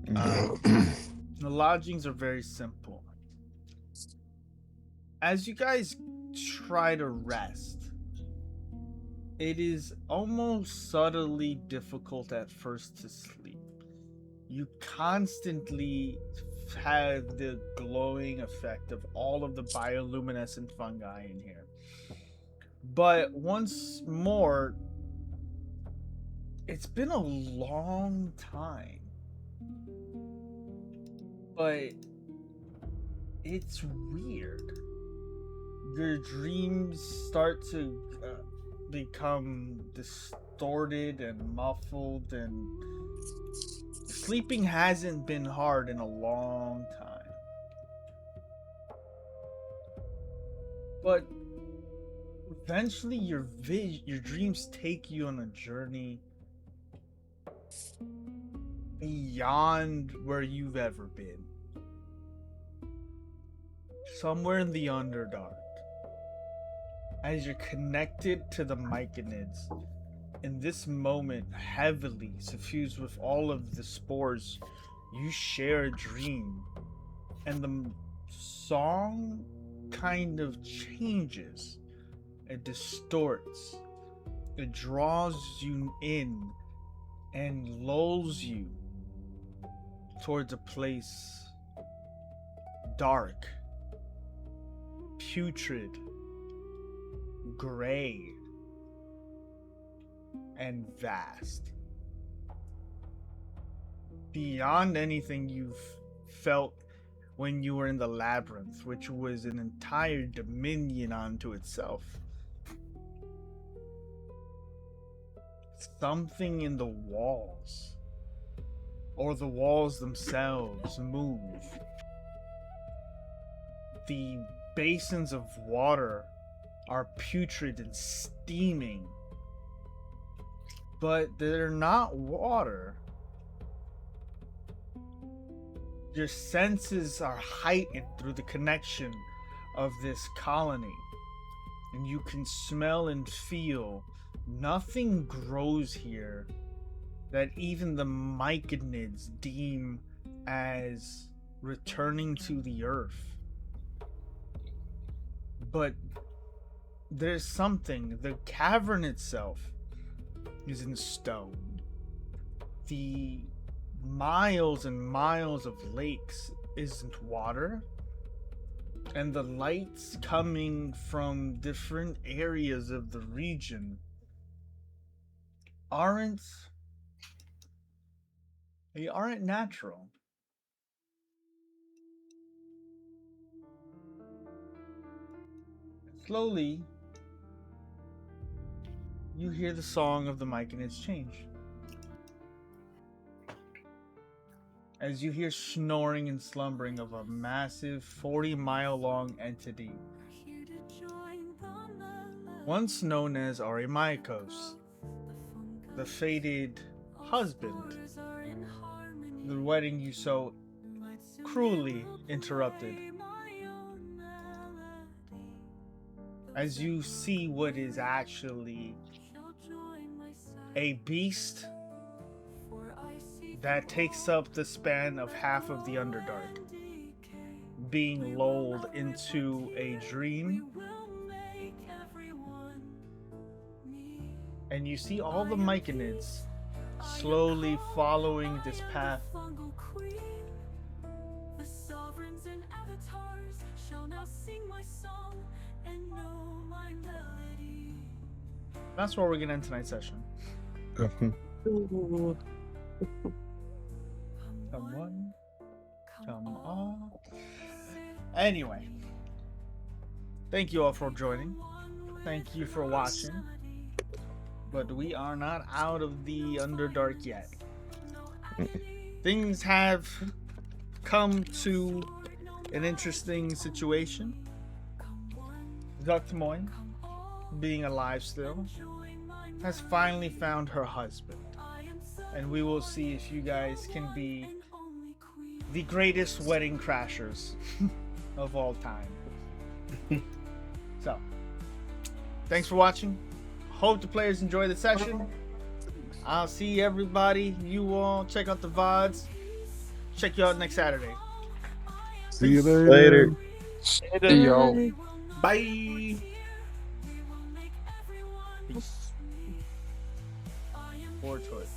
The lodgings are very simple. As you guys try to rest, it is almost subtly difficult at first to sleep. You constantly have the glowing effect of all of the bioluminescent fungi in here. But once more, it's been a long time. But it's weird. Your dreams start to become distorted and muffled, and sleeping hasn't been hard in a long time. But eventually your dreams take you on a journey beyond where you've ever been. Somewhere in the Underdark. As you're connected to the myconids, in this moment, heavily suffused with all of the spores, you share a dream, and the song kind of changes. It distorts. It draws you in and lulls you towards a place dark, putrid, gray, and vast. Beyond anything you've felt when you were in the labyrinth, which was an entire dominion unto itself. Something in the walls, or the walls themselves, move. The basins of water are putrid and steaming, but they're not water. Your senses are heightened through the connection of this colony, and you can smell and feel nothing grows here that even the myconids deem as returning to the earth. But there's something. The cavern itself is in stone. The miles and miles of lakes isn't water. And the lights coming from different areas of the region aren't natural. Slowly, you hear the song of the myconids change. As you hear snoring and slumbering of a massive 40-mile-long entity, once known as Arimaikos, the fated husband, the wedding you so cruelly interrupted. as you see what is actually a beast that takes up the span of half of the Underdark, being lulled into a dream. And you see all the Myconids slowly following this path. That's where we're gonna end tonight's session. Ooh. Come on, come on. Anyway, thank you all for joining. Thank you for watching. But we are not out of the Underdark yet. Things have come to an interesting situation. Zuktamoy, being alive still, has finally found her husband. And we will see if you guys can be the greatest wedding crashers of all time. So, thanks for watching. Hope the players enjoy the session. I'll see everybody. You all check out the VODs. Check you out next Saturday. See you Later. See y'all. Bye. Peace. Forward to it.